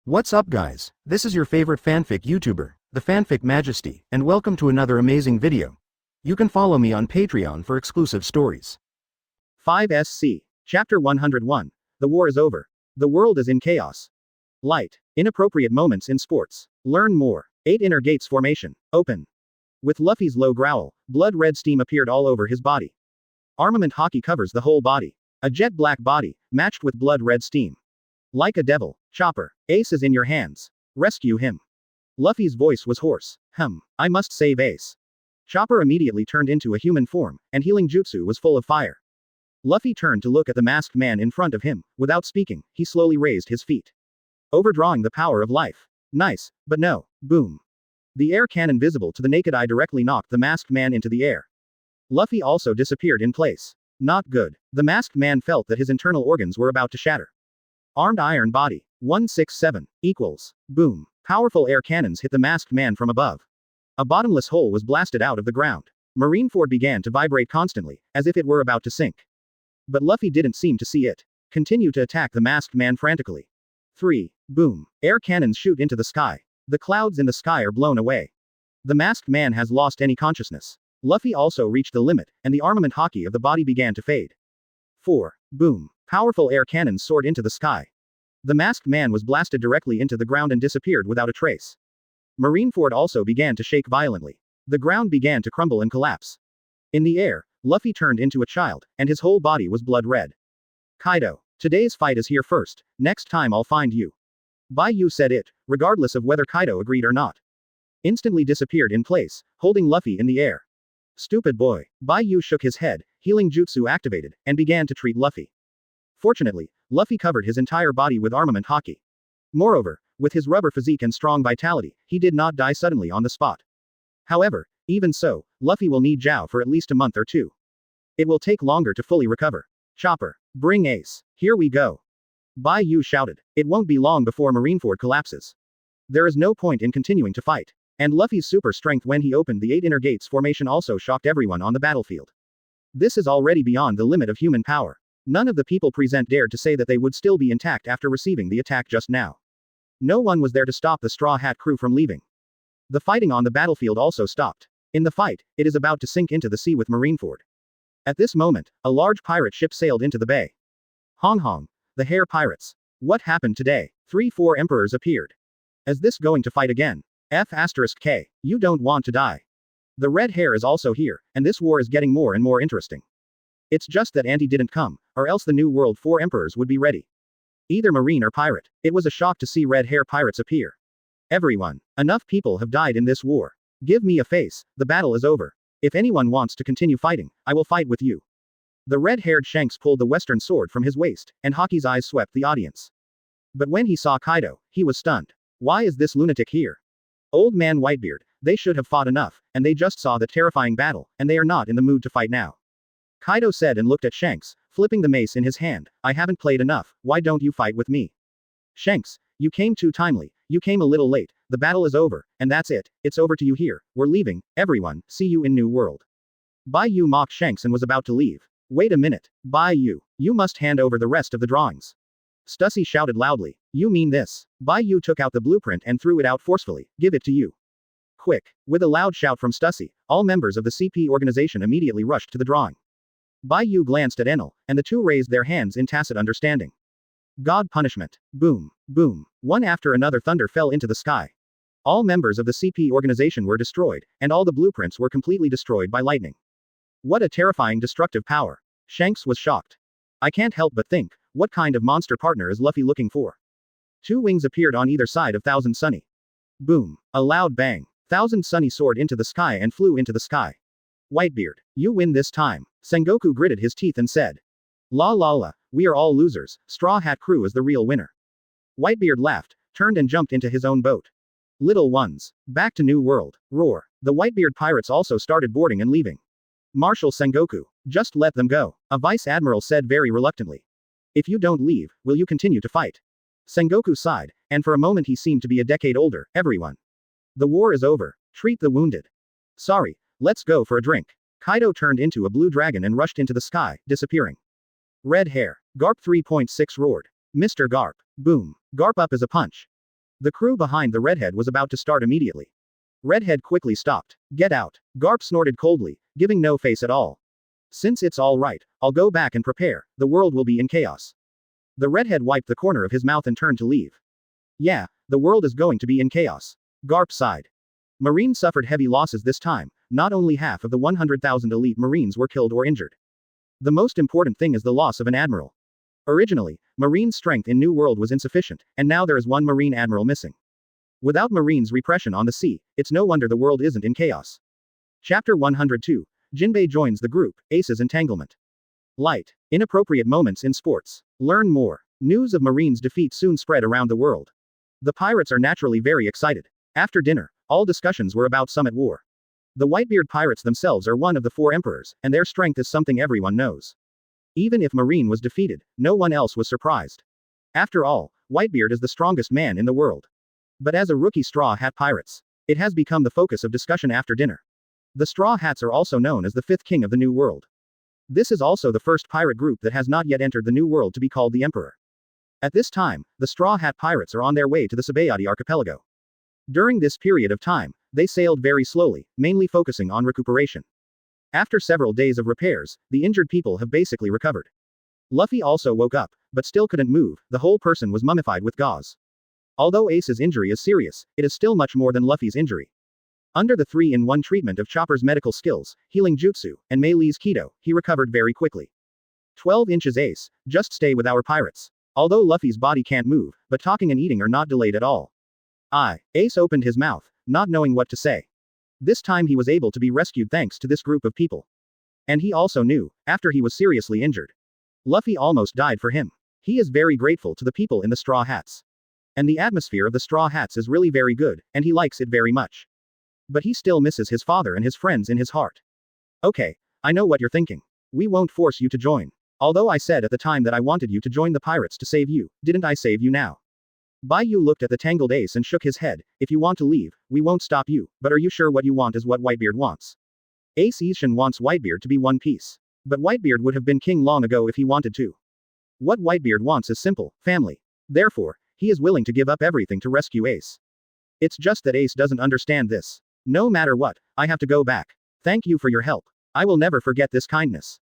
What's up guys, this is your favorite fanfic YouTuber, the Fanfic Majesty, and welcome to another amazing video. You can follow me on Patreon for exclusive stories. 5SC. Chapter 101. The war is over. The world is in chaos. Light. Inappropriate moments in sports. Learn more. 8 Inner Gates Formation. Open. With Luffy's low growl, blood-red steam appeared all over his body. Armament Haki covers the whole body. A jet-black body, matched with blood-red steam. Like a devil, Chopper, Ace is in your hands. Rescue him. Luffy's voice was hoarse. I must save Ace. Chopper immediately turned into a human form, and healing jutsu was full of fire. Luffy turned to look at the masked man in front of him. Without speaking, he slowly raised his feet. Overdrawing the power of life. Nice, but no. Boom. The air cannon visible to the naked eye directly knocked the masked man into the air. Luffy also disappeared in place. Not good. The masked man felt that his internal organs were about to shatter. Armed iron body. 167 equals. Boom. Powerful air cannons hit the masked man from above. A bottomless hole was blasted out of the ground. Marineford began to vibrate constantly, as if it were about to sink. But Luffy didn't seem to see it. Continue to attack the masked man frantically. 3. Boom. Air cannons shoot into the sky. The clouds in the sky are blown away. The masked man has lost any consciousness. Luffy also reached the limit, and the armament Haki of the body began to fade. 4. Boom. Powerful air cannons soared into the sky. The masked man was blasted directly into the ground and disappeared without a trace. Marineford also began to shake violently. The ground began to crumble and collapse. In the air, Luffy turned into a child, and his whole body was blood red. Kaido, today's fight is here first, next time I'll find you. Bai Yu said it, regardless of whether Kaido agreed or not. Instantly disappeared in place, holding Luffy in the air. Stupid boy. Bai Yu shook his head, healing jutsu activated, and began to treat Luffy. Fortunately, Luffy covered his entire body with armament Haki. Moreover, with his rubber physique and strong vitality, he did not die suddenly on the spot. However, even so, Luffy will need Zhao for at least a month or two. It will take longer to fully recover. Chopper, bring Ace. Here we go. Bai Yu shouted. It won't be long before Marineford collapses. There is no point in continuing to fight. And Luffy's super strength when he opened the 8 Inner Gates formation also shocked everyone on the battlefield. This is already beyond the limit of human power. None of the people present dared to say that they would still be intact after receiving the attack just now. No one was there to stop the Straw Hat crew from leaving. The fighting on the battlefield also stopped. In the fight, it is about to sink into the sea with Marineford. At this moment, a large pirate ship sailed into the bay. Hong Hong, the Hare Pirates. What happened today? 3-4 emperors appeared. Is this going to fight again? F***K. You don't want to die. The Red Hare is also here, and this war is getting more and more interesting. It's just that Auntie didn't come, or else the New World 4 emperors would be ready. Either marine or pirate. It was a shock to see Red Hare pirates appear. Everyone. Enough people have died in this war. Give me a face, the battle is over. If anyone wants to continue fighting, I will fight with you. The red-haired Shanks pulled the western sword from his waist, and Haki's eyes swept the audience. But when he saw Kaido, he was stunned. Why is this lunatic here? Old man Whitebeard, they should have fought enough, and they just saw the terrifying battle, and they are not in the mood to fight now. Kaido said and looked at Shanks, flipping the mace in his hand. I haven't played enough, why don't you fight with me? Shanks, you came too timely, you came a little late, the battle is over, and that's it, it's over to you here, we're leaving, everyone, see you in New World. Bai Yu mocked Shanks and was about to leave. Wait a minute, Bai Yu, you must hand over the rest of the drawings. Stussy shouted loudly, you mean this? Bai Yu took out the blueprint and threw it out forcefully, give it to you. Quick. With a loud shout from Stussy, all members of the CP organization immediately rushed to the drawing. Bai Yu glanced at Enel, and the two raised their hands in tacit understanding. God punishment. Boom. Boom. One after another thunder fell into the sky. All members of the CP organization were destroyed, and all the blueprints were completely destroyed by lightning. What a terrifying destructive power. Shanks was shocked. I can't help but think, what kind of monster partner is Luffy looking for? 2 wings appeared on either side of Thousand Sunny. Boom. A loud bang. Thousand Sunny soared into the sky and flew into the sky. Whitebeard, you win this time. Sengoku gritted his teeth and said. La la la, we are all losers, Straw Hat crew is the real winner. Whitebeard laughed, turned and jumped into his own boat. Little ones. Back to New World. Roar. The Whitebeard pirates also started boarding and leaving. Marshal Sengoku, just let them go, a vice admiral said very reluctantly. If you don't leave, will you continue to fight? Sengoku sighed, and for a moment he seemed to be a decade older. Everyone. The war is over. Treat the wounded. Sorry, let's go for a drink. Kaido turned into a blue dragon and rushed into the sky, disappearing. Red Hair. Garp 3.6 roared. Mr. Garp. Boom. Garp up as a punch. The crew behind the redhead was about to start immediately. Redhead quickly stopped. Get out. Garp snorted coldly, giving no face at all. Since it's all right, I'll go back and prepare, the world will be in chaos. The redhead wiped the corner of his mouth and turned to leave. Yeah, the world is going to be in chaos. Garp sighed. Marine suffered heavy losses this time, not only half of the 100,000 elite Marines were killed or injured. The most important thing is the loss of an admiral. Originally, Marine strength in New World was insufficient, and now there is one Marine admiral missing. Without Marines' repression on the sea, it's no wonder the world isn't in chaos. Chapter 102. Jinbei joins the group, Ace's entanglement. Light. Inappropriate moments in sports. Learn more. News of Marines' defeat soon spread around the world. The pirates are naturally very excited. After dinner, all discussions were about Summit War. The Whitebeard pirates themselves are one of the 4 emperors, and their strength is something everyone knows. Even if Marine was defeated, no one else was surprised. After all, Whitebeard is the strongest man in the world. But as a rookie Straw Hat pirates, it has become the focus of discussion after dinner. The Straw Hats are also known as the 5th king of the New World. This is also the first pirate group that has not yet entered the New World to be called the Emperor. At this time, the Straw Hat pirates are on their way to the Sabayati archipelago. During this period of time, they sailed very slowly, mainly focusing on recuperation. After several days of repairs, the injured people have basically recovered. Luffy also woke up, but still couldn't move, the whole person was mummified with gauze. Although Ace's injury is serious, it is still much more than Luffy's injury. Under the 3-in-1 treatment of Chopper's medical skills, healing jutsu, and Mei Li's Keto, he recovered very quickly. 12 inches Ace, just stay with our pirates. Although Luffy's body can't move, but talking and eating are not delayed at all. Ace opened his mouth, not knowing what to say. This time he was able to be rescued thanks to this group of people. And he also knew, after he was seriously injured. Luffy almost died for him. He is very grateful to the people in the Straw Hats. And the atmosphere of the Straw Hats is really very good, and he likes it very much. But he still misses his father and his friends in his heart. Okay, I know what you're thinking. We won't force you to join. Although I said at the time that I wanted you to join the pirates to save you, didn't I save you now? Bai Yu looked at the tangled Ace and shook his head. If you want to leave, we won't stop you, but are you sure what you want is what Whitebeard wants? Ace Ishin wants Whitebeard to be one piece. But Whitebeard would have been king long ago if he wanted to. What Whitebeard wants is simple, family. Therefore, he is willing to give up everything to rescue Ace. It's just that Ace doesn't understand this. No matter what, I have to go back. Thank you for your help. I will never forget this kindness.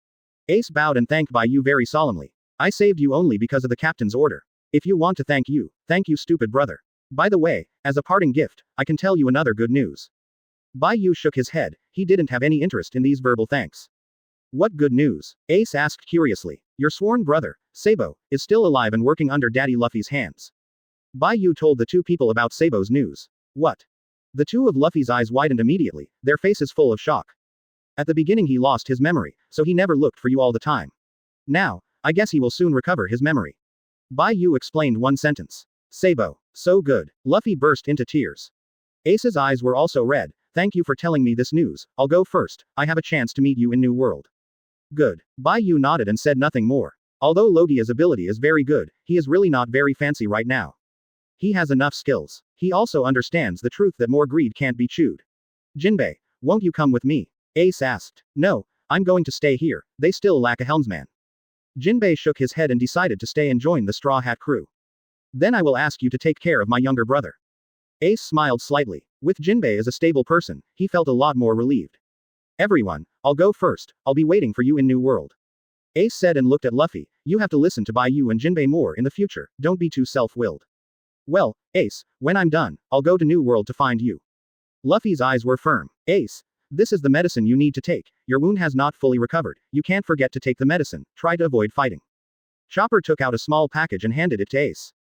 Ace bowed and thanked Bai Yu very solemnly. I saved you only because of the captain's order. If you want to thank you stupid brother. By the way, as a parting gift, I can tell you another good news. Bai Yu shook his head, he didn't have any interest in these verbal thanks. What good news? Ace asked curiously. Your sworn brother, Sabo, is still alive and working under Daddy Luffy's hands. Bai Yu told the 2 people about Sabo's news. What? The 2 of Luffy's eyes widened immediately, their faces full of shock. At the beginning he lost his memory, so he never looked for you all the time. Now, I guess he will soon recover his memory. Bai Yu explained one sentence. Sabo, so good. Luffy burst into tears. Ace's eyes were also red. Thank you for telling me this news, I'll go first, I have a chance to meet you in New World. Good. Bai Yu nodded and said nothing more. Although Logia's ability is very good, he is really not very fancy right now. He has enough skills. He also understands the truth that more greed can't be chewed. Jinbei, won't you come with me? Ace asked. No, I'm going to stay here, they still lack a helmsman. Jinbei shook his head and decided to stay and join the Straw Hat crew. Then I will ask you to take care of my younger brother. Ace smiled slightly. With Jinbei as a stable person, he felt a lot more relieved. Everyone, I'll go first, I'll be waiting for you in New World. Ace said and looked at Luffy, you have to listen to Bai Yu and Jinbei more in the future, don't be too self-willed. Well, Ace, when I'm done, I'll go to New World to find you. Luffy's eyes were firm. Ace, this is the medicine you need to take, your wound has not fully recovered, you can't forget to take the medicine, try to avoid fighting. Chopper took out a small package and handed it to Ace.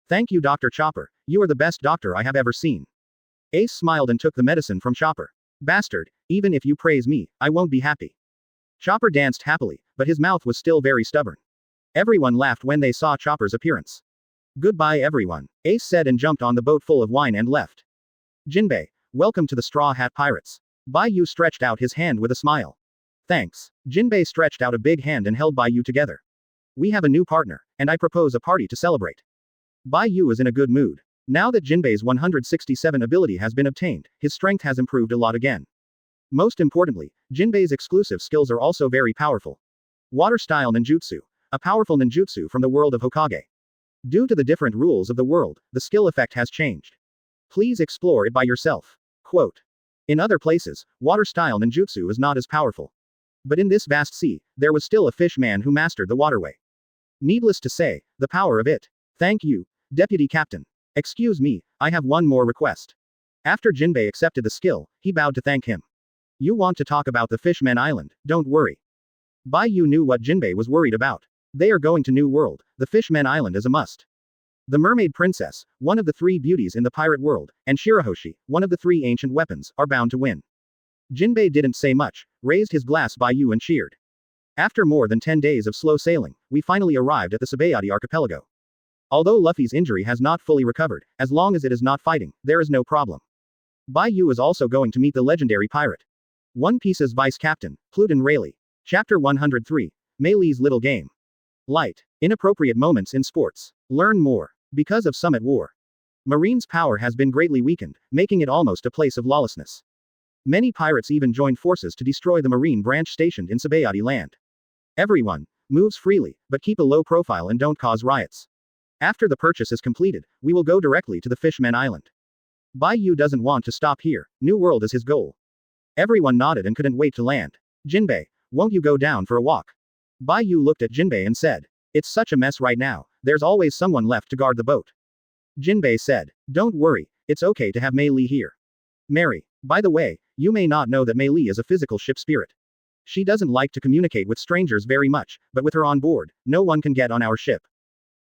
Thank you Dr. Chopper, you are the best doctor I have ever seen. Ace smiled and took the medicine from Chopper. Bastard, even if you praise me, I won't be happy. Chopper danced happily, but his mouth was still very stubborn. Everyone laughed when they saw Chopper's appearance. Goodbye everyone, Ace said and jumped on the boat full of wine and left. Jinbei, welcome to the Straw Hat Pirates. Bai Yu stretched out his hand with a smile. Thanks. Jinbei stretched out a big hand and held Bai Yu together. We have a new partner, and I propose a party to celebrate. Bai Yu is in a good mood. Now that Jinbei's 167 ability has been obtained, his strength has improved a lot again. Most importantly, Jinbei's exclusive skills are also very powerful. Water Style Ninjutsu. A powerful ninjutsu from the world of Hokage. Due to the different rules of the world, the skill effect has changed. Please explore it by yourself. Quote. In other places, water-style ninjutsu is not as powerful. But in this vast sea, there was still a fish man who mastered the waterway. Needless to say, the power of it. Thank you, Deputy Captain. Excuse me, I have one more request. After Jinbei accepted the skill, he bowed to thank him. You want to talk about the Fishman Island, don't worry. Bai Yu knew what Jinbei was worried about. They are going to New World, the Fishman Island is a must. The Mermaid Princess, one of the three beauties in the pirate world, and Shirahoshi, one of the three ancient weapons, are bound to win. Jinbei didn't say much, raised his glass Bai Yu and cheered. After more than 10 days of slow sailing, we finally arrived at the Sabayati archipelago. Although Luffy's injury has not fully recovered, as long as it is not fighting, there is no problem. Bai Yu is also going to meet the legendary pirate. One Piece's Vice Captain, Pluton Rayleigh. Chapter 103. Mei Li's Little Game. Light. Inappropriate moments in sports. Learn more. Because of Summit War. Marine's power has been greatly weakened, making it almost a place of lawlessness. Many pirates even joined forces to destroy the Marine branch stationed in Sabayati land. Everyone moves freely, but keep a low profile and don't cause riots. After the purchase is completed, we will go directly to the Fishman Island. Bai Yu doesn't want to stop here, New World is his goal. Everyone nodded and couldn't wait to land. Jinbei, won't you go down for a walk? Bai Yu looked at Jinbei and said. It's such a mess right now, there's always someone left to guard the boat. Jinbei said. Don't worry, it's okay to have Mei Li here. Mary, by the way, you may not know that Mei Li is a physical ship spirit. She doesn't like to communicate with strangers very much, but with her on board, no one can get on our ship.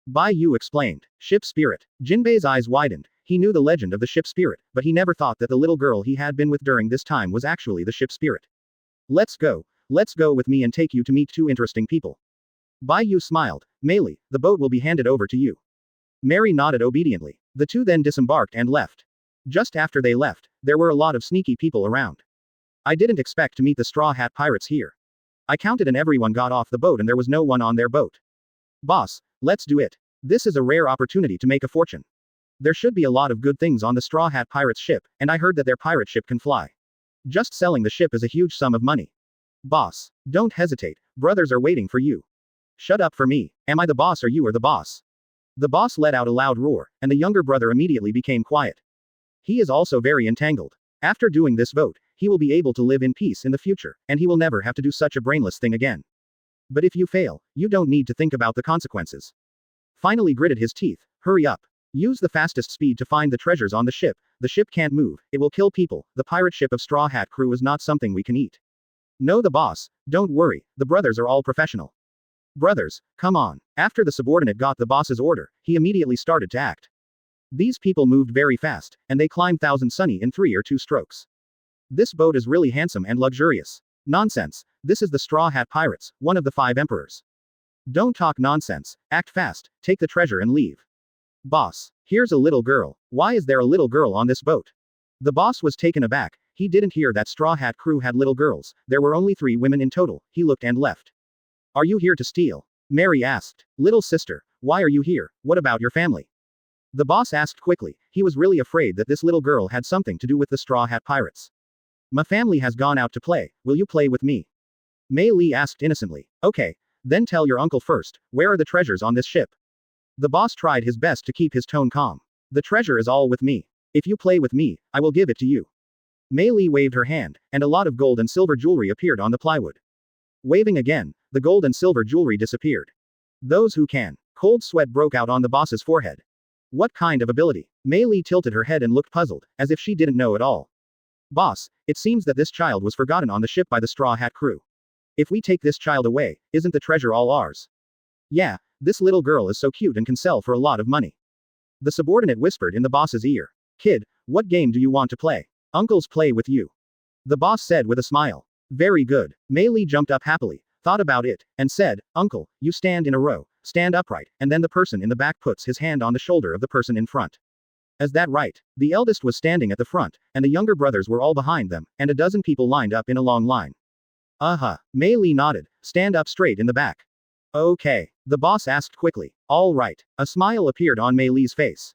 Bai Yu explained. Ship spirit. Jinbei's eyes widened. He knew the legend of the ship spirit, but he never thought that the little girl he had been with during this time was actually the ship spirit. Let's go with me and take you to meet two interesting people. Bai Yu smiled. Mei Li, the boat will be handed over to you. Mary nodded obediently. The two then disembarked and left. Just after they left, there were a lot of sneaky people around. I didn't expect to meet the Straw Hat Pirates here. I counted and everyone got off the boat and there was no one on their boat. Boss, let's do it. This is a rare opportunity to make a fortune. There should be a lot of good things on the Straw Hat Pirates ship, and I heard that their pirate ship can fly. Just selling the ship is a huge sum of money. Boss, don't hesitate, brothers are waiting for you. Shut up for me, am I the boss or you are the boss? The boss let out a loud roar, and the younger brother immediately became quiet. He is also very entangled. After doing this vote, he will be able to live in peace in the future, and he will never have to do such a brainless thing again. But if you fail, you don't need to think about the consequences. Finally gritted his teeth, hurry up. Use the fastest speed to find the treasures on the ship can't move, it will kill people, the pirate ship of Straw Hat Crew is not something we can eat. No the boss, don't worry, the brothers are all professional. Brothers, come on. After the subordinate got the boss's order, he immediately started to act. These people moved very fast, and they climbed Thousand Sunny in 3 or 2 strokes. This boat is really handsome and luxurious. Nonsense, this is the Straw Hat Pirates, one of the 5 emperors. Don't talk nonsense, act fast, take the treasure and leave. Boss, here's a little girl, why is there a little girl on this boat? The boss was taken aback, he didn't hear that Straw Hat Crew had little girls, there were only 3 women in total, he looked and left. Are you here to steal? Mary asked. Little sister, why are you here, what about your family? The boss asked quickly, he was really afraid that this little girl had something to do with the Straw Hat Pirates. My family has gone out to play, will you play with me? Mei Li asked innocently. Okay, then tell your uncle first, where are the treasures on this ship? The boss tried his best to keep his tone calm. The treasure is all with me. If you play with me, I will give it to you. Mei Li waved her hand, and a lot of gold and silver jewelry appeared on the plywood. Waving again, the gold and silver jewelry disappeared. Those who can. Cold sweat broke out on the boss's forehead. What kind of ability? Mei Li tilted her head and looked puzzled, as if she didn't know at all. Boss, it seems that this child was forgotten on the ship by the Straw Hat Crew. If we take this child away, isn't the treasure all ours? Yeah, this little girl is so cute and can sell for a lot of money. The subordinate whispered in the boss's ear. Kid, what game do you want to play? Uncles play with you. The boss said with a smile. Very good. Mei Li jumped up happily, thought about it, and said, Uncle, you stand in a row, stand upright, and then the person in the back puts his hand on the shoulder of the person in front. Is that right? The eldest was standing at the front, and the younger brothers were all behind them, and a dozen people lined up in a long line. Uh-huh. Mei Li nodded, stand up straight in the back. Okay. The boss asked quickly. All right. A smile appeared on Mei Li's face.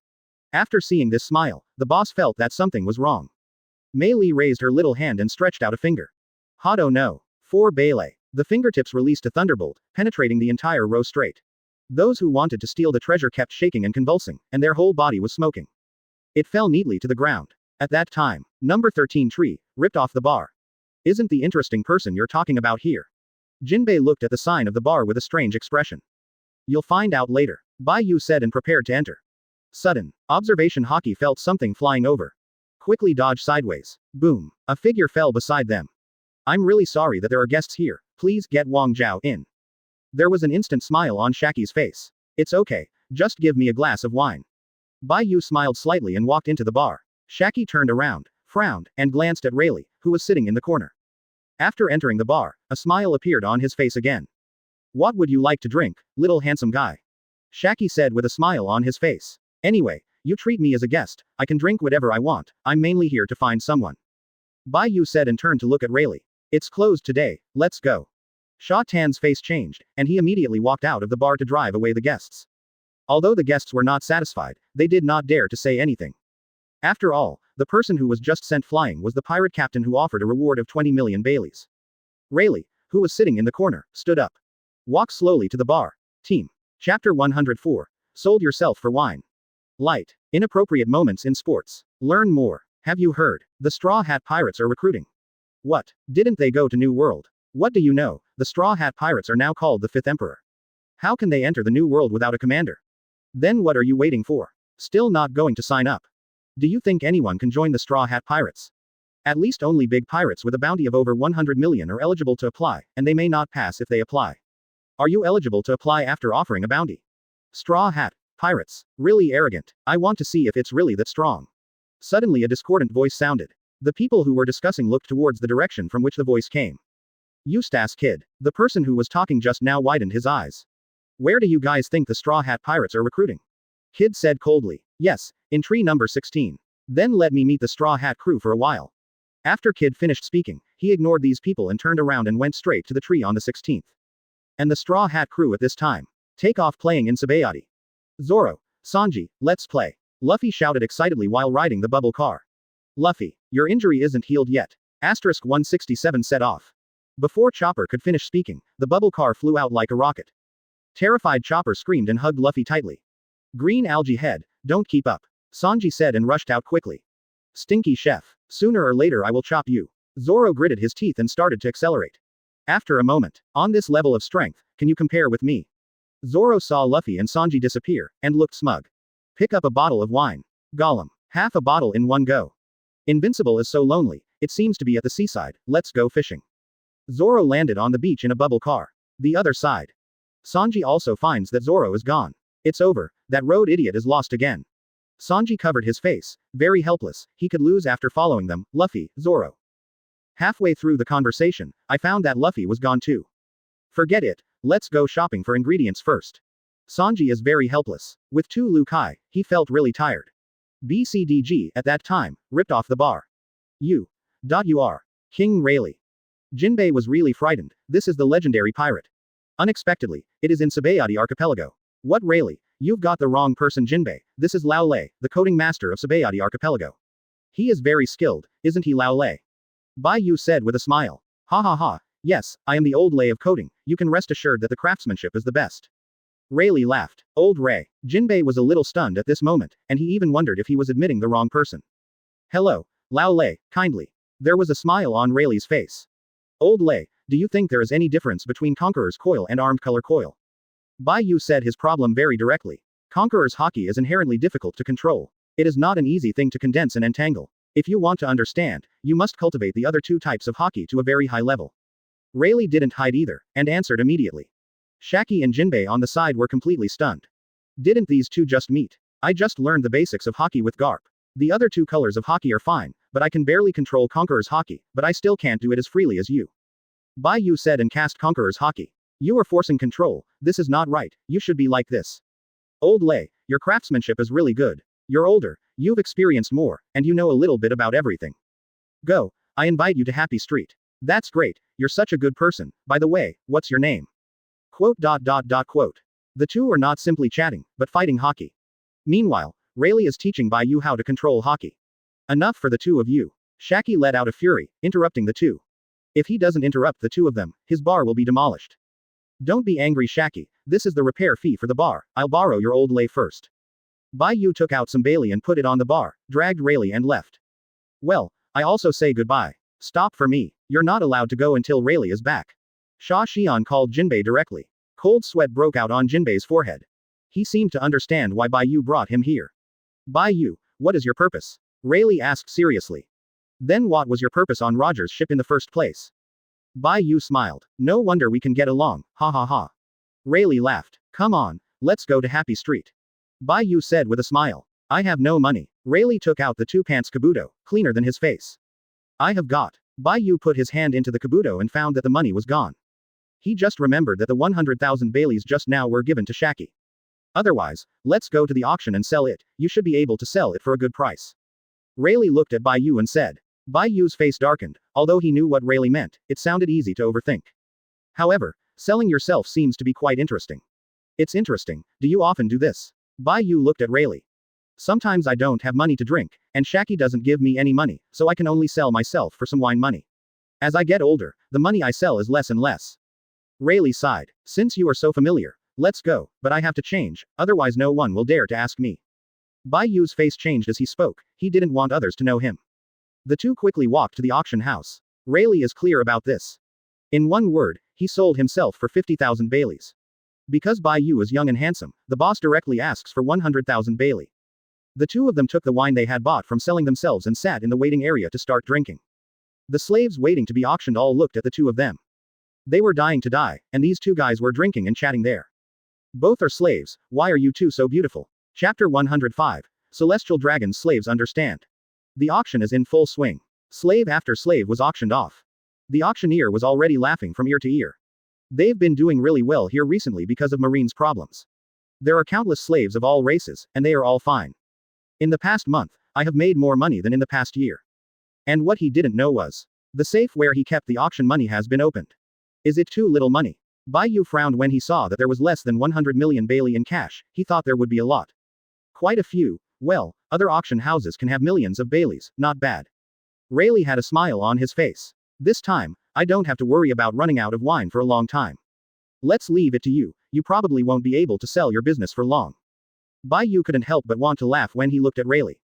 After seeing this smile, the boss felt that something was wrong. Mei Li raised her little hand and stretched out a finger. Hado no. For Bailey. The fingertips released a thunderbolt, penetrating the entire row straight. Those who wanted to steal the treasure kept shaking and convulsing, and their whole body was smoking. It fell neatly to the ground. At that time, number 13 tree, ripped off the bar. Isn't the interesting person you're talking about here? Jinbei looked at the sign of the bar with a strange expression. You'll find out later, Bai Yu said and prepared to enter. Sudden observation Hawkeye felt something flying over. Quickly dodged sideways. Boom. A figure fell beside them. I'm really sorry that there are guests here, please get Wang Zhao in. There was an instant smile on Shaki's face. It's okay, just give me a glass of wine. Bai Yu smiled slightly and walked into the bar. Shaki turned around, frowned, and glanced at Rayleigh, who was sitting in the corner. After entering the bar, a smile appeared on his face again. What would you like to drink, little handsome guy? Shaki said with a smile on his face. Anyway, you treat me as a guest, I can drink whatever I want, I'm mainly here to find someone. Bai Yu said and turned to look at Rayleigh. It's closed today, let's go. Sha Tan's face changed, and he immediately walked out of the bar to drive away the guests. Although the guests were not satisfied, they did not dare to say anything. After all, the person who was just sent flying was the pirate captain who offered a reward of 20 million Baileys. Rayleigh, who was sitting in the corner, stood up. Walk slowly to the bar. Team. Chapter 104. Sold yourself for wine. Light. Inappropriate moments in sports. Learn more. Have you heard? The Straw Hat Pirates are recruiting. What? Didn't they go to New World? What do you know? The Straw Hat Pirates are now called the Fifth Emperor. How can they enter the New World without a commander? Then what are you waiting for? Still not going to sign up? Do you think anyone can join the Straw Hat Pirates? At least only big pirates with a bounty of over 100 million are eligible to apply, and they may not pass if they apply. Are you eligible to apply after offering a bounty? Straw Hat Pirates. Really arrogant. I want to see if it's really that strong. Suddenly a discordant voice sounded. The people who were discussing looked towards the direction from which the voice came. Eustace Kid. The person who was talking just now widened his eyes. Where do you guys think the Straw Hat Pirates are recruiting? Kid said coldly. Yes, in tree number 16. Then let me meet the Straw Hat crew for a while. After Kid finished speaking, he ignored these people and turned around and went straight to the tree on the 16th. And the Straw Hat crew at this time. Take off playing in Sabayati. Zoro, Sanji, let's play. Luffy shouted excitedly while riding the bubble car. Luffy, your injury isn't healed yet. Asterisk 167 set off. Before Chopper could finish speaking, the bubble car flew out like a rocket. Terrified Chopper screamed and hugged Luffy tightly. Green algae head, don't keep up. Sanji said and rushed out quickly. Stinky chef, sooner or later I will chop you. Zoro gritted his teeth and started to accelerate. After a moment, on this level of strength, can you compare with me? Zoro saw Luffy and Sanji disappear, and looked smug. Pick up a bottle of wine. Gollum, half a bottle in one go. Invincible is so lonely, it seems to be at the seaside, let's go fishing. Zoro landed on the beach in a bubble car. The other side. Sanji also finds that Zoro is gone. It's over, that road idiot is lost again. Sanji covered his face, very helpless, he could lose after following them, Luffy, Zoro. Halfway through the conversation, I found that Luffy was gone too. Forget it, let's go shopping for ingredients first. Sanji is very helpless. With 2 Lukai, he felt really tired. BCDG, at that time, ripped off the bar. You are King Rayleigh. Jinbei was really frightened, this is the legendary pirate. Unexpectedly, it is in Sabayati Archipelago. What Rayleigh? You've got the wrong person Jinbei, this is Lao Lei, the coding master of Sabayati Archipelago. He is very skilled, isn't he Lao Lei? Bai Yu said with a smile. Ha ha ha, yes, I am the old Lei of coding, you can rest assured that the craftsmanship is the best. Rayleigh laughed. Old Ray. Jinbei was a little stunned at this moment, and he even wondered if he was admitting the wrong person. Hello, Lao Lei, kindly. There was a smile on Rayleigh's face. Old Lei, do you think there is any difference between Conqueror's coil and armed color coil? Bai Yu said his problem very directly. Conqueror's Hawkeye is inherently difficult to control. It is not an easy thing to condense and entangle. If you want to understand, you must cultivate the other 2 types of Hawkeye to a very high level. Rayleigh didn't hide either, and answered immediately. Shaki and Jinbei on the side were completely stunned. Didn't these 2 just meet? I just learned the basics of Hawkeye with Garp. The other 2 colors of Hawkeye are fine, but I can barely control Conqueror's Hawkeye, but I still can't do it as freely as you. Bai Yu said and cast Conqueror's Hawkeye. You are forcing control, this is not right, you should be like this. Old Lei, your craftsmanship is really good. You're older, you've experienced more, and you know a little bit about everything. Go, I invite you to Happy Street. That's great, you're such a good person, by the way, what's your name? Quote. The 2 are not simply chatting, but fighting Hawkeye. Meanwhile, Rayleigh is teaching Bai Yu how to control Hawkeye. Enough for the 2 of you. Shaki let out a fury, interrupting the 2. If he doesn't interrupt the 2 of them, his bar will be demolished. Don't be angry Shaki, this is the repair fee for the bar, I'll borrow your old Lei first. Bai Yu took out some Bailey and put it on the bar, dragged Rayleigh and left. Well, I also say goodbye. Stop for me. You're not allowed to go until Rayleigh is back. Sha Xian called Jinbei directly. Cold sweat broke out on Jinbei's forehead. He seemed to understand why Bai Yu brought him here. Bai Yu, what is your purpose? Rayleigh asked seriously. Then what was your purpose on Roger's ship in the first place? Bai Yu smiled. No wonder we can get along, ha ha ha. Rayleigh laughed. Come on, let's go to Happy Street. Bai Yu said with a smile. I have no money. Rayleigh took out the 2 pants kabuto, cleaner than his face. I have got. Bai Yu put his hand into the kabuto and found that the money was gone. He just remembered that the 100,000 Baileys just now were given to Shaki. Otherwise, let's go to the auction and sell it, you should be able to sell it for a good price. Rayleigh looked at Bai Yu and said. Bai Yu's face darkened, although he knew what Rayleigh meant, it sounded easy to overthink. However, selling yourself seems to be quite interesting. It's interesting, do you often do this? Bai Yu looked at Rayleigh. Sometimes I don't have money to drink, and Shaki doesn't give me any money, so I can only sell myself for some wine money. As I get older, the money I sell is less and less. Rayleigh sighed. Since you are so familiar, let's go, but I have to change, otherwise no one will dare to ask me. Bai Yu's face changed as he spoke, he didn't want others to know him. The two quickly walked to the auction house. Rayleigh is clear about this. In one word, he sold himself for 50,000 Baileys. Because Bai Yu is young and handsome, the boss directly asks for 100,000 Bailey. The two of them took the wine they had bought from selling themselves and sat in the waiting area to start drinking. The slaves waiting to be auctioned all looked at the two of them. They were dying to die, and these two guys were drinking and chatting there. Both are slaves, why are you two so beautiful? Chapter 105. Celestial Dragons Slaves Understand. The auction is in full swing. Slave after slave was auctioned off. The auctioneer was already laughing from ear to ear. They've been doing really well here recently because of Marine's problems. There are countless slaves of all races, and they are all fine. In the past month, I have made more money than in the past year. And what he didn't know was, the safe where he kept the auction money has been opened. Is it too little money? Bai Yu frowned when he saw that there was less than 100 million Bailey in cash, he thought there would be a lot. Quite a few, well, other auction houses can have millions of Baileys, not bad. Rayleigh had a smile on his face. This time, I don't have to worry about running out of wine for a long time. Let's leave it to you, you probably won't be able to sell your business for long. Bai Yu couldn't help but want to laugh when he looked at Rayleigh.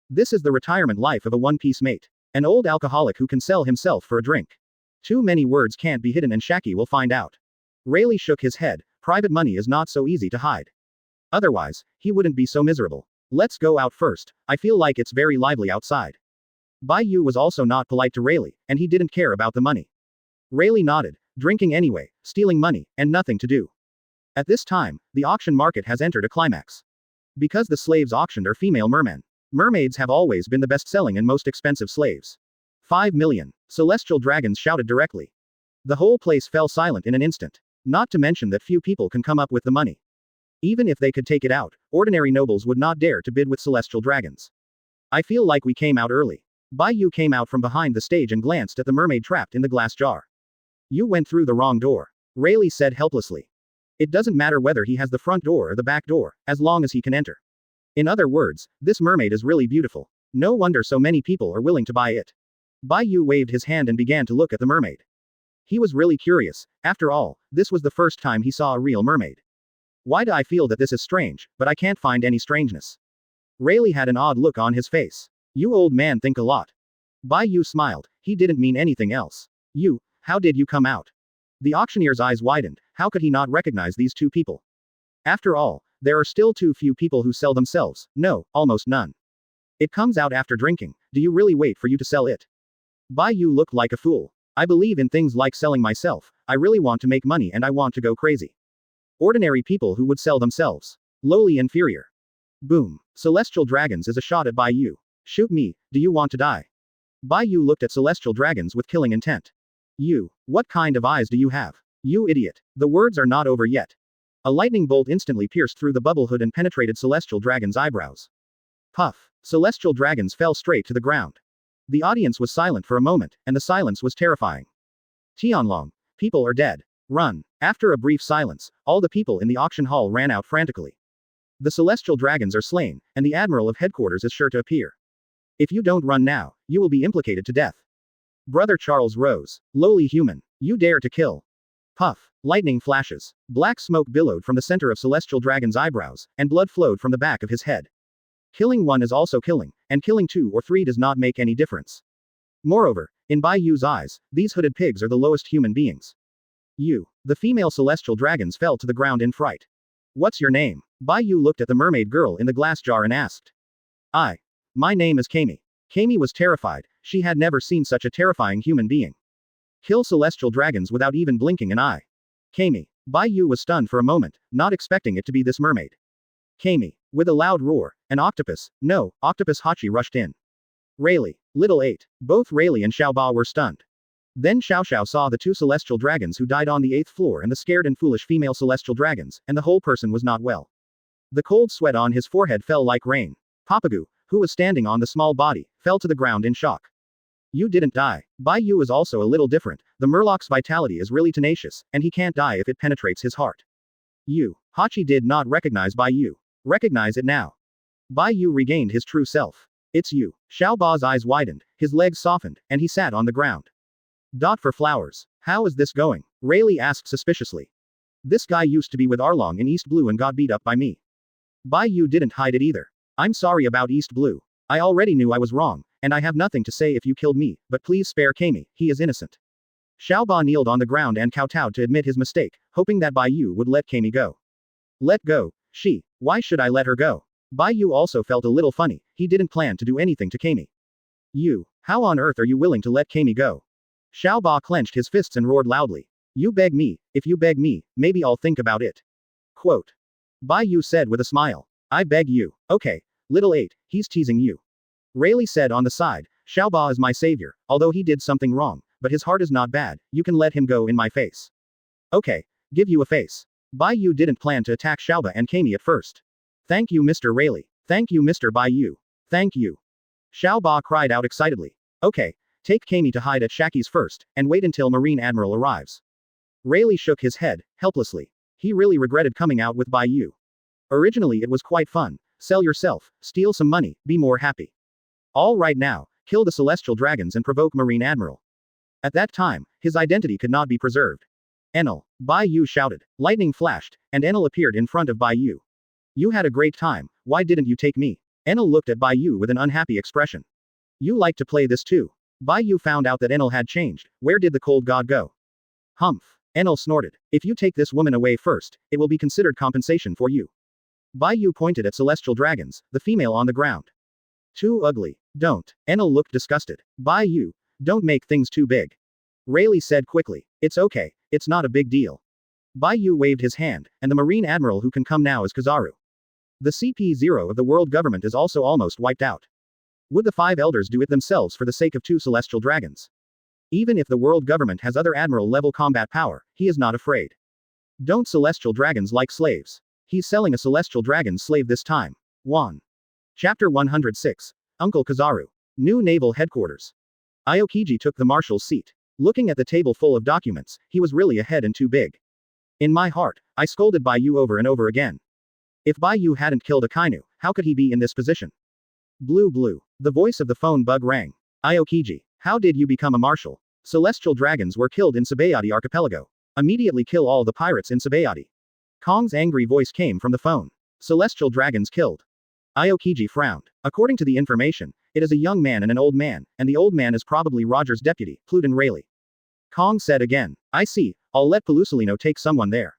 This is the retirement life of a one-piece mate. An old alcoholic who can sell himself for a drink. Too many words can't be hidden and Shaki will find out. Rayleigh shook his head, private money is not so easy to hide. Otherwise, he wouldn't be so miserable. Let's go out first, I feel like it's very lively outside. Bai Yu was also not polite to Rayleigh, and he didn't care about the money. Rayleigh nodded, drinking anyway, stealing money, and nothing to do. At this time, the auction market has entered a climax. Because the slaves auctioned are female mermen. Mermaids have always been the best-selling and most expensive slaves. 5 million. Celestial dragons shouted directly. The whole place fell silent in an instant. Not to mention that few people can come up with the money. Even if they could take it out, ordinary nobles would not dare to bid with celestial dragons. I feel like we came out early. Bai Yu came out from behind the stage and glanced at the mermaid trapped in the glass jar. You went through the wrong door. Rayleigh said helplessly. It doesn't matter whether he has the front door or the back door, as long as he can enter. In other words, this mermaid is really beautiful. No wonder so many people are willing to buy it. Bai Yu waved his hand and began to look at the mermaid. He was really curious, after all, this was the first time he saw a real mermaid. Why do I feel that this is strange, but I can't find any strangeness? Rayleigh had an odd look on his face. You old man think a lot. Bai Yu smiled, he didn't mean anything else. You, how did you come out? The auctioneer's eyes widened, how could he not recognize these two people? After all, there are still too few people who sell themselves, no, almost none. It comes out after drinking, do you really wait for you to sell it? Bai Yu looked like a fool. I believe in things like selling myself, I really want to make money and I want to go crazy. Ordinary people who would sell themselves. Lowly inferior. Boom. Celestial dragons is a shot at Bai Yu. Shoot me, do you want to die? Bai Yu looked at celestial dragons with killing intent. You, what kind of eyes do you have? You idiot. The words are not over yet. A lightning bolt instantly pierced through the bubble hood and penetrated celestial dragon's eyebrows. Puff. Celestial dragons fell straight to the ground. The audience was silent for a moment, and the silence was terrifying. Tianlong. People are dead. Run. After a brief silence, all the people in the auction hall ran out frantically. The celestial dragons are slain, and the admiral of headquarters is sure to appear. If you don't run now, you will be implicated to death. Brother Charles rose. Lowly human. You dare to kill. Puff. Lightning flashes. Black smoke billowed from the center of Celestial Dragon's eyebrows, and blood flowed from the back of his head. Killing one is also killing, and killing 2 or 3 does not make any difference. Moreover, in Bai Yu's eyes, these hooded pigs are the lowest human beings. The female celestial dragons fell to the ground in fright. What's your name? Bai Yu looked at the mermaid girl in the glass jar and asked. My name is Kami. Kami was terrified, she had never seen such a terrifying human being. Kill celestial dragons without even blinking an eye. Kami. Bai Yu was stunned for a moment, not expecting it to be this mermaid. Kami. With a loud roar, an octopus, no, Octopus Hachi rushed in. Rayleigh. Little 8. Both Rayleigh and Xiaoba were stunned. Then Xiao Xiao saw the 2 celestial dragons who died on the 8th floor and the scared and foolish female celestial dragons, and the whole person was not well. The cold sweat on his forehead fell like rain. Papagu, who was standing on the small body, fell to the ground in shock. You didn't die. Bai Yu is also a little different, the Murloc's vitality is really tenacious, and he can't die if it penetrates his heart. Hachi did not recognize Bai Yu. Recognize it now. Bai Yu regained his true self. It's you. Xiao Ba's eyes widened, his legs softened, and he sat on the ground. For flowers. How is this going? Rayleigh asked suspiciously. This guy used to be with Arlong in East Blue and got beat up by me. Bai Yu didn't hide it either. I'm sorry about East Blue. I already knew I was wrong, and I have nothing to say if you killed me, but please spare Kami, he is innocent. Xiao Ba kneeled on the ground and kowtowed to admit his mistake, hoping that Bai Yu would let Kami go. Let go. Why should I let her go? Bai Yu also felt a little funny, he didn't plan to do anything to Kami. How on earth are you willing to let Kami go? Xiao Ba clenched his fists and roared loudly. You beg me, if you beg me, maybe I'll think about it. Quote. Bai Yu said with a smile. I beg you. Okay, little 8, he's teasing you. Rayleigh said on the side, Xiao Ba is my savior, although he did something wrong, but his heart is not bad, you can let him go in my face. Okay, give you a face. Bai Yu didn't plan to attack Xiao Ba and Kami at first. Thank you Mr. Rayleigh. Thank you Mr. Bai Yu. Thank you. Xiao Ba cried out excitedly. Okay, take Kami to hide at Shaki's first, and wait until Marine Admiral arrives. Rayleigh shook his head, helplessly. He really regretted coming out with Bai Yu. Originally it was quite fun. Sell yourself, steal some money, be more happy. All right now, kill the celestial dragons and provoke Marine Admiral. At that time, his identity could not be preserved. Enel. Bai Yu shouted. Lightning flashed, and Enel appeared in front of Bai Yu. You had a great time, why didn't you take me? Enel looked at Bai Yu with an unhappy expression. You like to play this too. Bai Yu found out that Enel had changed. Where did the cold god go? Humph. Enel snorted. If you take this woman away first, it will be considered compensation for you. Bai Yu pointed at celestial dragons, the female on the ground. Too ugly. Don't. Enel looked disgusted. Bai Yu, don't make things too big. Rayleigh said quickly. It's okay, it's not a big deal. Bai Yu waved his hand, and the Marine Admiral who can come now is Kizaru. The CP0 of the world government is also almost wiped out. Would the 5 elders do it themselves for the sake of 2 celestial dragons? Even if the world government has other admiral-level combat power, he is not afraid. Don't celestial dragons like slaves? He's selling a celestial dragon's slave this time. 1. Chapter 106. Uncle Kizaru. New Naval Headquarters. Aokiji took the marshal's seat. Looking at the table full of documents, he was really a head and too big. In my heart, I scolded Bai Yu over and over again. If Bai Yu hadn't killed Akainu, how could he be in this position? Blue. The voice of the phone bug rang. Aokiji, how did you become a marshal? Celestial dragons were killed in Sabayati Archipelago. Immediately kill all the pirates in Sabayati. Kong's angry voice came from the phone. Celestial dragons killed. Aokiji frowned. According to the information, it is a young man and an old man, and the old man is probably Roger's deputy, Pluton Rayleigh. Kong said again. I see, I'll let Pelusolino take someone there.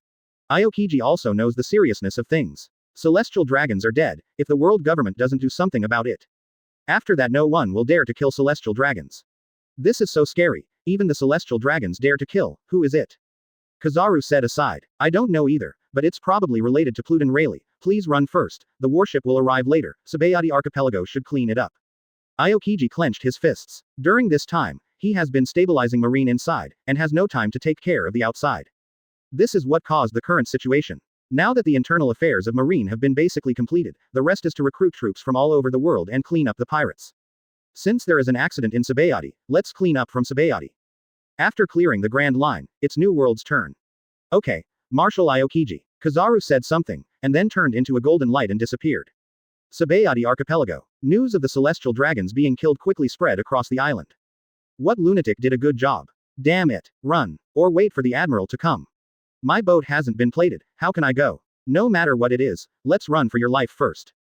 Aokiji also knows the seriousness of things. Celestial dragons are dead, if the world government doesn't do something about it. After that no one will dare to kill celestial dragons. This is so scary, even the celestial dragons dare to kill, who is it? Kizaru said aside. I don't know either, but it's probably related to Pluton Rayleigh. Please run first, the warship will arrive later, Sabayati Archipelago should clean it up. Aokiji clenched his fists. During this time, he has been stabilizing Marine inside, and has no time to take care of the outside. This is what caused the current situation. Now that the internal affairs of Marine have been basically completed, the rest is to recruit troops from all over the world and clean up the pirates. Since there is an accident in Sabayati, let's clean up from Sabayati. After clearing the Grand Line, it's New World's turn. Okay, Marshal Aokiji. Kizaru said something, and then turned into a golden light and disappeared. Sabayati Archipelago. News of the celestial dragons being killed quickly spread across the island. What lunatic did a good job? Damn it, run, or wait for the admiral to come. My boat hasn't been plated, how can I go? No matter what it is, let's run for your life first.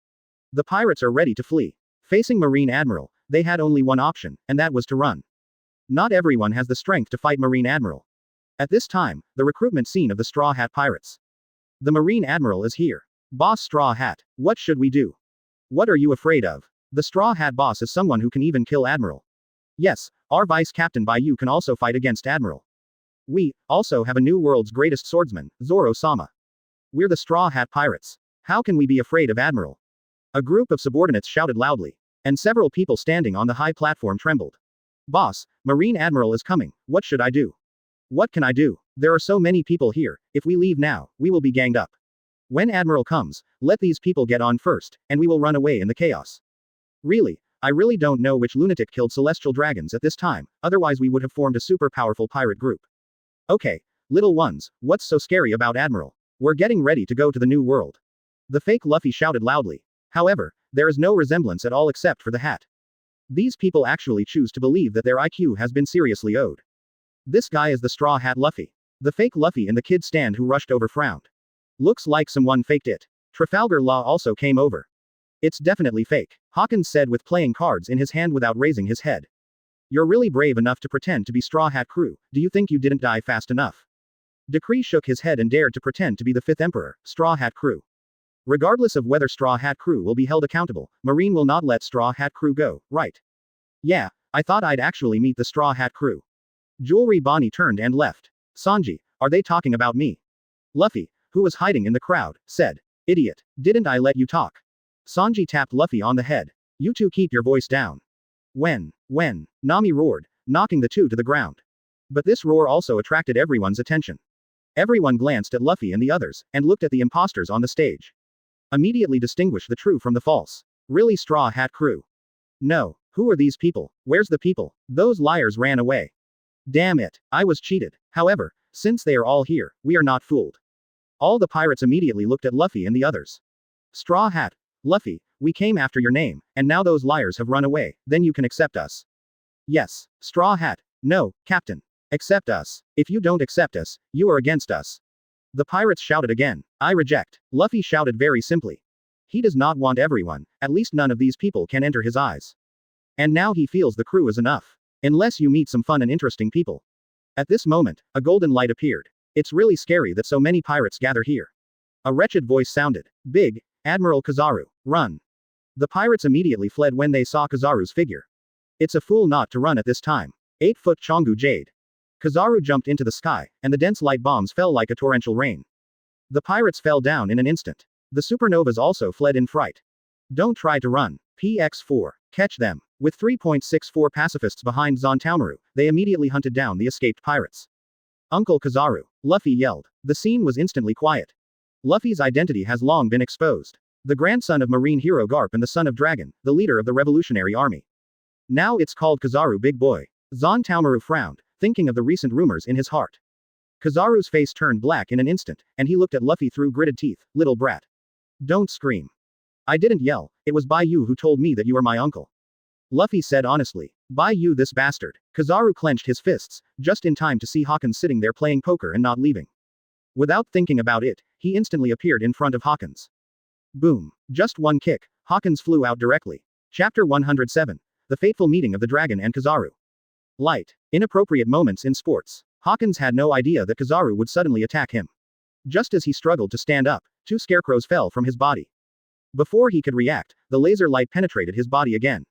The pirates are ready to flee. Facing Marine Admiral, they had only one option, and that was to run. Not everyone has the strength to fight Marine Admiral. At this time, the recruitment scene of the Straw Hat Pirates. The Marine Admiral is here. Boss Straw Hat, what should we do? What are you afraid of? The Straw Hat boss is someone who can even kill Admiral. Yes, our Vice Captain Bai Yu can also fight against Admiral. We also have a new world's greatest swordsman, Zoro-sama. We're the Straw Hat Pirates. How can we be afraid of Admiral? A group of subordinates shouted loudly, and several people standing on the high platform trembled. Boss, Marine Admiral is coming, what should I do? What can I do? There are so many people here, if we leave now, we will be ganged up. When Admiral comes, let these people get on first, and we will run away in the chaos. Really, I really don't know which lunatic killed celestial dragons at this time, otherwise we would have formed a super powerful pirate group. Okay, little ones, what's so scary about Admiral? We're getting ready to go to the new world. The fake Luffy shouted loudly. However, there is no resemblance at all except for the hat. These people actually choose to believe that their IQ has been seriously owed. This guy is the Straw Hat Luffy. The fake Luffy and the kid stand who rushed over frowned. Looks like someone faked it. Trafalgar Law also came over. It's definitely fake, Hawkins said with playing cards in his hand without raising his head. You're really brave enough to pretend to be Straw Hat Crew, do you think you didn't die fast enough? Decree shook his head and dared to pretend to be the fifth emperor, Straw Hat Crew. Regardless of whether Straw Hat Crew will be held accountable, Marine will not let Straw Hat Crew go, right? Yeah, I thought I'd actually meet the Straw Hat Crew. Jewelry Bonnie turned and left. Sanji, are they talking about me? Luffy, who was hiding in the crowd, said. Idiot, didn't I let you talk? Sanji tapped Luffy on the head. You two keep your voice down. When, Nami roared, knocking the two to the ground. But this roar also attracted everyone's attention. Everyone glanced at Luffy and the others, and looked at the imposters on the stage. Immediately distinguish the true from the false. Really Straw Hat Crew? No, who are these people? Where's the people? Those liars ran away. Damn it, I was cheated. However, since they are all here, we are not fooled. All the pirates immediately looked at Luffy and the others. Straw Hat, Luffy, we came after your name, and now those liars have run away, then you can accept us. Yes, Straw Hat, no, Captain. Accept us. If you don't accept us, you are against us. The pirates shouted again. I reject. Luffy shouted very simply. He does not want everyone, at least none of these people can enter his eyes. And now he feels the crew is enough. Unless you meet some fun and interesting people. At this moment, a golden light appeared. It's really scary that so many pirates gather here. A wretched voice sounded. Big, Admiral Kizaru, run. The pirates immediately fled when they saw Kizaru's figure. It's a fool not to run at this time. 8-foot Chongu Jade. Kizaru jumped into the sky, and the dense light bombs fell like a torrential rain. The pirates fell down in an instant. The supernovas also fled in fright. Don't try to run. PX4. Catch them. With 3.64 pacifists behind Zontaomaru, they immediately hunted down the escaped pirates. Uncle Kizaru. Luffy yelled. The scene was instantly quiet. Luffy's identity has long been exposed. The grandson of Marine hero Garp and the son of Dragon, the leader of the Revolutionary Army. Now it's called Kizaru Big Boy. Zontaomaru frowned, thinking of the recent rumors in his heart. Kizaru's face turned black in an instant, and he looked at Luffy through gritted teeth. Little brat. Don't scream. I didn't yell, it was Bai Yu who told me that you are my uncle. Luffy said honestly. Bai Yu this bastard. Kizaru clenched his fists, just in time to see Hawkins sitting there playing poker and not leaving. Without thinking about it, he instantly appeared in front of Hawkins. Boom. Just one kick, Hawkins flew out directly. Chapter 107. The fateful meeting of the dragon and Kizaru. Light. Inappropriate moments in sports. Hawkins had no idea that Kizaru would suddenly attack him. Just as he struggled to stand up, two scarecrows fell from his body. Before he could react, the laser light penetrated his body again.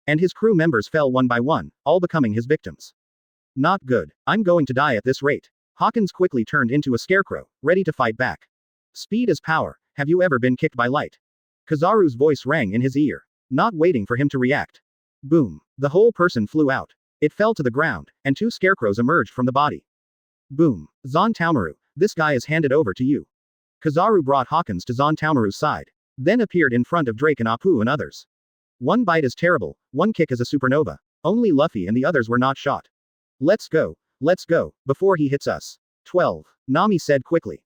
And his crew members fell one by one, all becoming his victims. Not good. I'm going to die at this rate. Hawkins quickly turned into a scarecrow, ready to fight back. Speed is power. Have you ever been kicked by light? Kizaru's voice rang in his ear. Not waiting for him to react. Boom. The whole person flew out. It fell to the ground, and two scarecrows emerged from the body. Boom. Zontaomaru, this guy is handed over to you. Kizaru brought Hawkins to Zontaomaru's side. Then appeared in front of Drake and Apu and others. One bite is terrible, one kick is a supernova. Only Luffy and the others were not shot. Let's go, before he hits us. 12. Nami said quickly.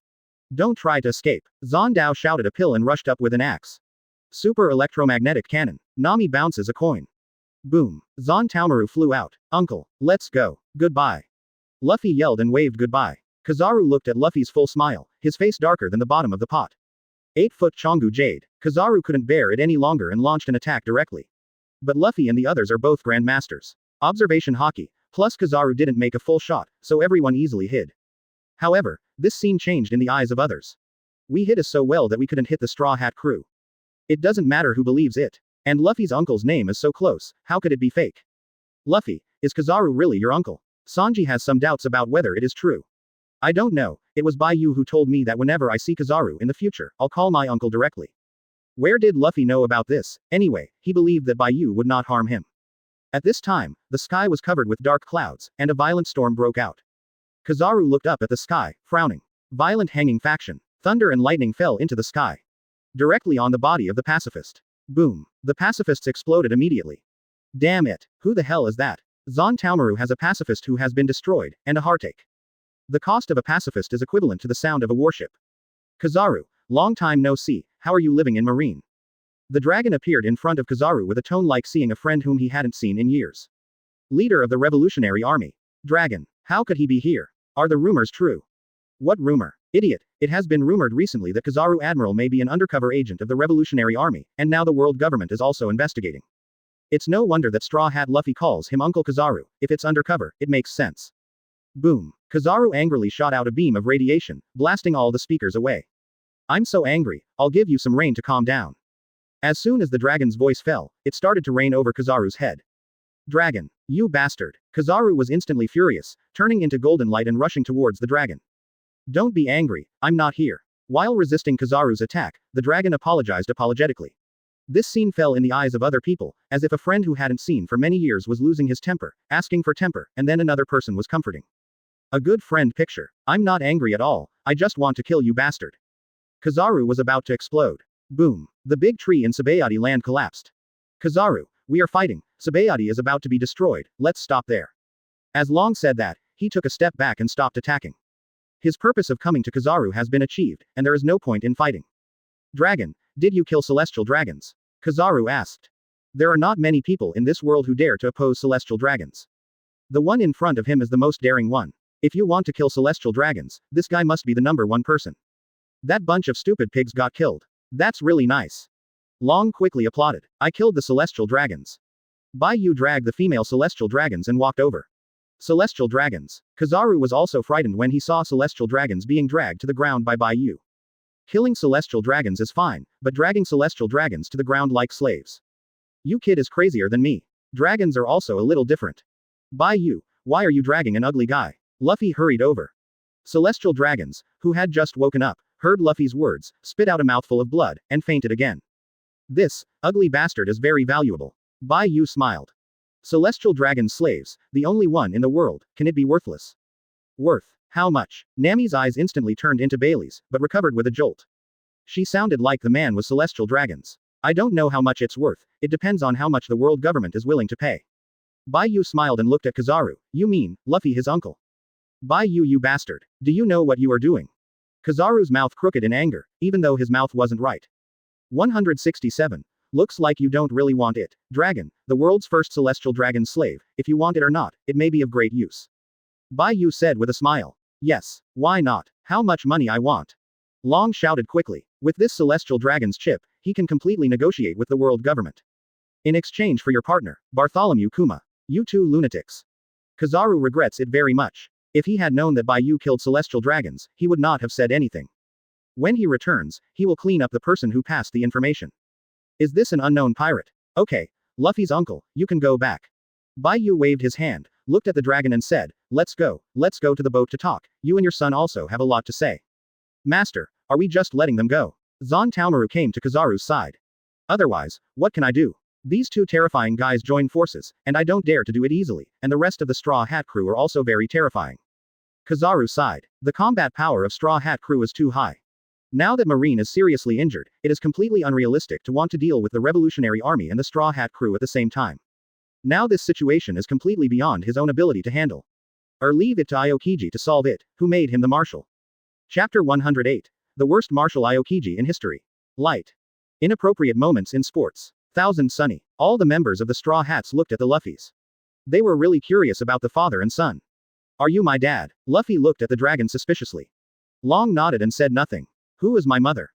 Don't try to escape. Zondao shouted a pill and rushed up with an axe. Super electromagnetic cannon. Nami bounces a coin. Boom. Zontaomaru flew out. Uncle, let's go. Goodbye. Luffy yelled and waved goodbye. Kizaru looked at Luffy's full smile, his face darker than the bottom of the pot. 8-foot Chongu Jade. Kizaru couldn't bear it any longer and launched an attack directly. But Luffy and the others are both grandmasters. Observation Haki. Plus Kizaru didn't make a full shot, so everyone easily hid. However, this scene changed in the eyes of others. We hid us so well that we couldn't hit the Straw Hat crew. It doesn't matter who believes it. And Luffy's uncle's name is so close, how could it be fake? Luffy, is Kizaru really your uncle? Sanji has some doubts about whether it is true. I don't know, it was Bai Yu who told me that whenever I see Kizaru in the future, I'll call my uncle directly. Where did Luffy know about this? Anyway, he believed that Bai Yu would not harm him. At this time, the sky was covered with dark clouds, and a violent storm broke out. Kizaru looked up at the sky, frowning. Violent hanging faction. Thunder and lightning fell into the sky. Directly on the body of the pacifist. Boom. The pacifists exploded immediately. Damn it, who the hell is that? Zon Taomaru has a pacifist who has been destroyed, and a heartache. The cost of a pacifist is equivalent to the sound of a warship. Kizaru, long time no see, how are you living in Marine? The dragon appeared in front of Kizaru with a tone like seeing a friend whom he hadn't seen in years. Leader of the Revolutionary Army. Dragon, how could he be here? Are the rumors true? What rumor? Idiot, it has been rumored recently that Kizaru Admiral may be an undercover agent of the Revolutionary Army, and now the world government is also investigating. It's no wonder that Straw Hat Luffy calls him Uncle Kizaru. If it's undercover, it makes sense. Boom. Kizaru angrily shot out a beam of radiation, blasting all the speakers away. I'm so angry, I'll give you some rain to calm down. As soon as the dragon's voice fell, it started to rain over Kizaru's head. Dragon, you bastard. Kizaru was instantly furious, turning into golden light and rushing towards the dragon. Don't be angry, I'm not here. While resisting Kizaru's attack, the dragon apologized apologetically. This scene fell in the eyes of other people, as if a friend who hadn't seen for many years was losing his temper, asking for temper, and then another person was comforting. A good friend picture. I'm not angry at all, I just want to kill you bastard. Kizaru was about to explode. Boom. The big tree in Sabayati land collapsed. Kizaru, we are fighting, Sabayati is about to be destroyed, let's stop there. As Long said that, he took a step back and stopped attacking. His purpose of coming to Kizaru has been achieved, and there is no point in fighting. Dragon, did you kill celestial dragons? Kizaru asked. There are not many people in this world who dare to oppose celestial dragons. The one in front of him is the most daring one. If you want to kill celestial dragons, this guy must be the #1 person. That bunch of stupid pigs got killed. That's really nice. Long quickly applauded. I killed the celestial dragons. Bai Yu dragged the female celestial dragons and walked over. Celestial dragons. Kizaru was also frightened when he saw celestial dragons being dragged to the ground by Bai Yu. Killing celestial dragons is fine, but dragging celestial dragons to the ground like slaves. You kid is crazier than me. Dragons are also a little different. Bai Yu, why are you dragging an ugly guy? Luffy hurried over. Celestial dragons, who had just woken up, heard Luffy's words, spit out a mouthful of blood, and fainted again. This ugly bastard is very valuable. Bai Yu smiled. Celestial dragon slaves, the only one in the world, can it be worthless? Worth, how much? Nami's eyes instantly turned into Bailey's, but recovered with a jolt. She sounded like the man was celestial dragons. I don't know how much it's worth, it depends on how much the world government is willing to pay. Bai Yu smiled and looked at Kizaru. You mean, Luffy his uncle? Bai Yu, you bastard. Do you know what you are doing? Kizaru's mouth crooked in anger, even though his mouth wasn't right. 167. Looks like you don't really want it. Dragon, the world's first celestial dragon slave, if you want it or not, it may be of great use. Bai Yu said with a smile. Yes, why not? How much money I want? Long shouted quickly. With this celestial dragon's chip, he can completely negotiate with the world government. In exchange for your partner, Bartholomew Kuma. You two lunatics. Kizaru regrets it very much. If he had known that Bai Yu killed celestial dragons, he would not have said anything. When he returns, he will clean up the person who passed the information. Is this an unknown pirate? Okay, Luffy's uncle, you can go back. Bai Yu waved his hand, looked at the dragon and said, let's go to the boat to talk, you and your son also have a lot to say. Master, are we just letting them go? Zon Taomaru came to Kizaru's side. Otherwise, what can I do? These two terrifying guys join forces, and I don't dare to do it easily, and the rest of the Straw Hat crew are also very terrifying. Kizaru sighed. The combat power of Straw Hat crew is too high. Now that Marine is seriously injured, it is completely unrealistic to want to deal with the Revolutionary Army and the Straw Hat crew at the same time. Now this situation is completely beyond his own ability to handle. Or leave it to Aokiji to solve it, who made him the marshal. Chapter 108. The worst marshal Aokiji in history. Light. Inappropriate moments in sports. Thousand Sunny. All the members of the Straw Hats looked at the Luffys. They were really curious about the father and son. Are you my dad? Luffy looked at the dragon suspiciously. Long nodded and said nothing. Who is my mother?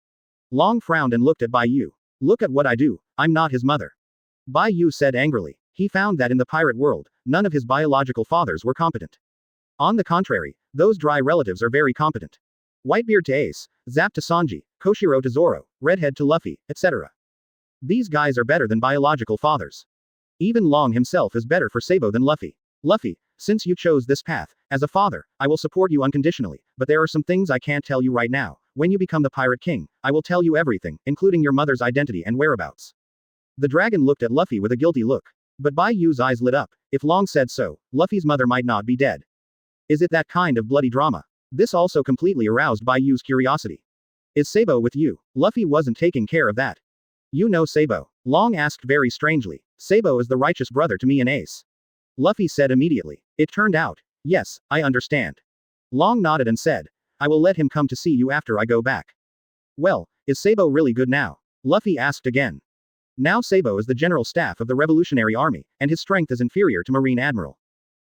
Long frowned and looked at Bai Yu. Look at what I do, I'm not his mother. Bai Yu said angrily. He found that in the pirate world, none of his biological fathers were competent. On the contrary, those dry relatives are very competent. Whitebeard to Ace, Zap to Sanji, Koshiro to Zoro, Redhead to Luffy, etc. These guys are better than biological fathers. Even Long himself is better for Sabo than Luffy. Luffy, since you chose this path, as a father, I will support you unconditionally, but there are some things I can't tell you right now. When you become the Pirate King, I will tell you everything, including your mother's identity and whereabouts. The dragon looked at Luffy with a guilty look. But Bai Yu's eyes lit up. If Long said so, Luffy's mother might not be dead. Is it that kind of bloody drama? This also completely aroused Bai Yu's curiosity. Is Sabo with you? Luffy wasn't taking care of that. You know Sabo? Long asked very strangely. Sabo is the righteous brother to me and Ace. Luffy said immediately. It turned out. Yes, I understand. Long nodded and said. I will let him come to see you after I go back. Well, is Sabo really good now? Luffy asked again. Now Sabo is the general staff of the Revolutionary Army, and his strength is inferior to Marine Admiral.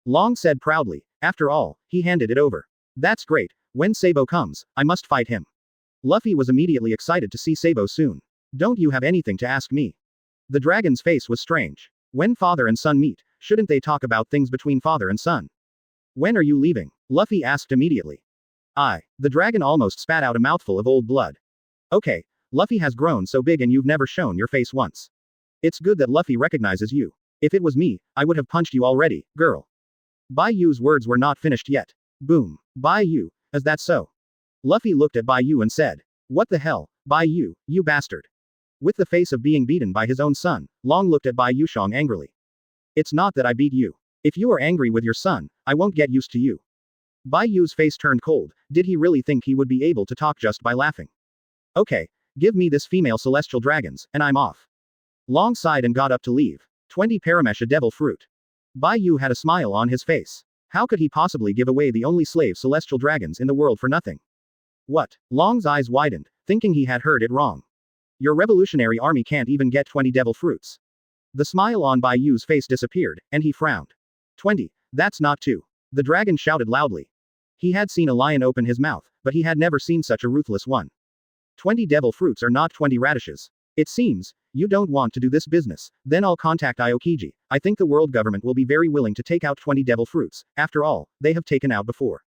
Long said proudly. After all, he handed it over. That's great. When Sabo comes, I must fight him. Luffy was immediately excited to see Sabo soon. Don't you have anything to ask me? The dragon's face was strange. When father and son meet, shouldn't they talk about things between father and son? When are you leaving? Luffy asked immediately. The dragon almost spat out a mouthful of old blood. Okay, Luffy has grown so big and you've never shown your face once. It's good that Luffy recognizes you. If it was me, I would have punched you already, girl. Bai Yu's words were not finished yet. Boom. Bai Yu, is that so? Luffy looked at Bai Yu and said. What the hell, Bai Yu, you bastard. With the face of being beaten by his own son, Long looked at Bai Yushong angrily. It's not that I beat you. If you are angry with your son, I won't get used to you. Bai Yu's face turned cold. Did he really think he would be able to talk just by laughing? Okay, give me this female celestial dragons, and I'm off. Long sighed and got up to leave. 20 Paramesha devil fruit. Bai Yu had a smile on his face. How could he possibly give away the only slave celestial dragons in the world for nothing? What? Long's eyes widened, thinking he had heard it wrong. Your revolutionary army can't even get 20 devil fruits. The smile on Bai Yu's face disappeared, and he frowned. 20, that's not two. The dragon shouted loudly. He had seen a lion open his mouth, but he had never seen such a ruthless one. 20 devil fruits are not 20 radishes. It seems, you don't want to do this business, then I'll contact Aokiji. I think the world government will be very willing to take out 20 devil fruits, after all, they have taken out before.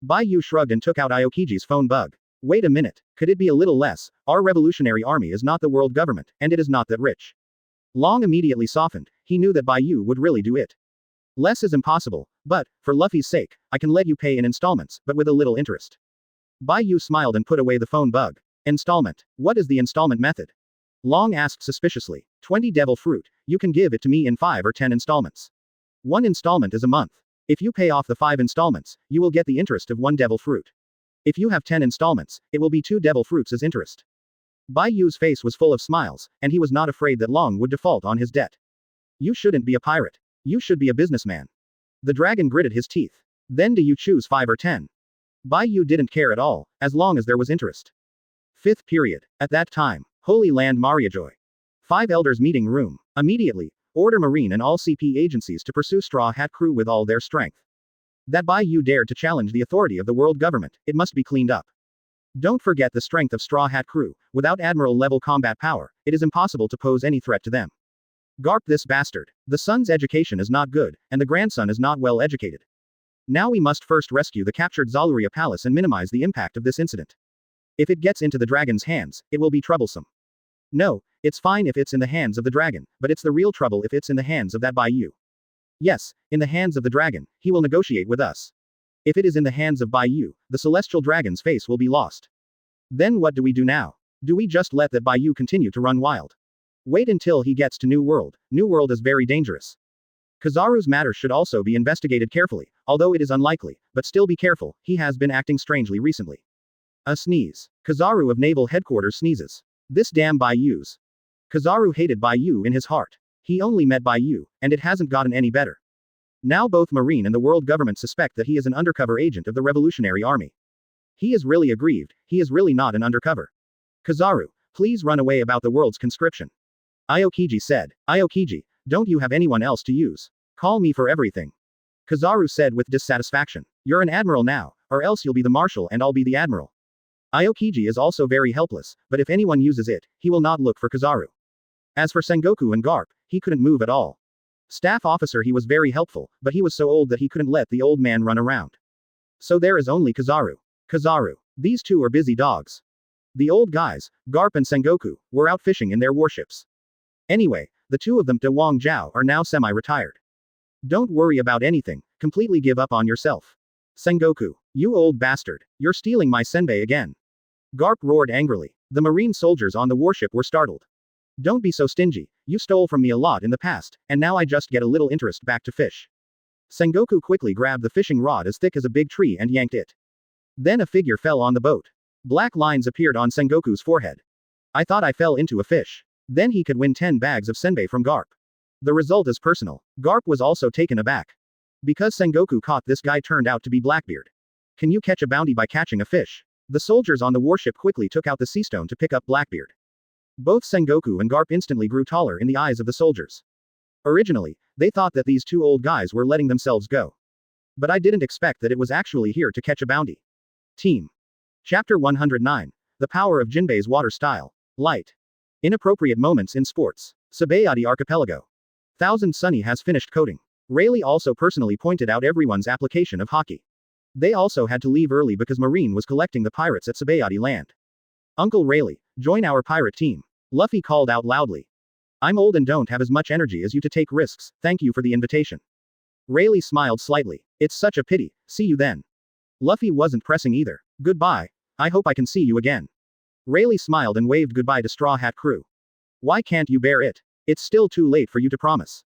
Bai Yu shrugged and took out Aokiji's phone bug. Wait a minute, could it be a little less? Our revolutionary army is not the world government, and it is not that rich. Long immediately softened, he knew that Bai Yu would really do it. Less is impossible, but, for Luffy's sake, I can let you pay in installments, but with a little interest. Bai Yu smiled and put away the phone bug. Installment. What is the installment method? Long asked suspiciously. 20 devil fruit, you can give it to me in 5 or 10 installments. One installment is a month. If you pay off the 5 installments, you will get the interest of 1 devil fruit. If you have 10 installments, it will be 2 devil fruits as interest. Bai Yu's face was full of smiles, and he was not afraid that Long would default on his debt. You shouldn't be a pirate. You should be a businessman. The dragon gritted his teeth. Then do you choose 5 or 10? Bai Yu didn't care at all, as long as there was interest. 5th period. At that time, Holy Land Mariajoy. 5 elders meeting room. Immediately, order Marine and all CP agencies to pursue Straw Hat Crew with all their strength. That Bai Yu dared to challenge the authority of the world government, it must be cleaned up. Don't forget the strength of Straw Hat Crew. Without admiral-level combat power, it is impossible to pose any threat to them. Garp this bastard. The son's education is not good, and the grandson is not well educated. Now we must first rescue the captured Zaluria Palace and minimize the impact of this incident. If it gets into the dragon's hands, it will be troublesome. No, it's fine if it's in the hands of the dragon, but it's the real trouble if it's in the hands of that Bai Yu. Yes, in the hands of the dragon, he will negotiate with us. If it is in the hands of Bai Yu, the celestial dragon's face will be lost. Then what do we do now? Do we just let that Bai Yu continue to run wild? Wait until he gets to New World. New World is very dangerous. Kizaru's matter should also be investigated carefully, although it is unlikely, but still be careful, he has been acting strangely recently. A sneeze. Kizaru of Naval Headquarters sneezes. This damn Bai Yu's. Kizaru hated Bai Yu in his heart. He only met Bai Yu, and it hasn't gotten any better. Now both Marine and the world government suspect that he is an undercover agent of the Revolutionary Army. He is really aggrieved, he is really not an undercover. Kizaru, please run away about the world's conscription. Aokiji said. Aokiji, don't you have anyone else to use? Call me for everything. Kizaru said with dissatisfaction. You're an admiral now, or else you'll be the marshal and I'll be the admiral. Aokiji is also very helpless, but if anyone uses it, he will not look for Kizaru. As for Sengoku and Garp, he couldn't move at all. Staff officer, he was very helpful, but he was so old that he couldn't let the old man run around. So there is only Kizaru. Kizaru. These two are busy dogs. The old guys, Garp and Sengoku, were out fishing in their warships. Anyway, the two of them, De Wong Zhao, are now semi-retired. Don't worry about anything, completely give up on yourself. Sengoku. You old bastard, you're stealing my senbei again. Garp roared angrily. The marine soldiers on the warship were startled. Don't be so stingy, you stole from me a lot in the past, and now I just get a little interest back to fish. Sengoku quickly grabbed the fishing rod as thick as a big tree and yanked it. Then a figure fell on the boat. Black lines appeared on Sengoku's forehead. I thought I fell into a fish. Then he could win 10 bags of senbei from Garp. The result is personal. Garp was also taken aback. Because Sengoku caught this guy turned out to be Blackbeard. Can you catch a bounty by catching a fish? The soldiers on the warship quickly took out the sea stone to pick up Blackbeard. Both Sengoku and Garp instantly grew taller in the eyes of the soldiers. Originally, they thought that these two old guys were letting themselves go. But I didn't expect that it was actually here to catch a bounty. Team. Chapter 109. The Power of Jinbei's Water Style. Light. Inappropriate moments in sports. Sabayati Archipelago. Thousand Sunny has finished coding. Rayleigh also personally pointed out everyone's application of hockey. They also had to leave early because Marine was collecting the pirates at Sabayati land. Uncle Rayleigh, join our pirate team. Luffy called out loudly. I'm old and don't have as much energy as you to take risks, thank you for the invitation. Rayleigh smiled slightly. It's such a pity, see you then. Luffy wasn't pressing either. Goodbye. I hope I can see you again. Rayleigh smiled and waved goodbye to Straw Hat Crew. Why can't you bear it? It's still too late for you to promise.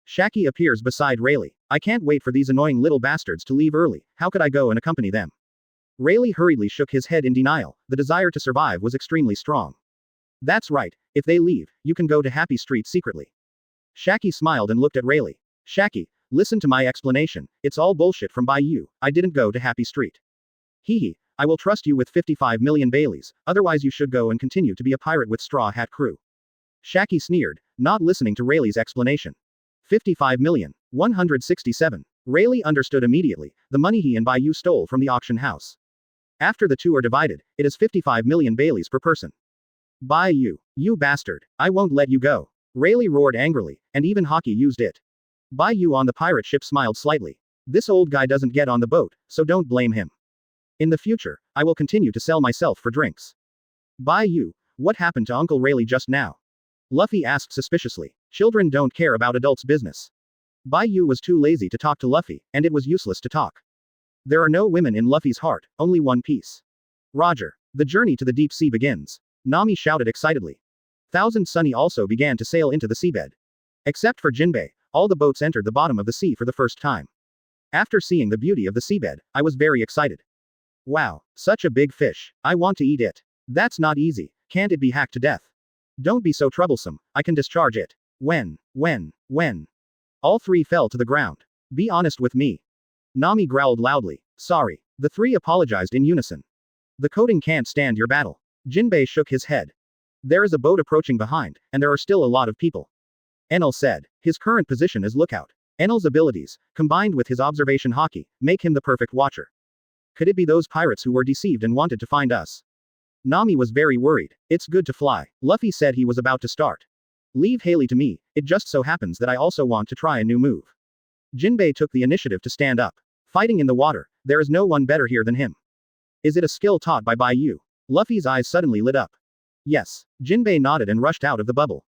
Shaki appears beside Rayleigh. I can't wait for these annoying little bastards to leave early, how could I go and accompany them? Rayleigh hurriedly shook his head in denial, the desire to survive was extremely strong. That's right, if they leave, you can go to Happy Street secretly. Shaki smiled and looked at Rayleigh. Shaki, listen to my explanation, it's all bullshit from Bai Yu, I didn't go to Happy Street. Hehe, I will trust you with 55 million Baileys, otherwise you should go and continue to be a pirate with Straw Hat Crew. Shaki sneered, not listening to Rayleigh's explanation. 55 million. 167. Rayleigh understood immediately, the money he and Bai Yu stole from the auction house. After the two are divided, it is 55 million Baileys per person. Bai Yu, you bastard, I won't let you go. Rayleigh roared angrily, and even Hockey used it. Bai Yu on the pirate ship smiled slightly. This old guy doesn't get on the boat, so don't blame him. In the future, I will continue to sell myself for drinks. Bai Yu, what happened to Uncle Rayleigh just now? Luffy asked suspiciously. Children don't care about adults' business. Bai Yu was too lazy to talk to Luffy, and it was useless to talk. There are no women in Luffy's heart, only one piece. Roger. The journey to the deep sea begins. Nami shouted excitedly. Thousand Sunny also began to sail into the seabed. Except for Jinbei, all the boats entered the bottom of the sea for the first time. After seeing the beauty of the seabed, I was very excited. Wow, such a big fish, I want to eat it. That's not easy, can't it be hacked to death? Don't be so troublesome, I can discharge it. When? All three fell to the ground. Be honest with me. Nami growled loudly. Sorry. The three apologized in unison. The coating can't stand your battle. Jinbei shook his head. There is a boat approaching behind, and there are still a lot of people. Enel said. His current position is lookout. Enel's abilities, combined with his observation hockey, make him the perfect watcher. Could it be those pirates who were deceived and wanted to find us? Nami was very worried. It's good to fly. Luffy said he was about to start. Leave Haley to me, it just so happens that I also want to try a new move. Jinbei took the initiative to stand up. Fighting in the water, there is no one better here than him. Is it a skill taught by Bai Yu? Luffy's eyes suddenly lit up. Yes. Jinbei nodded and rushed out of the bubble.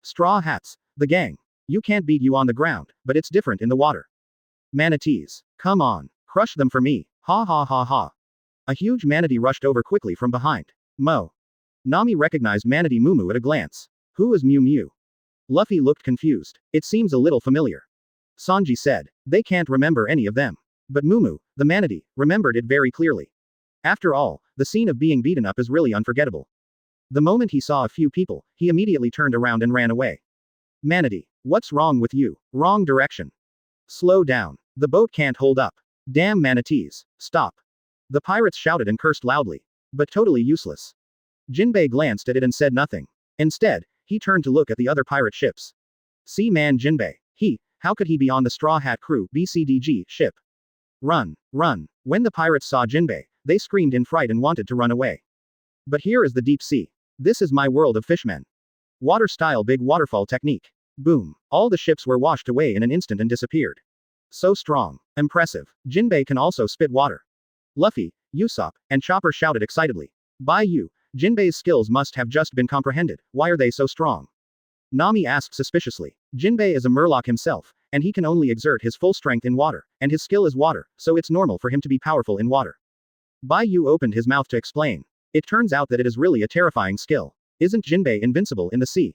Straw Hats, the gang. You can't beat you on the ground, but it's different in the water. Manatees. Come on, crush them for me, ha ha ha ha. A huge manatee rushed over quickly from behind. Mo. Nami recognized Manatee Mumu at a glance. Who is Mew Mew? Luffy looked confused. It seems a little familiar. Sanji said. They can't remember any of them. But Mumu, the manatee, remembered it very clearly. After all, the scene of being beaten up is really unforgettable. The moment he saw a few people, he immediately turned around and ran away. Manatee, what's wrong with you? Wrong direction. Slow down. The boat can't hold up. Damn manatees. Stop. The pirates shouted and cursed loudly. But totally useless. Jinbei glanced at it and said nothing. Instead, he turned to look at the other pirate ships. Sea man Jinbei. How could he be on the Straw Hat Crew BCDG ship? Run, run. When the pirates saw Jinbei, they screamed in fright and wanted to run away. But here is the deep sea. This is my world of fishmen. Water-style big waterfall technique. Boom. All the ships were washed away in an instant and disappeared. So strong. Impressive. Jinbei can also spit water. Luffy, Usopp, and Chopper shouted excitedly. Bai Yu, Jinbei's skills must have just been comprehended. Why are they so strong? Nami asked suspiciously. Jinbei is a murloc himself, and he can only exert his full strength in water, and his skill is water, so it's normal for him to be powerful in water. Bai Yu opened his mouth to explain. It turns out that it is really a terrifying skill. Isn't Jinbei invincible in the sea?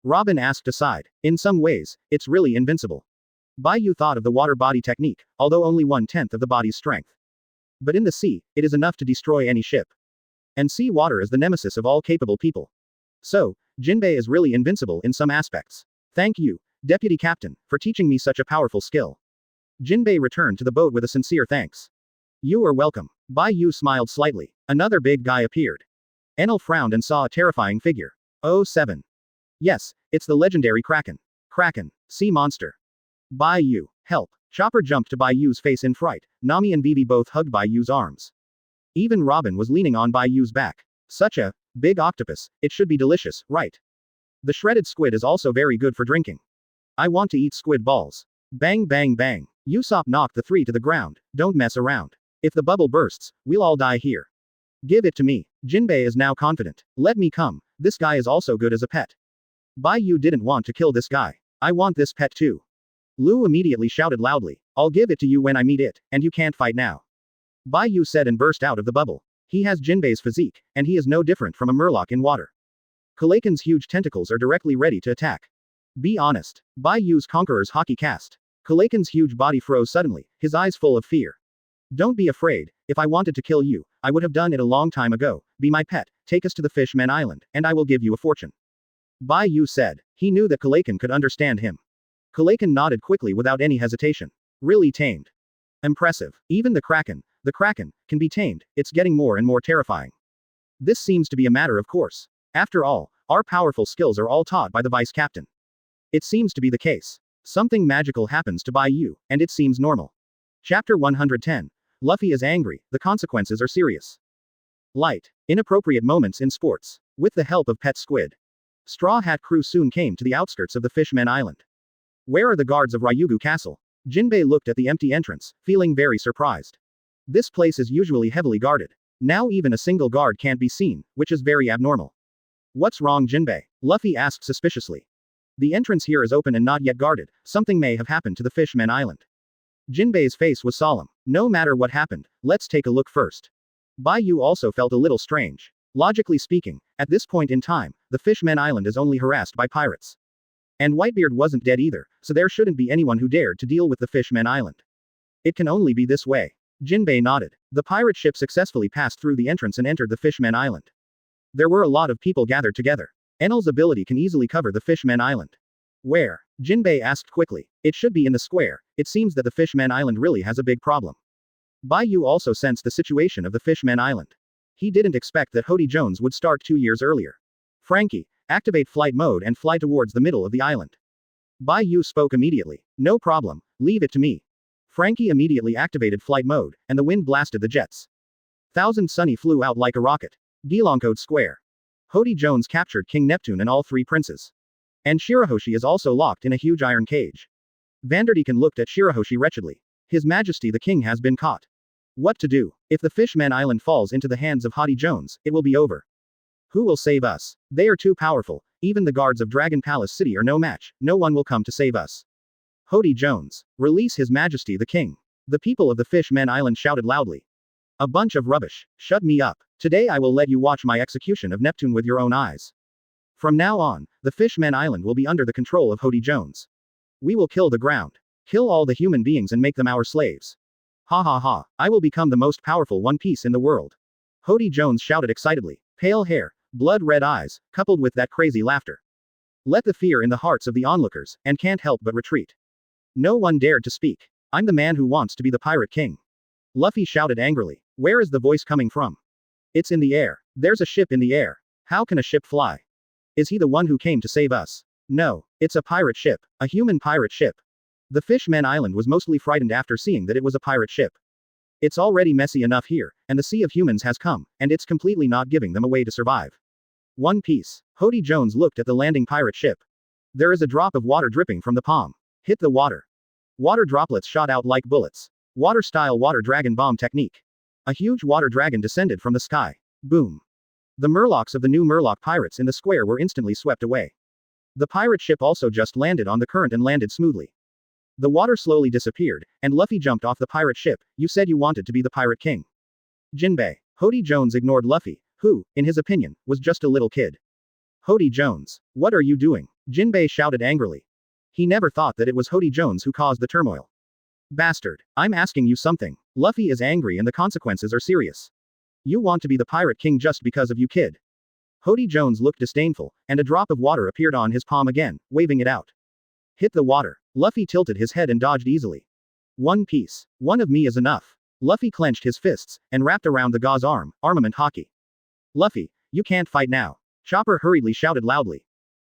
Robin asked aside. In some ways, it's really invincible. Bai Yu thought of the water body technique, although only 1/10 of the body's strength. But in the sea, it is enough to destroy any ship. And sea water is the nemesis of all capable people. So, Jinbei is really invincible in some aspects. Thank you, Deputy Captain, for teaching me such a powerful skill. Jinbei returned to the boat with a sincere thanks. You are welcome. Bai Yu smiled slightly. Another big guy appeared. Enel frowned and saw a terrifying figure. Oh 7. Yes, it's the legendary Kraken. Kraken, sea monster. Bai Yu, help. Chopper jumped to Bai Yu's face in fright. Nami and Vivi both hugged Bai Yu's arms. Even Robin was leaning on Bai Yu's back. Such a big octopus, it should be delicious, right? The shredded squid is also very good for drinking. I want to eat squid balls. Bang bang bang. Usopp knocked the three to the ground. Don't mess around. If the bubble bursts, we'll all die here. Give it to me. Jinbei is now confident. Let me come. This guy is also good as a pet. Bai Yu didn't want to kill this guy. I want this pet too. Lu immediately shouted loudly. I'll give it to you when I meet it, and you can't fight now. Bai Yu said and burst out of the bubble. He has Jinbei's physique, and he is no different from a murloc in water. Kalakin's huge tentacles are directly ready to attack. Be honest. Bai Yu's Conqueror's hockey cast. Kalakin's huge body froze suddenly, his eyes full of fear. Don't be afraid. If I wanted to kill you, I would have done it a long time ago. Be my pet, take us to the Fishman Island, and I will give you a fortune. Bai Yu said. He knew that Kalakin could understand him. Kalakin nodded quickly without any hesitation. Really tamed. Impressive. Even the Kraken, can be tamed. It's getting more and more terrifying. This seems to be a matter of course. After all, our powerful skills are all taught by the vice captain. It seems to be the case. Something magical happens to Bai Yu, and it seems normal. Chapter 110. Luffy is angry, the consequences are serious. Light. Inappropriate moments in sports. With the help of Pet Squid. Straw Hat Crew soon came to the outskirts of the Fishman Island. Where are the guards of Ryugu Castle? Jinbei looked at the empty entrance, feeling very surprised. This place is usually heavily guarded. Now even a single guard can't be seen, which is very abnormal. What's wrong, Jinbei? Luffy asked suspiciously. The entrance here is open and not yet guarded. Something may have happened to the Fishman Island. Jinbei's face was solemn. No matter what happened, let's take a look first. Bai Yu also felt a little strange. Logically speaking, at this point in time, the Fishman Island is only harassed by pirates. And Whitebeard wasn't dead either, so there shouldn't be anyone who dared to deal with the Fishman Island. It can only be this way. Jinbei nodded. The pirate ship successfully passed through the entrance and entered the Fishman Island. There were a lot of people gathered together. Enel's ability can easily cover the Fishman Island. Where? Jinbei asked quickly. It should be in the square. It seems that the Fishman Island really has a big problem. Bai Yu also sensed the situation of the Fishman Island. He didn't expect that Hody Jones would start 2 years earlier. Franky, activate flight mode and fly towards the middle of the island. Bai Yu spoke immediately. No problem, leave it to me. Franky immediately activated flight mode, and the wind blasted the jets. Thousand Sunny flew out like a rocket. Giloncode Square. Hody Jones captured King Neptune and all 3 princes. And Shirahoshi is also locked in a huge iron cage. Vanderdecken looked at Shirahoshi wretchedly. His Majesty the King has been caught. What to do? If the Fishman Island falls into the hands of Hody Jones, it will be over. Who will save us? They are too powerful. Even the guards of Dragon Palace City are no match. No one will come to save us. Hody Jones. Release His Majesty the King. The people of the Fishman Island shouted loudly. A bunch of rubbish. Shut me up. Today I will let you watch my execution of Neptune with your own eyes. From now on, the Fishman Island will be under the control of Hody Jones. We will kill the ground. Kill all the human beings and make them our slaves. Ha ha ha, I will become the most powerful One Piece in the world. Hody Jones shouted excitedly. Pale hair, blood-red eyes, coupled with that crazy laughter. Let the fear in the hearts of the onlookers, and can't help but retreat. No one dared to speak. I'm the man who wants to be the Pirate King. Luffy shouted angrily. Where is the voice coming from? It's in the air. There's a ship in the air. How can a ship fly? Is he the one who came to save us? No, it's a pirate ship, a human pirate ship. The Fishmen Island was mostly frightened after seeing that it was a pirate ship. It's already messy enough here, and the Sea of Humans has come, and it's completely not giving them a way to survive. One Piece. Hody Jones looked at the landing pirate ship. There is a drop of water dripping from the palm. Hit the water. Water droplets shot out like bullets. Water-style water dragon bomb technique. A huge water dragon descended from the sky. Boom. The murlocs of the new murloc pirates in the square were instantly swept away. The pirate ship also just landed on the current and landed smoothly. The water slowly disappeared, and Luffy jumped off the pirate ship. You said you wanted to be the pirate king. Jinbei. Hody Jones ignored Luffy, who, in his opinion, was just a little kid. Hody Jones. What are you doing? Jinbei shouted angrily. He never thought that it was Hody Jones who caused the turmoil. Bastard. I'm asking you something. Luffy is angry and the consequences are serious. You want to be the pirate king just because of you, kid. Hody Jones looked disdainful, and a drop of water appeared on his palm again, waving it out. Hit the water. Luffy tilted his head and dodged easily. One Piece. One of me is enough. Luffy clenched his fists, and wrapped around the gauze armament hockey. Luffy, you can't fight now. Chopper hurriedly shouted loudly.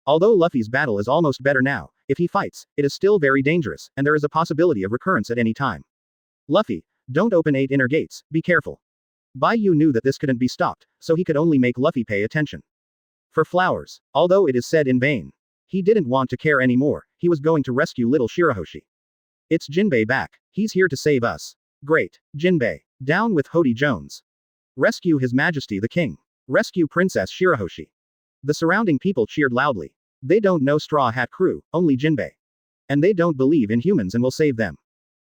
Although Luffy's battle is almost better now, if he fights, it is still very dangerous, and there is a possibility of recurrence at any time. Luffy, don't open 8 inner gates, be careful. Bai Yu knew that this couldn't be stopped, so he could only make Luffy pay attention. For flowers. Although it is said in vain. He didn't want to care anymore, he was going to rescue little Shirahoshi. It's Jinbei back. He's here to save us. Great. Jinbei. Down with Hody Jones. Rescue His Majesty the King. Rescue Princess Shirahoshi. The surrounding people cheered loudly. They don't know Straw Hat Crew, only Jinbei. And they don't believe in humans and will save them.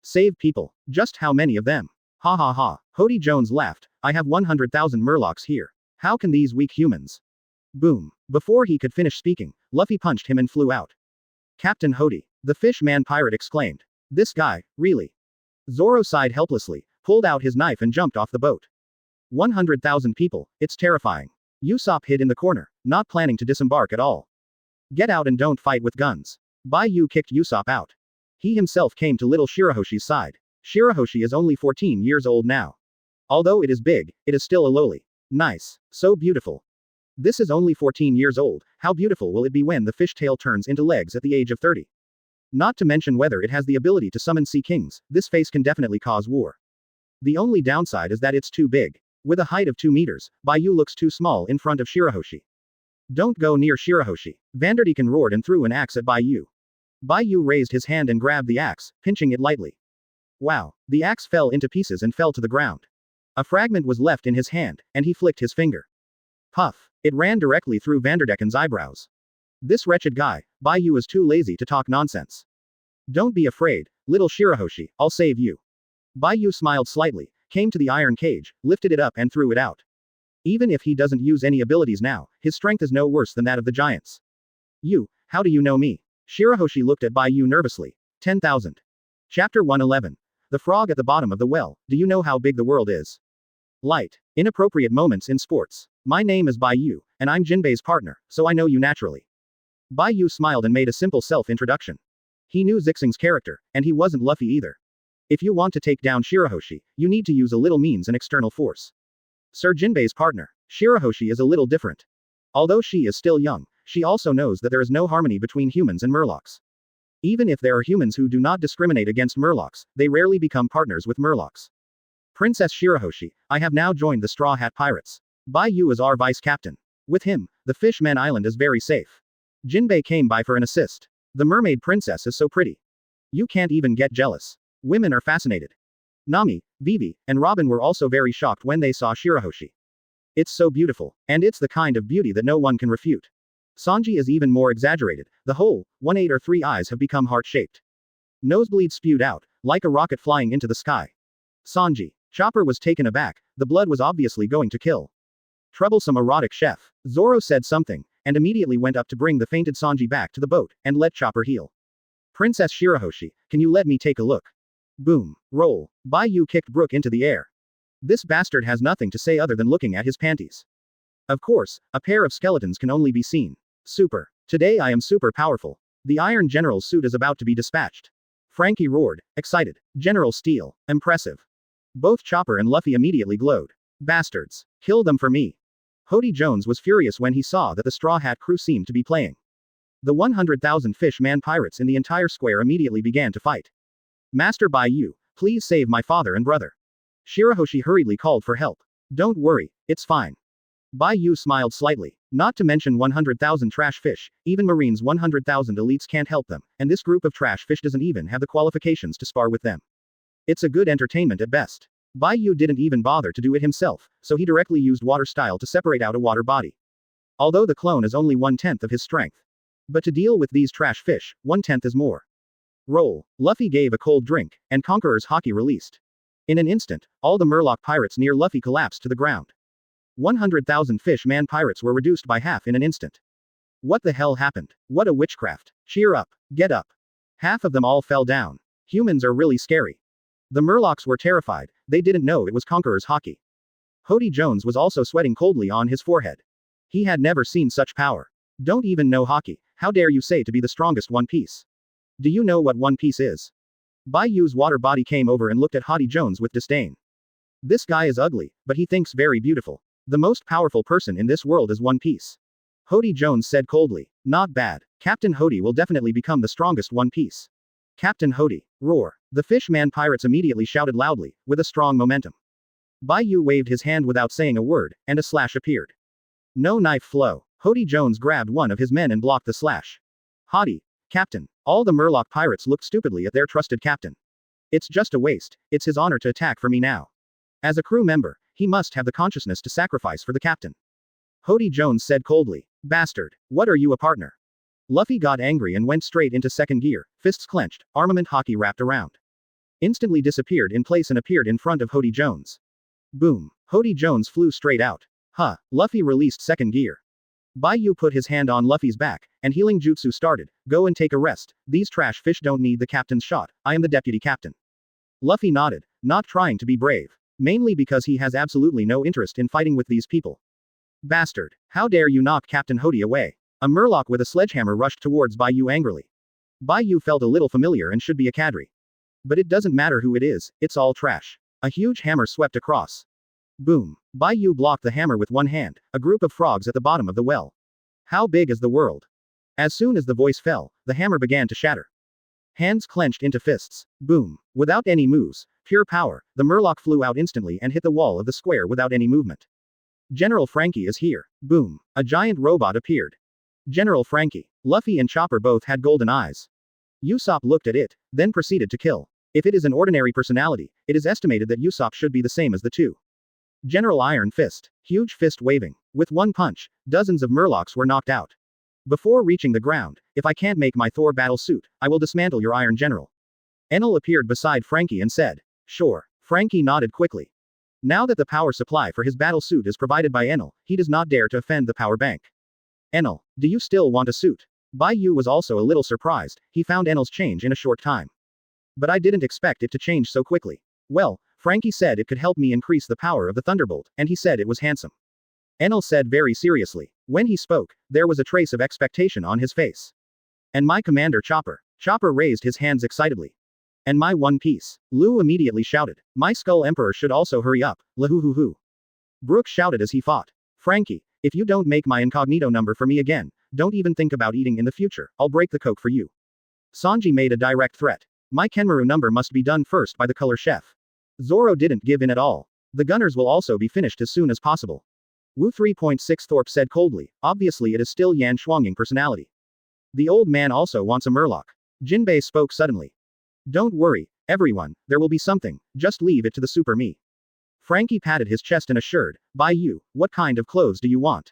Save people. Just how many of them? Ha ha ha. Hody Jones laughed. I have 100,000 murlocs here. How can these weak humans? Boom. Before he could finish speaking, Luffy punched him and flew out. Captain Hody. The fish man pirate exclaimed. This guy, really? Zoro sighed helplessly, pulled out his knife and jumped off the boat. 100,000 people, it's terrifying. Usopp hid in the corner, not planning to disembark at all. Get out and don't fight with guns. Bai Yu kicked Usopp out. He himself came to little Shirahoshi's side. Shirahoshi is only 14 years old now. Although it is big, it is still a lowly. Nice. So beautiful. This is only 14 years old, how beautiful will it be when the fishtail turns into legs at the age of 30? Not to mention whether it has the ability to summon sea kings, this face can definitely cause war. The only downside is that it's too big. With a height of 2 meters, Bai Yu looks too small in front of Shirahoshi. Don't go near Shirahoshi. Vanderdecken roared and threw an axe at Bai Yu. Bai Yu raised his hand and grabbed the axe, pinching it lightly. Wow, the axe fell into pieces and fell to the ground. A fragment was left in his hand, and he flicked his finger. Puff. It ran directly through Vanderdecken's eyebrows. This wretched guy, Bai Yu is too lazy to talk nonsense. Don't be afraid, little Shirahoshi, I'll save you. Bai Yu smiled slightly, came to the iron cage, lifted it up and threw it out. Even if he doesn't use any abilities now, his strength is no worse than that of the giants. You, how do you know me? Shirahoshi looked at Bai Yu nervously. 10,000. Chapter 111. The frog at the bottom of the well, do you know how big the world is? Light. Inappropriate moments in sports. My name is Bai Yu, and I'm Jinbei's partner, so I know you naturally. Bai Yu smiled and made a simple self-introduction. He knew Zixing's character, and he wasn't Luffy either. If you want to take down Shirahoshi, you need to use a little means and external force. Sir Jinbei's partner, Shirahoshi is a little different. Although she is still young, she also knows that there is no harmony between humans and murlocs. Even if there are humans who do not discriminate against murlocs, they rarely become partners with murlocs. Princess Shirahoshi, I have now joined the Straw Hat Pirates. Bai Yu is our vice captain. With him, the Fishman Island is very safe. Jinbei came by for an assist. The mermaid princess is so pretty. You can't even get jealous. Women are fascinated. Nami, Vivi, and Robin were also very shocked when they saw Shirahoshi. It's so beautiful, and it's the kind of beauty that no one can refute. Sanji is even more exaggerated, the whole, 1/8 or 3 eyes have become heart-shaped. Nosebleeds spewed out, like a rocket flying into the sky. Sanji. Chopper was taken aback, the blood was obviously going to kill. Troublesome erotic chef. Zoro said something, and immediately went up to bring the fainted Sanji back to the boat, and let Chopper heal. Princess Shirahoshi, can you let me take a look? Boom. Roll. Bai Yu kicked Brooke into the air. This bastard has nothing to say other than looking at his panties. Of course, a pair of skeletons can only be seen. Super. Today I am super powerful. The Iron General's suit is about to be dispatched. Franky roared, excited. General Steel. Impressive. Both Chopper and Luffy immediately glowed. Bastards. Kill them for me. Hody Jones was furious when he saw that the Straw Hat Crew seemed to be playing. The 100,000 fish-man pirates in the entire square immediately began to fight. Master Bai Yu, please save my father and brother. Shirahoshi hurriedly called for help. Don't worry, it's fine. Bai Yu smiled slightly. Not to mention 100,000 trash fish, even Marines' 100,000 elites can't help them, and this group of trash fish doesn't even have the qualifications to spar with them. It's a good entertainment at best. Bai Yu didn't even bother to do it himself, so he directly used water style to separate out a water body. Although the clone is only 1/10 of his strength. But to deal with these trash fish, 1/10 is more. Roll. Luffy gave a cold drink, and Conqueror's Haki released. In an instant, all the Murloc pirates near Luffy collapsed to the ground. 100,000 fish-man pirates were reduced by half in an instant. What the hell happened? What a witchcraft. Cheer up. Get up. Half of them all fell down. Humans are really scary. The Murlocs were terrified, they didn't know it was Conqueror's Haki. Hody Jones was also sweating coldly on his forehead. He had never seen such power. Don't even know Haki, how dare you say to be the strongest One Piece? Do you know what One Piece is? Bai Yu's water body came over and looked at Hody Jones with disdain. This guy is ugly, but he thinks very beautiful. The most powerful person in this world is One Piece. Hody Jones said coldly. Not bad. Captain Hody will definitely become the strongest One Piece. Captain Hody. Roar. The fish-man pirates immediately shouted loudly, with a strong momentum. Bai Yu waved his hand without saying a word, and a slash appeared. No knife flow. Hody Jones grabbed one of his men and blocked the slash. Hody. Captain. All the Murloc pirates looked stupidly at their trusted captain. It's just a waste, it's his honor to attack for me now. As a crew member, he must have the consciousness to sacrifice for the captain. Hody Jones said coldly. Bastard. What are you a partner? Luffy got angry and went straight into second gear, fists clenched, armament Haki wrapped around. Instantly disappeared in place and appeared in front of Hody Jones. Boom. Hody Jones flew straight out. Huh. Luffy released second gear. Bai Yu put his hand on Luffy's back, and healing jutsu started. Go and take a rest, these trash fish don't need the captain's shot, I am the deputy captain. Luffy nodded, not trying to be brave. Mainly because he has absolutely no interest in fighting with these people. Bastard. How dare you knock Captain Hody away? A Murloc with a sledgehammer rushed towards Bai Yu angrily. Bai Yu felt a little familiar and should be a cadre. But it doesn't matter who it is, it's all trash. A huge hammer swept across. Boom. Bai Yu blocked the hammer with one hand, a group of frogs at the bottom of the well. How big is the world? As soon as the voice fell, the hammer began to shatter. Hands clenched into fists. Boom. Without any moves, pure power, the Murloc flew out instantly and hit the wall of the square without any movement. General Franky is here. Boom. A giant robot appeared. General Franky. Luffy and Chopper both had golden eyes. Usopp looked at it, then proceeded to kill. If it is an ordinary personality, it is estimated that Usopp should be the same as the two. General Iron Fist. Huge fist waving. With one punch, dozens of Murlocs were knocked out. Before reaching the ground, if I can't make my Thor battle suit, I will dismantle your Iron General. Enel appeared beside Franky and said. Sure. Franky nodded quickly. Now that the power supply for his battle suit is provided by Enel, he does not dare to offend the power bank. Enel, do you still want a suit? Bai Yu was also a little surprised, he found Enel's change in a short time. But I didn't expect it to change so quickly. Well, Franky said it could help me increase the power of the Thunderbolt, and he said it was handsome. Enel said very seriously. When he spoke, there was a trace of expectation on his face. And my commander Chopper. Chopper raised his hands excitedly. And my One Piece. Lu immediately shouted. My Skull Emperor should also hurry up, lahuhuhu. Brooke shouted as he fought. Franky, if you don't make my incognito number for me again, don't even think about eating in the future, I'll break the coke for you. Sanji made a direct threat. My Kenmaru number must be done first by the color chef. Zoro didn't give in at all. The gunners will also be finished as soon as possible. Wu 3.6 Thorpe said coldly, obviously it is still Yan Shuanging personality. The old man also wants a Murloc. Jinbei spoke suddenly. Don't worry, everyone, there will be something, just leave it to the super me. Franky patted his chest and assured, Bai Yu, what kind of clothes do you want?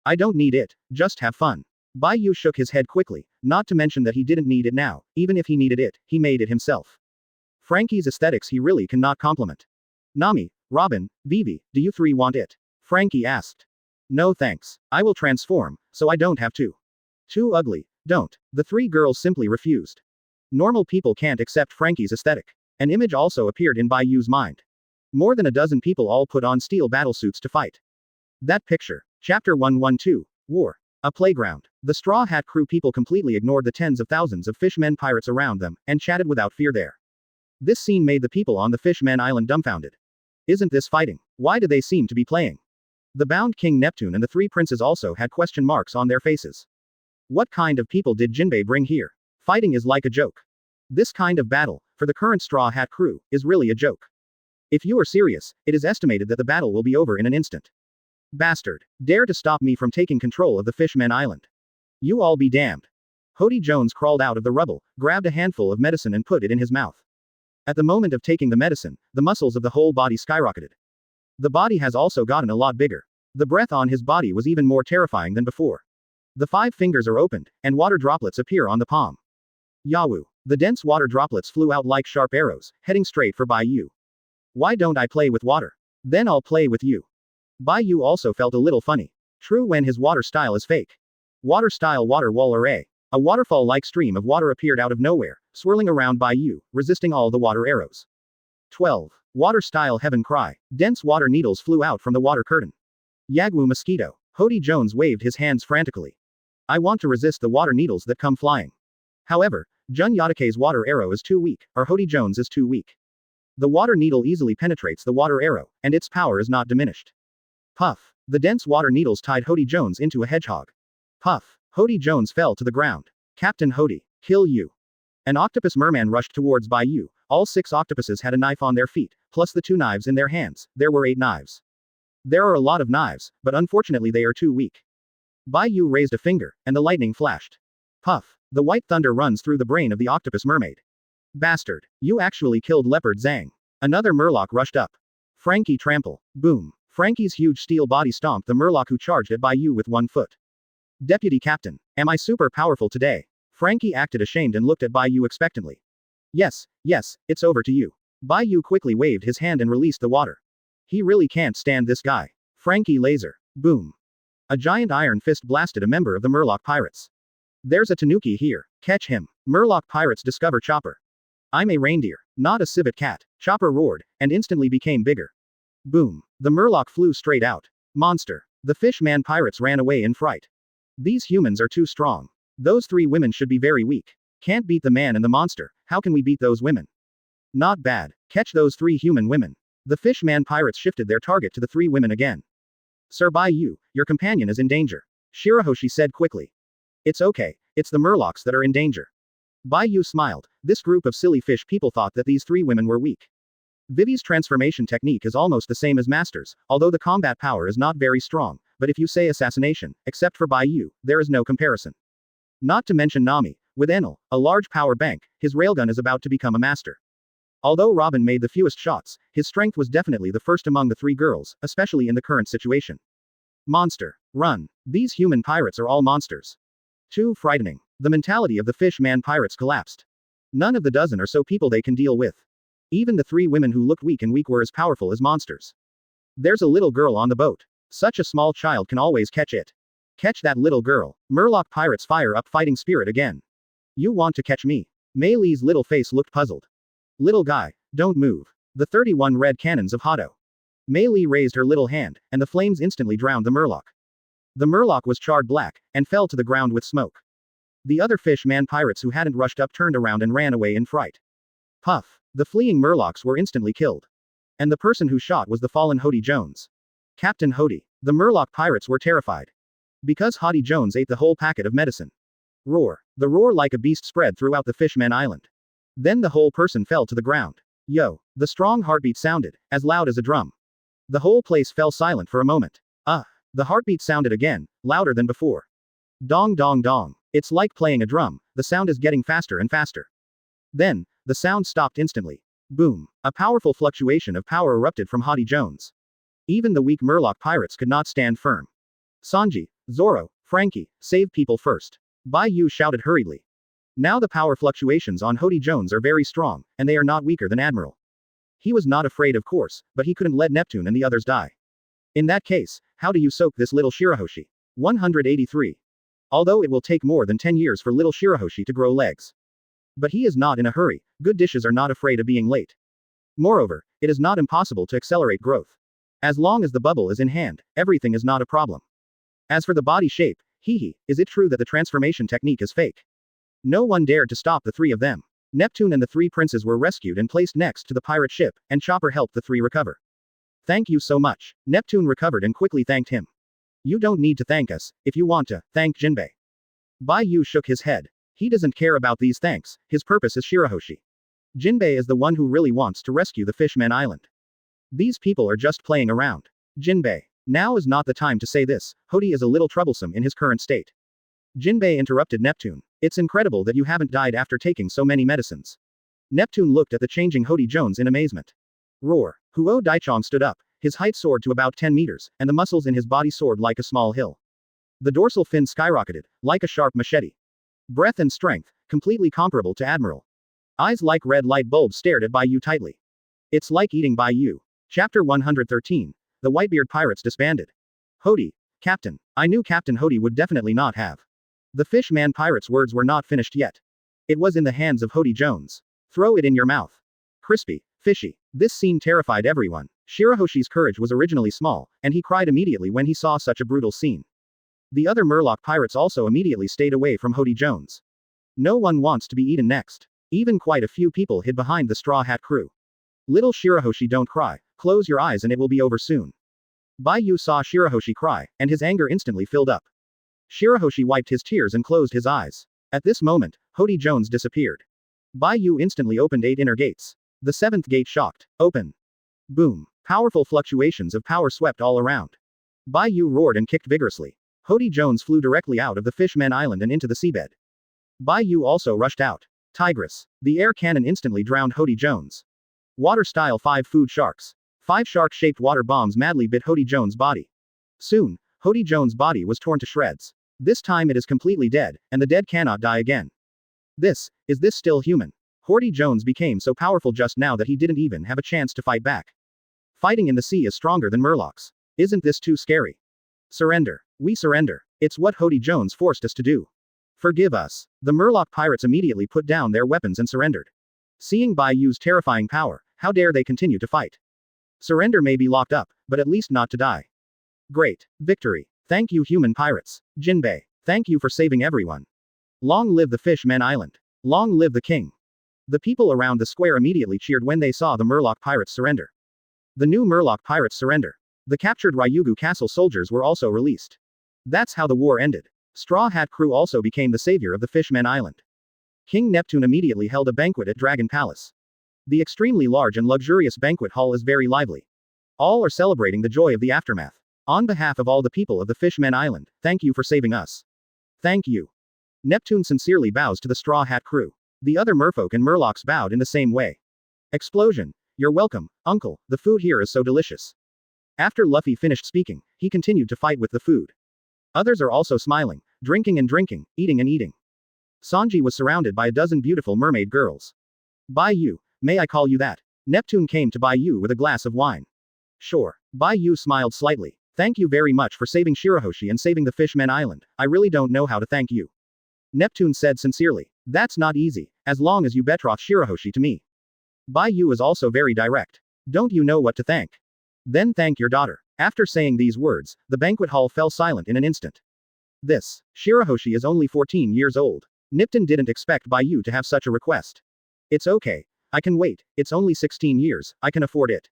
I don't need it, just have fun. Bai Yu shook his head quickly, not to mention that he didn't need it now, even if he needed it, he made it himself. Franky's aesthetics he really cannot compliment. Nami, Robin, Vivi, do you three want it? Franky asked. No thanks, I will transform, so I don't have to. Too ugly, don't. The three girls simply refused. Normal people can't accept Franky's aesthetic. An image also appeared in Bai Yu's mind. More than a dozen people all put on steel battlesuits to fight. That picture. Chapter 112. War. A playground. The Straw Hat Crew people completely ignored the tens of thousands of fishmen pirates around them, and chatted without fear there. This scene made the people on the Fishmen Island dumbfounded. Isn't this fighting? Why do they seem to be playing? The bound King Neptune and the three princes also had question marks on their faces. What kind of people did Jinbei bring here? Fighting is like a joke. This kind of battle, for the current Straw Hat crew, is really a joke. If you are serious, it is estimated that the battle will be over in an instant. Bastard. Dare to stop me from taking control of the Fishman Island. You all be damned. Hody Jones crawled out of the rubble, grabbed a handful of medicine and put it in his mouth. At the moment of taking the medicine, the muscles of the whole body skyrocketed. The body has also gotten a lot bigger. The breath on his body was even more terrifying than before. The 5 fingers are opened, and water droplets appear on the palm. Yahoo! The dense water droplets flew out like sharp arrows, heading straight for Bai Yu. Why don't I play with water? Then I'll play with you. Bai Yu also felt a little funny. True when his water style is fake. Water style water wall array. A waterfall-like stream of water appeared out of nowhere, swirling around Bai Yu, resisting all the water arrows. 12. Water style heaven cry. Dense water needles flew out from the water curtain. Yagwu mosquito. Hody Jones waved his hands frantically. I want to resist the water needles that come flying. However, Jun Yatake's water arrow is too weak, or Hody Jones is too weak. The water needle easily penetrates the water arrow, and its power is not diminished. Puff. The dense water needles tied Hody Jones into a hedgehog. Puff. Hody Jones fell to the ground. Captain Hody, kill you. An octopus merman rushed towards Bai Yu. All 6 octopuses had a knife on their feet, plus the 2 knives in their hands. There were 8 knives. There are a lot of knives, but unfortunately they are too weak. Bai Yu raised a finger, and the lightning flashed. Puff. The white thunder runs through the brain of the octopus mermaid. Bastard. You actually killed Leopard Zhang. Another Murloc rushed up. Franky trample. Boom. Franky's huge steel body stomped the Murloc who charged at Bai Yu with 1 foot. Deputy Captain. Am I super powerful today? Franky acted ashamed and looked at Bai Yu expectantly. Yes, it's over to you. Bai Yu quickly waved his hand and released the water. He really can't stand this guy. Franky laser. Boom. A giant iron fist blasted a member of the Murloc pirates. There's a Tanuki here. Catch him. Murloc pirates discover Chopper. I'm a reindeer, not a civet cat. Chopper roared, and instantly became bigger. Boom. The Murloc flew straight out. Monster. The Fishman pirates ran away in fright. These humans are too strong. Those 3 women should be very weak. Can't beat the man and the monster, how can we beat those women? Not bad. Catch those 3 human women. The Fishman pirates shifted their target to the 3 women again. Sir Bai Yu, your companion is in danger. Shirahoshi said quickly. It's okay, it's the Murlocs that are in danger. Bai Yu smiled. This group of silly fish people thought that these 3 women were weak. Vivi's transformation technique is almost the same as Master's, although the combat power is not very strong, but if you say assassination, except for Bai Yu, there is no comparison. Not to mention Nami, with Enel, a large power bank, his railgun is about to become a master. Although Robin made the fewest shots, his strength was definitely the first among the 3 girls, especially in the current situation. Monster. Run. These human pirates are all monsters. Too frightening. The mentality of the Fishman pirates collapsed. None of the dozen are so people they can deal with. Even the 3 women who looked weak and weak were as powerful as monsters. There's a little girl on the boat. Such a small child can always catch it. Catch that little girl. Murloc pirates fire up fighting spirit again. You want to catch me? Mei Li's little face looked puzzled. Little guy, don't move. The 31 red cannons of Hado. Mei Li raised her little hand, and the flames instantly drowned the Murloc. The Murloc was charred black, and fell to the ground with smoke. The other Fishman pirates who hadn't rushed up turned around and ran away in fright. Puff. The fleeing Murlocs were instantly killed. And the person who shot was the fallen Hody Jones. Captain Hody. The Murloc pirates were terrified. Because Hody Jones ate the whole packet of medicine. Roar. The roar like a beast spread throughout the Fishman Island. Then the whole person fell to the ground. Yo. The strong heartbeat sounded, as loud as a drum. The whole place fell silent for a moment. The heartbeat sounded again, louder than before. Dong dong dong. It's like playing a drum, the sound is getting faster and faster. Then, the sound stopped instantly. Boom. A powerful fluctuation of power erupted from Hody Jones. Even the weak Murloc pirates could not stand firm. Sanji, Zoro, Franky, save people first. Bai Yu shouted hurriedly. Now the power fluctuations on Hody Jones are very strong, and they are not weaker than Admiral. He was not afraid of course, but he couldn't let Neptune and the others die. In that case, how do you soak this little Shirahoshi? 183. Although it will take more than 10 years for little Shirahoshi to grow legs. But he is not in a hurry, good dishes are not afraid of being late. Moreover, it is not impossible to accelerate growth. As long as the bubble is in hand, everything is not a problem. As for the body shape, is it true that the transformation technique is fake? No one dared to stop the 3 of them. Neptune and the 3 princes were rescued and placed next to the pirate ship, and Chopper helped the 3 recover. Thank you so much. Neptune recovered and quickly thanked him. You don't need to thank us, if you want to, thank Jinbei. Bai Yu shook his head. He doesn't care about these thanks, his purpose is Shirahoshi. Jinbei is the one who really wants to rescue the Fishman Island. These people are just playing around. Jinbei. Now is not the time to say this, Hody is a little troublesome in his current state. Jinbei interrupted Neptune. It's incredible that you haven't died after taking so many medicines. Neptune looked at the changing Hody Jones in amazement. Roar. Huo Daichong stood up, his height soared to about 10 meters, and the muscles in his body soared like a small hill. The dorsal fin skyrocketed, like a sharp machete. Breath and strength, completely comparable to Admiral. Eyes like red light bulbs stared at Bai Yu tightly. It's like eating Bai Yu. Chapter 113. The Whitebeard Pirates disbanded. Hody, Captain. I knew Captain Hody would definitely not have. The Fishman Pirates' words were not finished yet. It was in the hands of Hody Jones. Throw it in your mouth. Crispy, fishy. This scene terrified everyone. Shirahoshi's courage was originally small, and he cried immediately when he saw such a brutal scene. The other Murloc pirates also immediately stayed away from Hody Jones. No one wants to be eaten next. Even quite a few people hid behind the Straw Hat crew. Little Shirahoshi, don't cry, close your eyes and it will be over soon. Bai Yu saw Shirahoshi cry, and his anger instantly filled up. Shirahoshi wiped his tears and closed his eyes. At this moment, Hody Jones disappeared. Bai Yu instantly opened 8 inner gates. The 7th gate shocked. Open. Boom. Powerful fluctuations of power swept all around. Bai Yu roared and kicked vigorously. Hody Jones flew directly out of the Fishman Island and into the seabed. Bai Yu also rushed out. Tigress. The air cannon instantly drowned Hody Jones. Water style 5 food sharks. 5 shark-shaped water bombs madly bit Hody Jones' body. Soon, Hody Jones' body was torn to shreds. This time it is completely dead, and the dead cannot die again. Is this still human? Hody Jones became so powerful just now that he didn't even have a chance to fight back. Fighting in the sea is stronger than Murlocs. Isn't this too scary? Surrender. We surrender. It's what Hody Jones forced us to do. Forgive us. The Murloc pirates immediately put down their weapons and surrendered. Seeing Bai Yu's terrifying power, how dare they continue to fight? Surrender may be locked up, but at least not to die. Great. Victory. Thank you, human pirates. Jinbei. Thank you for saving everyone. Long live the Fishman Island. Long live the king. The people around the square immediately cheered when they saw the Murloc pirates surrender. The new Murloc pirates surrender. The captured Ryugu Castle soldiers were also released. That's how the war ended. Straw Hat crew also became the savior of the Fishman Island. King Neptune immediately held a banquet at Dragon Palace. The extremely large and luxurious banquet hall is very lively. All are celebrating the joy of the aftermath. On behalf of all the people of the Fishman Island, thank you for saving us. Thank you. Neptune sincerely bows to the Straw Hat crew. The other merfolk and Murlocs bowed in the same way. Explosion. You're welcome, uncle, the food here is so delicious. After Luffy finished speaking, he continued to fight with the food. Others are also smiling, drinking and drinking, eating and eating. Sanji was surrounded by a dozen beautiful mermaid girls. Bai Yu, may I call you that? Neptune came to Bai Yu with a glass of wine. Sure. Bai Yu smiled slightly. Thank you very much for saving Shirahoshi and saving the Fishman Island. I really don't know how to thank you. Neptune said sincerely. That's not easy, as long as you betroth Shirahoshi to me. Bai Yu is also very direct. Don't you know what to thank? Then thank your daughter. After saying these words, the banquet hall fell silent in an instant. Shirahoshi is only 14 years old. Nipton didn't expect Bai Yu to have such a request. It's okay. I can wait, it's only 16 years, I can afford it.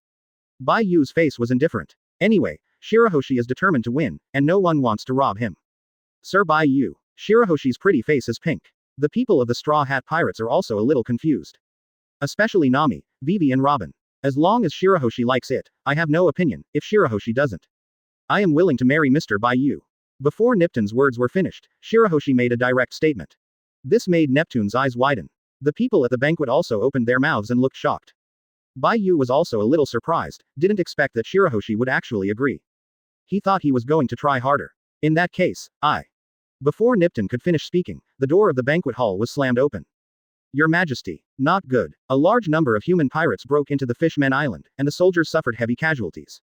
Bai Yu's face was indifferent. Anyway, Shirahoshi is determined to win, and no one wants to rob him. Sir Bai Yu. Shirahoshi's pretty face is pink. The people of the Straw Hat Pirates are also a little confused. Especially Nami, Vivi and Robin. As long as Shirahoshi likes it, I have no opinion, if Shirahoshi doesn't. I am willing to marry Mr. Bai Yu. Before Nipton's words were finished, Shirahoshi made a direct statement. This made Neptune's eyes widen. The people at the banquet also opened their mouths and looked shocked. Bai Yu was also a little surprised, didn't expect that Shirahoshi would actually agree. He thought he was going to try harder. In that case, Before Nipton could finish speaking, the door of the banquet hall was slammed open. Your Majesty. Not good. A large number of human pirates broke into the Fishman Island, and the soldiers suffered heavy casualties.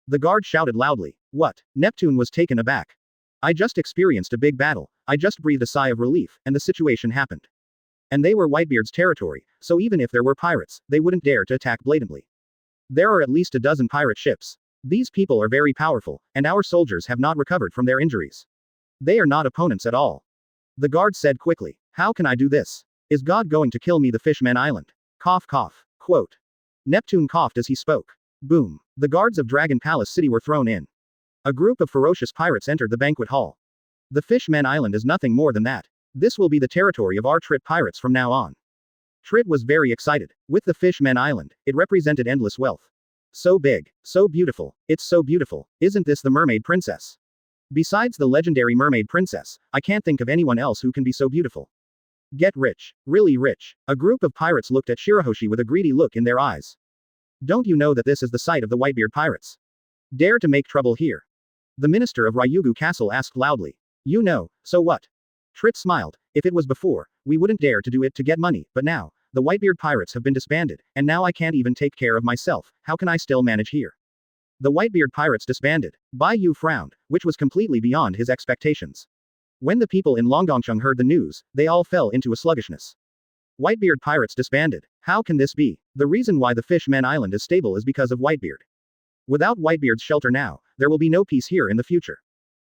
The guard shouted loudly. What? Neptune was taken aback. I just experienced a big battle, I just breathed a sigh of relief, and the situation happened. And they were Whitebeard's territory, so even if there were pirates, they wouldn't dare to attack blatantly. There are at least a dozen pirate ships. These people are very powerful, and our soldiers have not recovered from their injuries. They are not opponents at all. The guard said quickly. How can I do this? Is God going to kill me? The Fishman Island? Cough cough. Quote. Neptune coughed as he spoke. Boom. The guards of Dragon Palace City were thrown in. A group of ferocious pirates entered the banquet hall. The Fishmen Island is nothing more than that. This will be the territory of our Trit pirates from now on. Trit was very excited. With the Fishmen Island, it represented endless wealth. So big, so beautiful, it's so beautiful, isn't this the mermaid princess? Besides the legendary mermaid princess, I can't think of anyone else who can be so beautiful. Get rich, really rich. A group of pirates looked at Shirahoshi with a greedy look in their eyes. Don't you know that this is the site of the Whitebeard pirates? Dare to make trouble here? The minister of Ryugu Castle asked loudly. You know, so what? Trit smiled. If it was before, we wouldn't dare to do it to get money, but now, the Whitebeard pirates have been disbanded, and now I can't even take care of myself, how can I still manage here? The Whitebeard pirates disbanded. Bai Yu frowned, which was completely beyond his expectations. When the people in Longdongcheng heard the news, they all fell into a sluggishness. Whitebeard pirates disbanded. How can this be? The reason why the Fishmen Island is stable is because of Whitebeard. Without Whitebeard's shelter now, there will be no peace here in the future.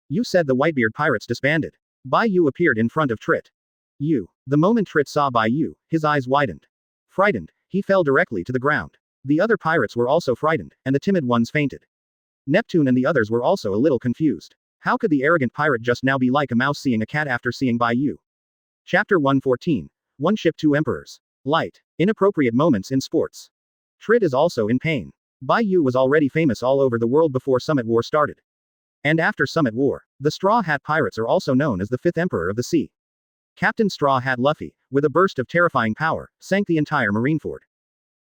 You said the Whitebeard pirates disbanded. Bai Yu appeared in front of Trit. The moment Trit saw Bai Yu, his eyes widened. Frightened, he fell directly to the ground. The other pirates were also frightened, and the timid ones fainted. Neptune and the others were also a little confused. How could the arrogant pirate just now be like a mouse seeing a cat after seeing Bai Yu? Chapter 114. One Ship Two Emperors. Light. Inappropriate moments in sports. Trit is also in pain. Bai Yu was already famous all over the world before Summit War started. And after Summit War, the Straw Hat Pirates are also known as the Fifth Emperor of the Sea. Captain Straw Hat Luffy, with a burst of terrifying power, sank the entire Marineford.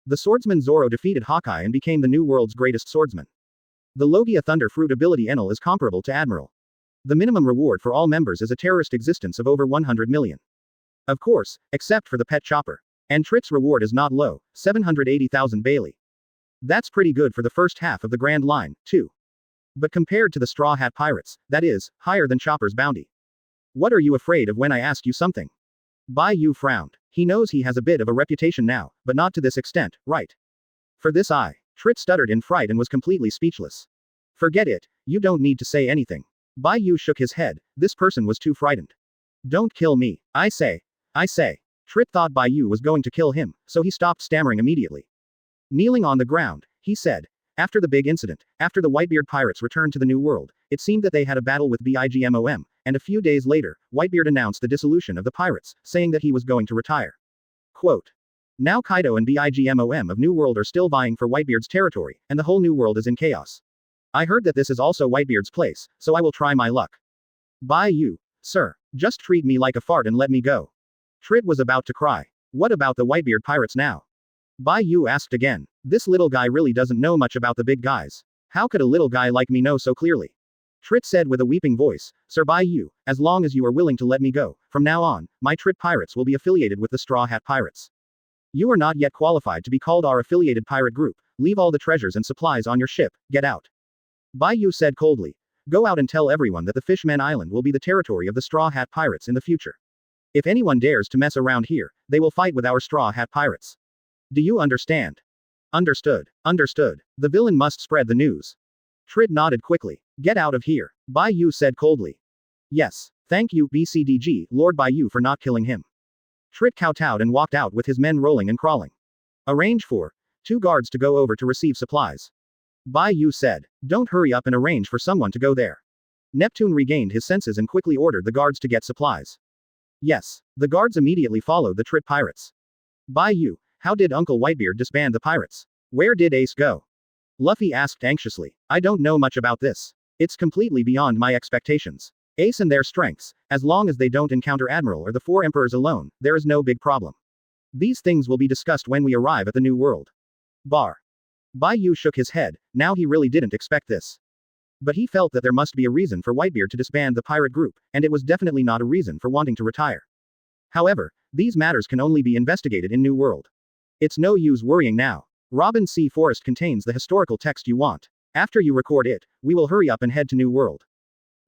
The swordsman Zoro defeated Hawkeye and became the new world's greatest swordsman. The Logia Thunder Fruit ability Enel is comparable to Admiral. The minimum reward for all members is a terrorist existence of over 100 million. Of course, except for the pet chopper. And Trit's reward is not low, 780,000 Bailey. That's pretty good for the first half of the Grand Line, too. But compared to the Straw Hat Pirates, that is, higher than Chopper's bounty. What are you afraid of when I ask you something? Bai Yu frowned. He knows he has a bit of a reputation now, but not to this extent, right? For this Trit stuttered in fright and was completely speechless. Forget it, you don't need to say anything. Bai Yu shook his head, this person was too frightened. Don't kill me, I say. Trit thought Bai Yu was going to kill him, so he stopped stammering immediately. Kneeling on the ground, he said. After the big incident, after the Whitebeard pirates returned to the New World, it seemed that they had a battle with Bigmom, and a few days later, Whitebeard announced the dissolution of the pirates, saying that he was going to retire. Quote. Now Kaido and Bigmom of New World are still vying for Whitebeard's territory, and the whole New World is in chaos. I heard that this is also Whitebeard's place, so I will try my luck. Bai Yu, sir, just treat me like a fart and let me go. Trit was about to cry. What about the Whitebeard pirates now? Bai Yu asked again. This little guy really doesn't know much about the big guys. How could a little guy like me know so clearly? Trit said with a weeping voice, Sir Bai Yu, as long as you are willing to let me go, from now on, my Trit pirates will be affiliated with the Straw Hat Pirates. You are not yet qualified to be called our affiliated pirate group, leave all the treasures and supplies on your ship, get out. Bai Yu said coldly. Go out and tell everyone that the Fishmen Island will be the territory of the Straw Hat Pirates in the future. If anyone dares to mess around here, they will fight with our Straw Hat Pirates. Do you understand? Understood. The villain must spread the news. Trit nodded quickly. Get out of here, Bai Yu said coldly. Yes, thank you, BCDG, Lord Bai Yu for not killing him. Trit kowtowed and walked out with his men rolling and crawling. Arrange for 2 guards to go over to receive supplies. Bai Yu said. Don't hurry up and arrange for someone to go there. Neptune regained his senses and quickly ordered the guards to get supplies. Yes, the guards immediately followed the Trit pirates. Bai Yu, how did Uncle Whitebeard disband the pirates? Where did Ace go? Luffy asked anxiously. I don't know much about this. It's completely beyond my expectations. Ace and their strengths, as long as they don't encounter Admiral or the 4 Emperors alone, there is no big problem. These things will be discussed when we arrive at the New World. Bar. Bai Yu shook his head, now he really didn't expect this. But he felt that there must be a reason for Whitebeard to disband the pirate group, and it was definitely not a reason for wanting to retire. However, these matters can only be investigated in New World. It's no use worrying now. Robin C. Forest contains the historical text you want. After you record it, we will hurry up and head to New World.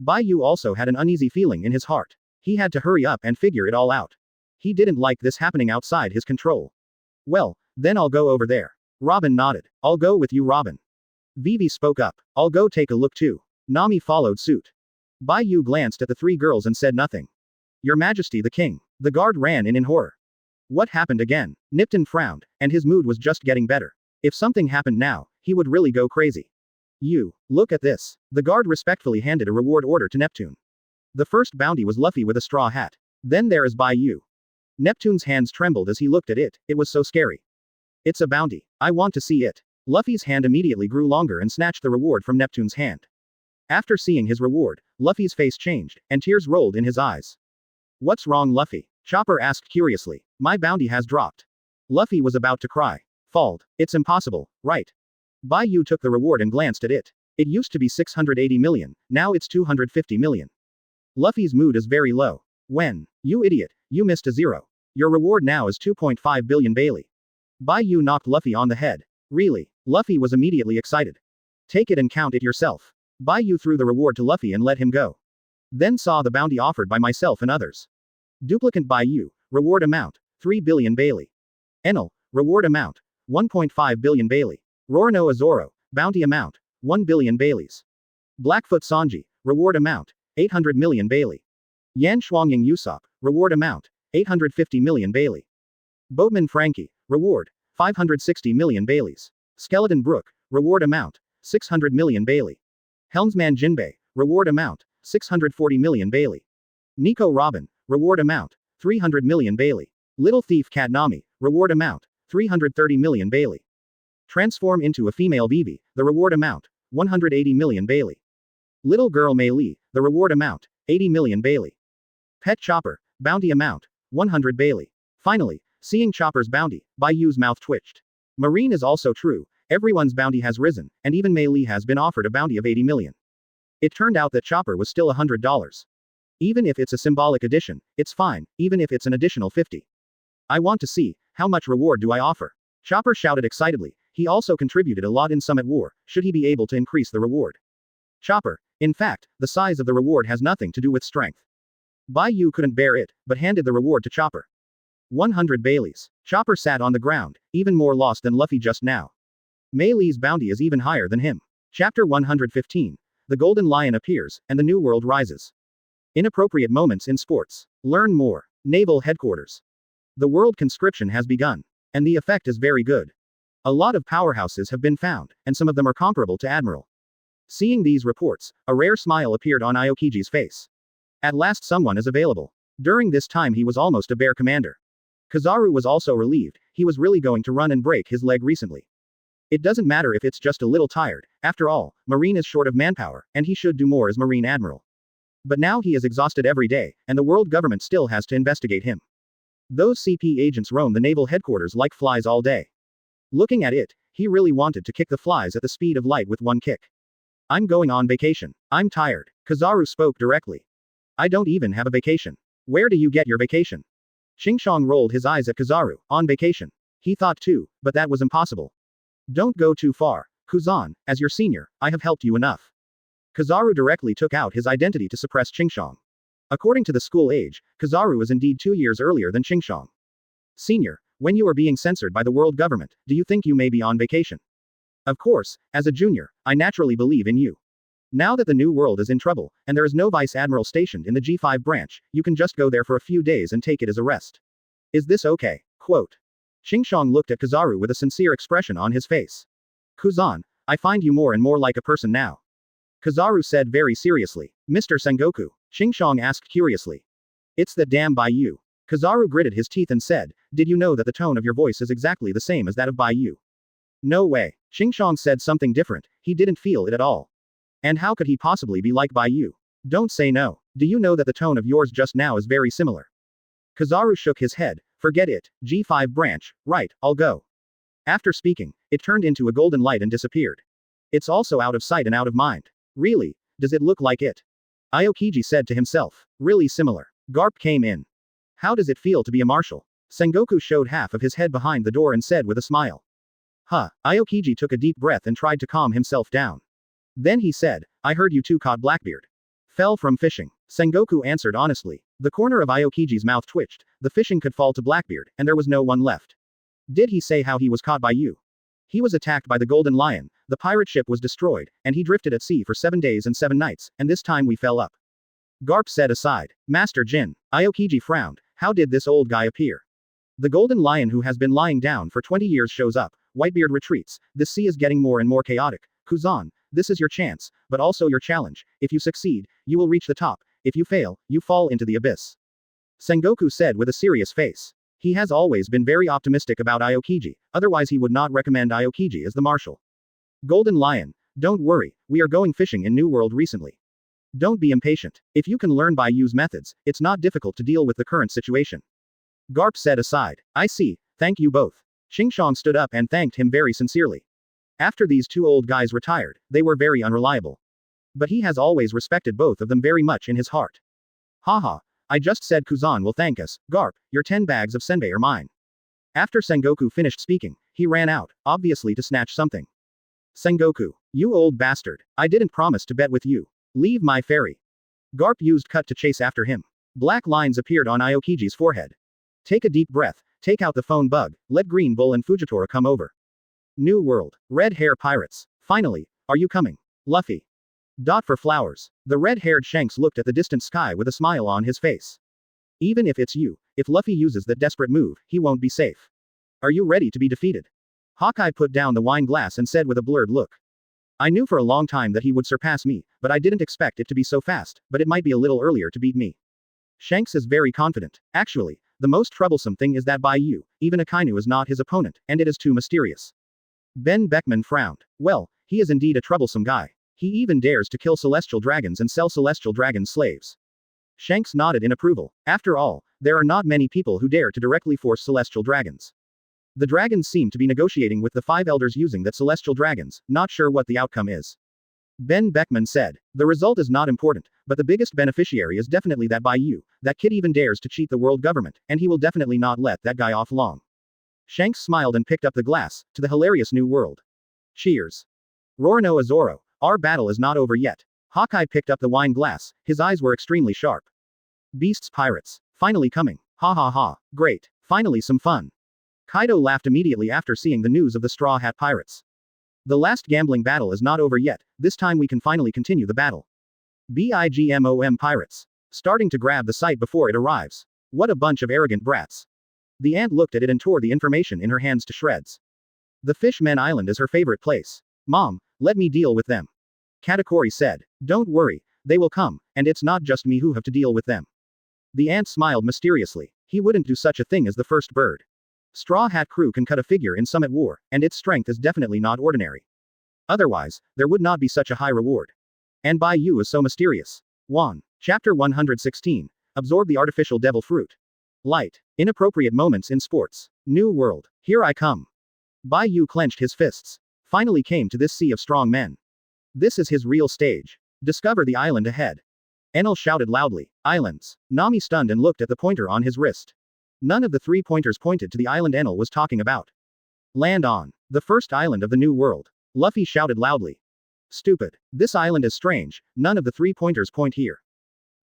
Bai Yu also had an uneasy feeling in his heart. He had to hurry up and figure it all out. He didn't like this happening outside his control. Well, then I'll go over there. Robin nodded. I'll go with you, Robin. Vivi spoke up. I'll go take a look too. Nami followed suit. Bai Yu glanced at the 3 girls and said nothing. Your Majesty the King. The guard ran in horror. What happened again? Nipton frowned, and his mood was just getting better. If something happened now, he would really go crazy. You, look at this. The guard respectfully handed a reward order to Neptune. The first bounty was Luffy with a straw hat. Then there is Bai Yu. Neptune's hands trembled as he looked at it, it was so scary. It's a bounty. I want to see it. Luffy's hand immediately grew longer and snatched the reward from Neptune's hand. After seeing his reward, Luffy's face changed, and tears rolled in his eyes. What's wrong, Luffy? Chopper asked curiously. My bounty has dropped. Luffy was about to cry. Fold. It's impossible, right? Bai Yu took the reward and glanced at it. It used to be 680 million, now it's 250 million. Luffy's mood is very low. When? You idiot, you missed a zero. Your reward now is 2.5 billion Bailey. Bai Yu knocked Luffy on the head. Really? Luffy was immediately excited. Take it and count it yourself. Bai Yu threw the reward to Luffy and let him go. Then saw the bounty offered by myself and others. Duplicate Bai Yu, reward amount, 3 billion Bailey. Enel, reward amount, 1.5 billion Bailey. Roronoa Zoro, bounty amount, 1 billion Baileys. Blackfoot Sanji, reward amount, 800 million Bailey. Yan Shuangying Usopp, reward amount, 850 million Bailey. Boatman Franky, reward, 560 million Baileys. Skeleton Brooke, reward amount, 600 million Bailey. Helmsman Jinbei, reward amount, 640 million Bailey. Nico Robin, reward amount, 300 million Bailey. Little Thief Cat Nami, reward amount, 330 million Bailey. Transform into a female Vivi, the reward amount, 180 million Bailey. Little Girl Mei Li, the reward amount, 80 million Bailey. Pet Chopper, bounty amount, 100 Bailey. Finally, seeing Chopper's bounty, Bai Yu's mouth twitched. Marine is also true, everyone's bounty has risen, and even Mei Li has been offered a bounty of 80 million. It turned out that Chopper was still $100. Even if it's a symbolic addition, it's fine, even if it's an additional 50. I want to see, how much reward do I offer? Chopper shouted excitedly, he also contributed a lot in Summit War, should he be able to increase the reward? Chopper, in fact, the size of the reward has nothing to do with strength. Bai Yu couldn't bear it, but handed the reward to Chopper. 100 Baileys. Chopper sat on the ground, even more lost than Luffy just now. Mei Li's bounty is even higher than him. Chapter 115. The Golden Lion appears, and the New World rises. Inappropriate moments in sports. Learn more. Naval Headquarters. The world conscription has begun. And the effect is very good. A lot of powerhouses have been found, and some of them are comparable to Admiral. Seeing these reports, a rare smile appeared on Aokiji's face. At last someone is available. During this time he was almost a bear commander. Kizaru was also relieved, he was really going to run and break his leg recently. It doesn't matter if it's just a little tired, after all, Marine is short of manpower, and he should do more as Marine Admiral. But now he is exhausted every day, and the world government still has to investigate him. Those CP agents roam the naval headquarters like flies all day. Looking at it, he really wanted to kick the flies at the speed of light with one kick. I'm going on vacation. I'm tired. Kizaru spoke directly. I don't even have a vacation. Where do you get your vacation? Xingqiang rolled his eyes at Kizaru, on vacation. He thought too, but that was impossible. Don't go too far. Kuzan, as your senior, I have helped you enough. Kizaru directly took out his identity to suppress Xingqiang. According to the school age, Kizaru is indeed 2 years earlier than Xingqiang. Senior, when you are being censored by the world government, do you think you may be on vacation? Of course, as a junior, I naturally believe in you. Now that the new world is in trouble, and there is no vice admiral stationed in the G5 branch, you can just go there for a few days and take it as a rest. Is this okay? Quote. Xingqiang looked at Kizaru with a sincere expression on his face. Kuzan, I find you more and more like a person now. Kizaru said very seriously. Mr. Sengoku? Xingqiang asked curiously. It's that damn Bai Yu. Kizaru gritted his teeth and said, did you know that the tone of your voice is exactly the same as that of Bai Yu? No way. Xingqiang said something different, he didn't feel it at all. And how could he possibly be like Bai Yu? Don't say no. Do you know that the tone of yours just now is very similar? Kizaru shook his head. Forget it, G5 branch, right, I'll go. After speaking, it turned into a golden light and disappeared. It's also out of sight and out of mind. Really? Does it look like it? Aokiji said to himself. Really similar. Garp came in. How does it feel to be a marshal? Sengoku showed half of his head behind the door and said with a smile. Huh. Aokiji took a deep breath and tried to calm himself down. Then he said, I heard you two caught Blackbeard. Fell from fishing. Sengoku answered honestly. The corner of Aokiji's mouth twitched, the fishing could fall to Blackbeard, and there was no one left. Did he say how he was caught by you? He was attacked by the Golden Lion, the pirate ship was destroyed, and he drifted at sea for 7 days and 7 nights, and this time we fell up. Garp said aside. Master Jin. Aokiji frowned. How did this old guy appear? The Golden Lion who has been lying down for 20 years shows up, Whitebeard retreats, the sea is getting more and more chaotic. Kuzan, this is your chance, but also your challenge. If you succeed, you will reach the top, if you fail, you fall into the abyss. Sengoku said with a serious face. He has always been very optimistic about Aokiji, otherwise he would not recommend Aokiji as the marshal. Golden Lion, don't worry, we are going fishing in New World recently. Don't be impatient. If you can learn Bai Yu's methods, it's not difficult to deal with the current situation. Garp said aside. I see, thank you both. Xingqiang stood up and thanked him very sincerely. After these two old guys retired, they were very unreliable. But he has always respected both of them very much in his heart. Haha, I just said Kuzan will thank us. Garp, your 10 bags of senbei are mine. After Sengoku finished speaking, he ran out, obviously to snatch something. Sengoku, you old bastard, I didn't promise to bet with you. Leave my ferry. Garp used cut to chase after him. Black lines appeared on Aokiji's forehead. Take a deep breath, take out the phone bug, let Green Bull and Fujitora come over. New World, red hair pirates. Finally, are you coming? Luffy. Dot for flowers. The red-haired Shanks looked at the distant sky with a smile on his face. Even if it's you, if Luffy uses that desperate move, he won't be safe. Are you ready to be defeated? Hawkeye put down the wine glass and said with a blurred look. I knew for a long time that he would surpass me, but I didn't expect it to be so fast, but it might be a little earlier to beat me. Shanks is very confident. Actually, the most troublesome thing is that Bai Yu, even Akainu is not his opponent, and it is too mysterious. Ben Beckman frowned. Well, he is indeed a troublesome guy. He even dares to kill celestial dragons and sell celestial dragon slaves. Shanks nodded in approval. After all, there are not many people who dare to directly force celestial dragons. The dragons seem to be negotiating with the 5 elders using that celestial dragons, not sure what the outcome is. Ben Beckman said, the result is not important, but the biggest beneficiary is definitely that Bai Yu, that kid even dares to cheat the world government, and he will definitely not let that guy off long. Shanks smiled and picked up the glass, to the hilarious new world. Cheers. Roronoa Zoro, our battle is not over yet. Hawkeye picked up the wine glass, his eyes were extremely sharp. Beasts pirates. Finally coming. Ha ha ha, great, finally some fun. Kaido laughed immediately after seeing the news of the Straw Hat Pirates. The last gambling battle is not over yet, this time we can finally continue the battle. BIGMOM Pirates. Starting to grab the site before it arrives. What a bunch of arrogant brats. The ant looked at it and tore the information in her hands to shreds. The Fishmen Island is her favorite place. Mom, let me deal with them. Katakuri said. Don't worry, they will come, and it's not just me who have to deal with them. The ant smiled mysteriously. He wouldn't do such a thing as the first bird. Straw Hat crew can cut a figure in Summit War, and its strength is definitely not ordinary. Otherwise, there would not be such a high reward. And Bai Yu is so mysterious. 1. Chapter 116. Absorb the artificial devil fruit. Light. Inappropriate moments in sports. New World. Here I come. Bai Yu clenched his fists. Finally came to this sea of strong men. This is his real stage. Discover the island ahead. Enel shouted loudly. Islands. Nami stunned and looked at the pointer on his wrist. None of the 3 pointers pointed to the island Enel was talking about. Land on. The first island of the New World. Luffy shouted loudly. Stupid. This island is strange, none of the 3 pointers point here.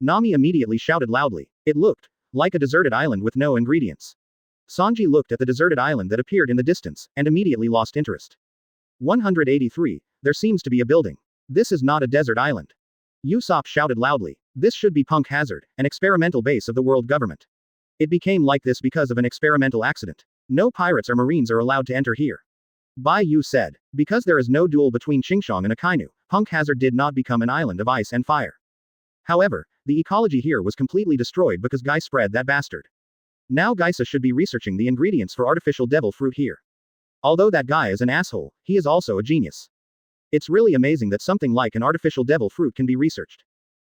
Nami immediately shouted loudly. It looked like a deserted island with no ingredients. Sanji looked at the deserted island that appeared in the distance, and immediately lost interest. 183. There seems to be a building. This is not a desert island. Usopp shouted loudly. This should be Punk Hazard, an experimental base of the world government. It became like this because of an experimental accident. No pirates or marines are allowed to enter here. Bai Yu said. Because there is no duel between Xingqiang and Akainu, Punk Hazard did not become an island of ice and fire. However, the ecology here was completely destroyed because Guy spread that bastard. Now Geisa should be researching the ingredients for artificial devil fruit here. Although that guy is an asshole, he is also a genius. It's really amazing that something like an artificial devil fruit can be researched.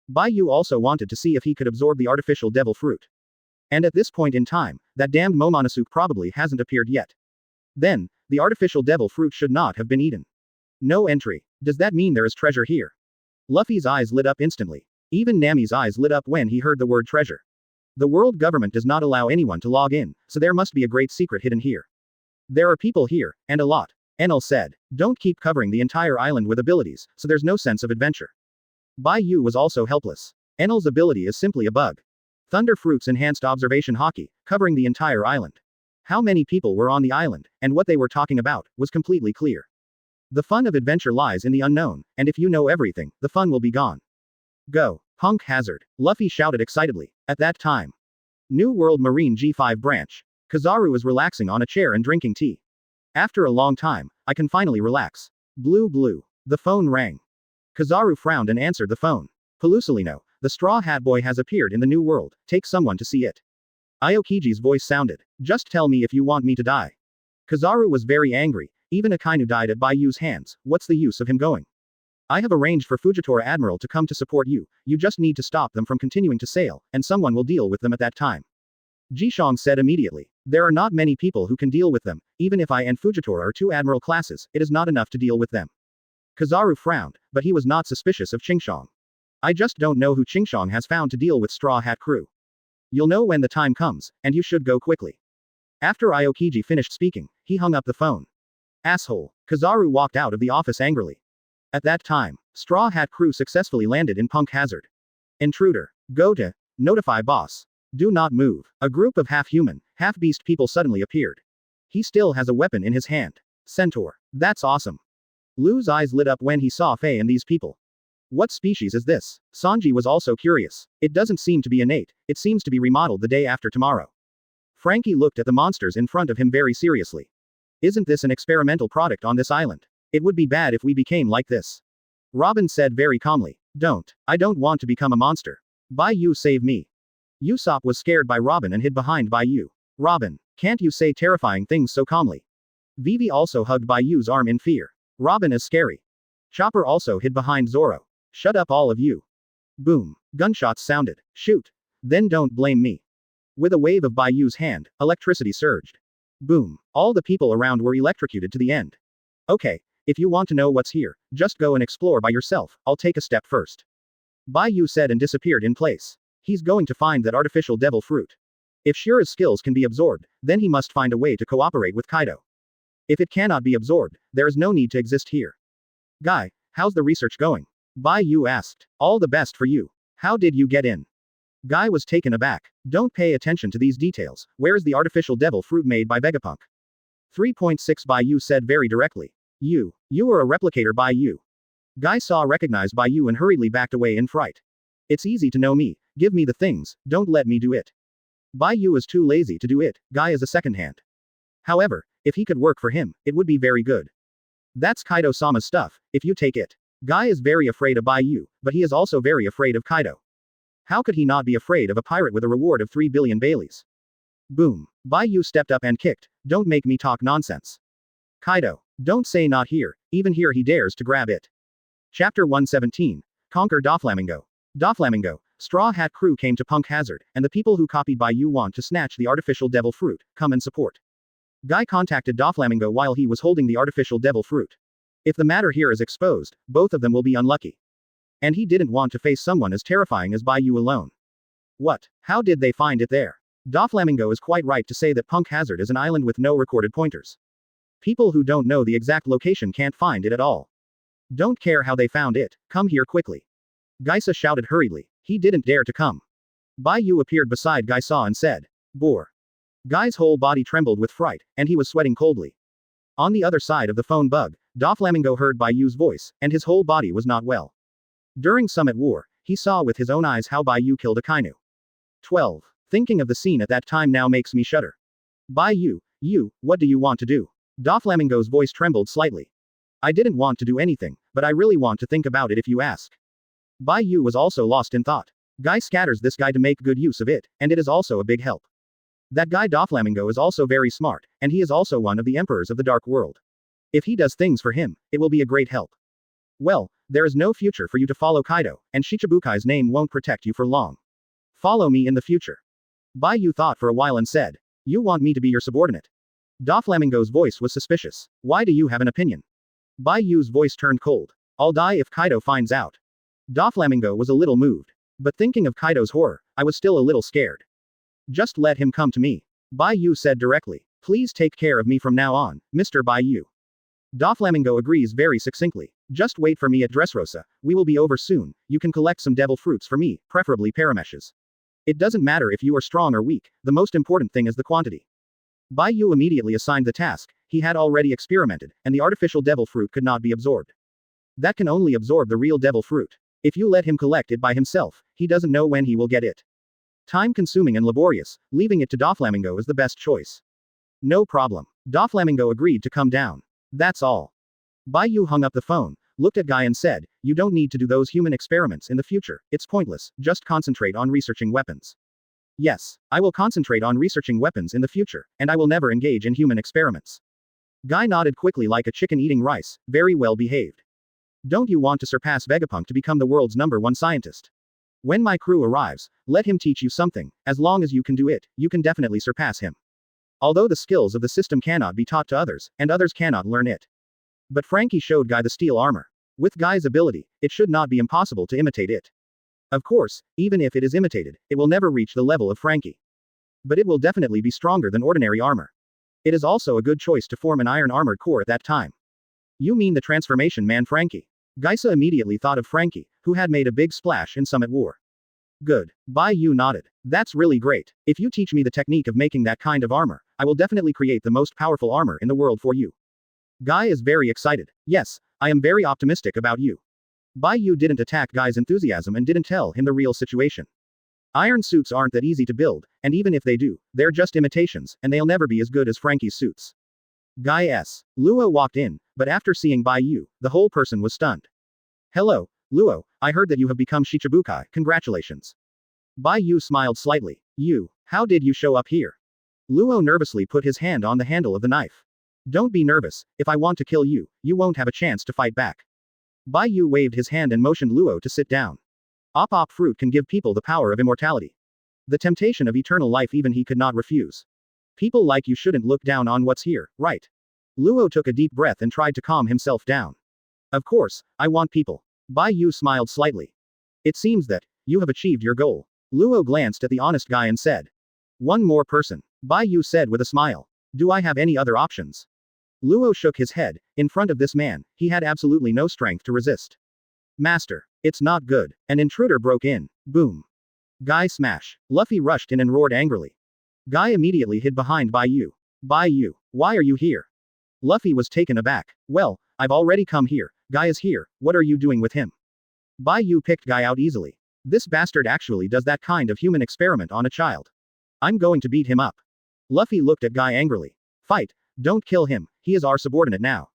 Bai Yu also wanted to see if he could absorb the artificial devil fruit. And at this point in time, that damned Momonosuke probably hasn't appeared yet. Then, the artificial devil fruit should not have been eaten. No entry. Does that mean there is treasure here? Luffy's eyes lit up instantly. Even Nami's eyes lit up when he heard the word treasure. The world government does not allow anyone to log in, so there must be a great secret hidden here. There are people here, and a lot. Enel said. Don't keep covering the entire island with abilities, so there's no sense of adventure. Bai Yu was also helpless. Enel's ability is simply a bug. Thunder Fruit's enhanced observation hockey, covering the entire island. How many people were on the island, and what they were talking about, was completely clear. The fun of adventure lies in the unknown, and if you know everything, the fun will be gone. Go. Punk Hazard. Luffy shouted excitedly. At that time. New World Marine G5 branch. Kizaru is relaxing on a chair and drinking tea. After a long time, I can finally relax. Blue blue. The phone rang. Kizaru frowned and answered the phone. Pelusalino, the Straw Hat Boy has appeared in the new world, take someone to see it. Aokiji's voice sounded. Just tell me if you want me to die. Kizaru was very angry, even Akainu died at Bai Yu's hands, what's the use of him going? I have arranged for Fujitora Admiral to come to support you, you just need to stop them from continuing to sail, and someone will deal with them at that time. Jishong said immediately. There are not many people who can deal with them, even if I and Fujitora are two admiral classes, it is not enough to deal with them. Kizaru frowned, but he was not suspicious of Qingshong. I just don't know who Qingshong has found to deal with Straw Hat crew. You'll know when the time comes, and you should go quickly. After Aokiji finished speaking, he hung up the phone. Asshole. Kizaru walked out of the office angrily. At that time, Straw Hat crew successfully landed in Punk Hazard. Intruder. Go to. Notify boss. Do not move. A group of half-human, half-beast people suddenly appeared. He still has a weapon in his hand. Centaur. That's awesome. Lu's eyes lit up when he saw Faye and these people. What species is this? Sanji was also curious. It doesn't seem to be innate, it seems to be remodeled the day after tomorrow. Franky looked at the monsters in front of him very seriously. Isn't this an experimental product on this island? It would be bad if we became like this. Robin said very calmly. Don't. I don't want to become a monster. Bai Yu save me. Usopp was scared by Robin and hid behind Bai Yu. Robin, can't you say terrifying things so calmly? Vivi also hugged Bai Yu's arm in fear. Robin is scary. Chopper also hid behind Zoro. Shut up all of you. Boom. Gunshots sounded. Shoot. Then don't blame me. With a wave of Bai Yu's hand, electricity surged. Boom. All the people around were electrocuted to the end. Okay. If you want to know what's here, just go and explore by yourself, I'll take a step first. Bai Yu said and disappeared in place. He's going to find that artificial devil fruit. If Shura's skills can be absorbed, then he must find a way to cooperate with Kaido. If it cannot be absorbed, there is no need to exist here. Guy, how's the research going? Bai Yu asked. All the best for you. How did you get in? Guy was taken aback. Don't pay attention to these details, where's the artificial devil fruit made by Vegapunk? 3.6 Bai Yu said very directly. You are a replicator Bai Yu. Guy saw recognized Bai Yu and hurriedly backed away in fright. It's easy to know me, give me the things, don't let me do it. Bai Yu is too lazy to do it, Guy is a second hand. However, if he could work for him, it would be very good. That's Kaido-sama's stuff, if you take it. Guy is very afraid of Bai Yu, but he is also very afraid of Kaido. How could he not be afraid of a pirate with a reward of 3 billion Baileys? Boom. Bai Yu stepped up and kicked, don't make me talk nonsense. Kaido, don't say not here, even here he dares to grab it. Chapter 117. Conquer Doflamingo. Doflamingo, Straw Hat crew came to Punk Hazard, and the people who copied Bai Yu want to snatch the artificial devil fruit, come and support. Guy contacted Doflamingo while he was holding the artificial devil fruit. If the matter here is exposed, both of them will be unlucky. And he didn't want to face someone as terrifying as Bai Yu alone. What? How did they find it there? Doflamingo is quite right to say that Punk Hazard is an island with no recorded pointers. People who don't know the exact location can't find it at all. Don't care how they found it, come here quickly. Gaisa shouted hurriedly. He didn't dare to come. Bai Yu appeared beside Gaisa and said, Bore. Guy's whole body trembled with fright, and he was sweating coldly. On the other side of the phone bug, Doflamingo heard Bai Yu's voice, and his whole body was not well. During Summit War, he saw with his own eyes how Bai Yu killed Akainu. 12. Thinking of the scene at that time now makes me shudder. Bai Yu, what do you want to do? Doflamingo's voice trembled slightly. I didn't want to do anything, but I really want to think about it if you ask. Bai Yu was also lost in thought. Guy scatters this guy to make good use of it, and it is also a big help. That guy Doflamingo is also very smart, and he is also one of the emperors of the Dark World. If he does things for him, it will be a great help. Well, there is no future for you to follow Kaido, and Shichibukai's name won't protect you for long. Follow me in the future. Bai Yu thought for a while and said, You want me to be your subordinate? Doflamingo's voice was suspicious. Why do you have an opinion? Bai Yu's voice turned cold. I'll die if Kaido finds out. Doflamingo was a little moved. But thinking of Kaido's horror, I was still a little scared. Just let him come to me. Bai Yu said directly. Please take care of me from now on, Mr. Bai Yu. Doflamingo agrees very succinctly. Just wait for me at Dressrosa, we will be over soon, you can collect some devil fruits for me, preferably parameshes. It doesn't matter if you are strong or weak, the most important thing is the quantity. Bai Yu immediately assigned the task, he had already experimented, and the artificial devil fruit could not be absorbed. That can only absorb the real devil fruit. If you let him collect it by himself, he doesn't know when he will get it. Time-consuming and laborious, leaving it to Doflamingo is the best choice. No problem. Doflamingo agreed to come down. That's all. Bai Yu hung up the phone, looked at Guy and said, "You don't need to do those human experiments in the future, it's pointless, just concentrate on researching weapons." "Yes, I will concentrate on researching weapons in the future, and I will never engage in human experiments." Guy nodded quickly like a chicken eating rice, very well behaved. "Don't you want to surpass Vegapunk to become the world's #1 scientist? When my crew arrives, let him teach you something, as long as you can do it, you can definitely surpass him. Although the skills of the system cannot be taught to others, and others cannot learn it." But Franky showed Guy the steel armor. With Guy's ability, it should not be impossible to imitate it. Of course, even if it is imitated, it will never reach the level of Franky. But it will definitely be stronger than ordinary armor. It is also a good choice to form an iron armored core at that time. "You mean the transformation man Franky?" Gaisa immediately thought of Franky, who had made a big splash in Summit War. "Good." Bai Yu nodded. "That's really great. If you teach me the technique of making that kind of armor, I will definitely create the most powerful armor in the world for you." Guy is very excited. "Yes, I am very optimistic about you." Bai Yu didn't attack Guy's enthusiasm and didn't tell him the real situation. Iron suits aren't that easy to build, and even if they do, they're just imitations, and they'll never be as good as Franky's suits. Guy's Luo walked in, but after seeing Bai Yu, the whole person was stunned. "Hello, Luo, I heard that you have become Shichibukai, congratulations." Bai Yu smiled slightly. "You, how did you show up here?" Luo nervously put his hand on the handle of the knife. "Don't be nervous, if I want to kill you, you won't have a chance to fight back." Bai Yu waved his hand and motioned Luo to sit down. Op fruit can give people the power of immortality. The temptation of eternal life even he could not refuse. People like you shouldn't look down on what's here, right? Luo took a deep breath and tried to calm himself down. "Of course, I want people." Bai Yu smiled slightly. "It seems that you have achieved your goal." Luo glanced at the honest guy and said, "One more person." Bai Yu said with a smile. "Do I have any other options?" Luo shook his head. In front of this man, he had absolutely no strength to resist. "Master, it's not good." An intruder broke in. Boom. Guy smash. Luffy rushed in and roared angrily. Guy immediately hid behind Bai Yu. "Bai Yu, why are you here?" Luffy was taken aback. "Well, I've already come here. Guy is here, what are you doing with him?" Bai Yu picked Guy out easily. "This bastard actually does that kind of human experiment on a child. I'm going to beat him up." Luffy looked at Guy angrily. "Fight, don't kill him, he is our subordinate now."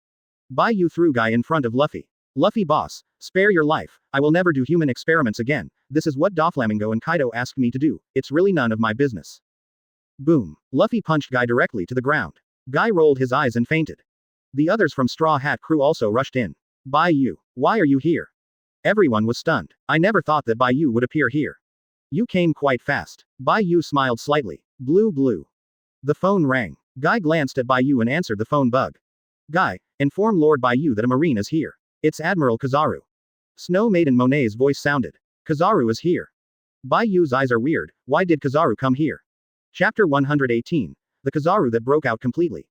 Bai Yu threw Guy in front of Luffy. "Luffy boss, spare your life, I will never do human experiments again, this is what Doflamingo and Kaido asked me to do, it's really none of my business." Boom. Luffy punched Guy directly to the ground. Guy rolled his eyes and fainted. The others from Straw Hat Crew also rushed in. "Bai Yu, why are you here?" Everyone was stunned. "I never thought that Bai Yu would appear here. You came quite fast." Bai Yu smiled slightly. Blue. The phone rang. Guy glanced at Bai Yu and answered the phone bug. "Guy, inform Lord Bai Yu that a marine is here. It's Admiral Kizaru." Snow Maiden Monet's voice sounded. "Kizaru is here." Bai Yu's eyes are weird, why did Kizaru come here? Chapter 118. The Kizaru that broke out completely.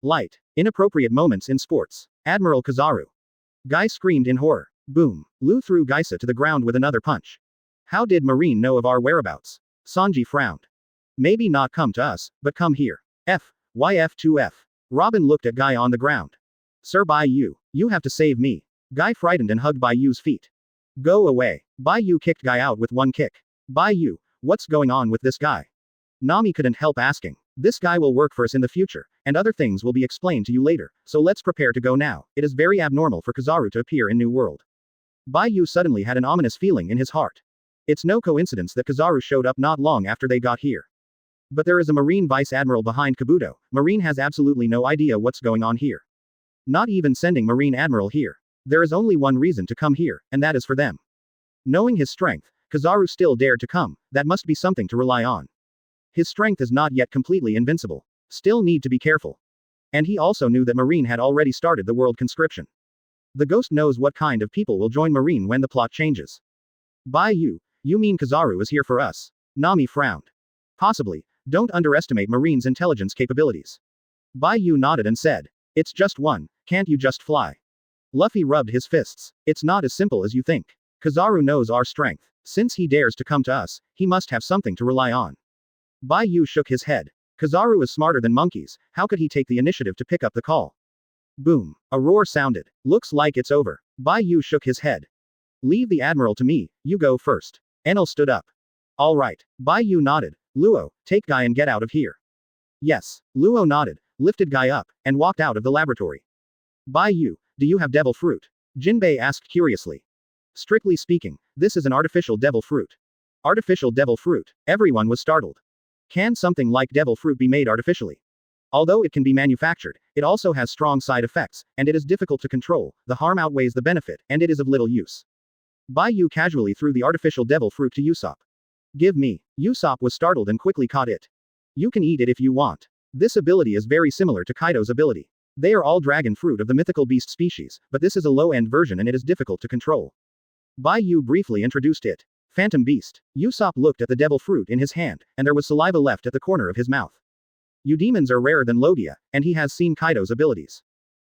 Light. Inappropriate moments in sports. Admiral Kizaru. Guy screamed in horror. Boom. Lu threw Gaisa to the ground with another punch. "How did Marine know of our whereabouts?" Sanji frowned. "Maybe not come to us, but come here. YF2F. Robin looked at Guy on the ground. "Sir Bai Yu, you have to save me." Guy frightened and hugged Bai Yu's feet. "Go away." Bai Yu kicked Guy out with one kick. "Bai Yu, what's going on with this guy?" Nami couldn't help asking. "This guy will work for us in the future, and other things will be explained to you later, so let's prepare to go now. It is very abnormal for Kizaru to appear in New World." Bai Yu suddenly had an ominous feeling in his heart. It's no coincidence that Kizaru showed up not long after they got here. But there is a Marine Vice Admiral behind Kabuto. Marine has absolutely no idea what's going on here. Not even sending Marine Admiral here. There is only one reason to come here, and that is for them. Knowing his strength, Kizaru still dared to come, that must be something to rely on. His strength is not yet completely invincible. Still need to be careful. And he also knew that Marine had already started the world conscription. The ghost knows what kind of people will join Marine when the plot changes. "Bai Yu, you mean Kizaru is here for us?" Nami frowned. "Possibly, don't underestimate Marine's intelligence capabilities." Bai Yu nodded and said, "It's just one, can't you just fly?" Luffy rubbed his fists. "It's not as simple as you think. Kizaru knows our strength. Since he dares to come to us, he must have something to rely on." Bai Yu shook his head. Kizaru is smarter than monkeys, how could he take the initiative to pick up the call? Boom. A roar sounded. "Looks like it's over." Bai Yu shook his head. "Leave the Admiral to me, you go first." Enel stood up. "All right." Bai Yu nodded. "Luo, take Guy and get out of here." "Yes." Luo nodded, lifted Guy up, and walked out of the laboratory. "Bai Yu, do you have devil fruit?" Jinbei asked curiously. Strictly speaking, this is an artificial devil fruit. Artificial devil fruit. Everyone was startled. Can something like devil fruit be made artificially? Although it can be manufactured, it also has strong side effects, and it is difficult to control, the harm outweighs the benefit, and it is of little use. Bai Yu casually threw the artificial devil fruit to Usopp. Give me. Usopp was startled and quickly caught it. You can eat it if you want. This ability is very similar to Kaido's ability. They are all dragon fruit of the mythical beast species, but this is a low-end version and it is difficult to control. Bai Yu briefly introduced it. Phantom Beast. Usopp looked at the devil fruit in his hand, and there was saliva left at the corner of his mouth. Eudemons are rarer than Logia, and he has seen Kaido's abilities.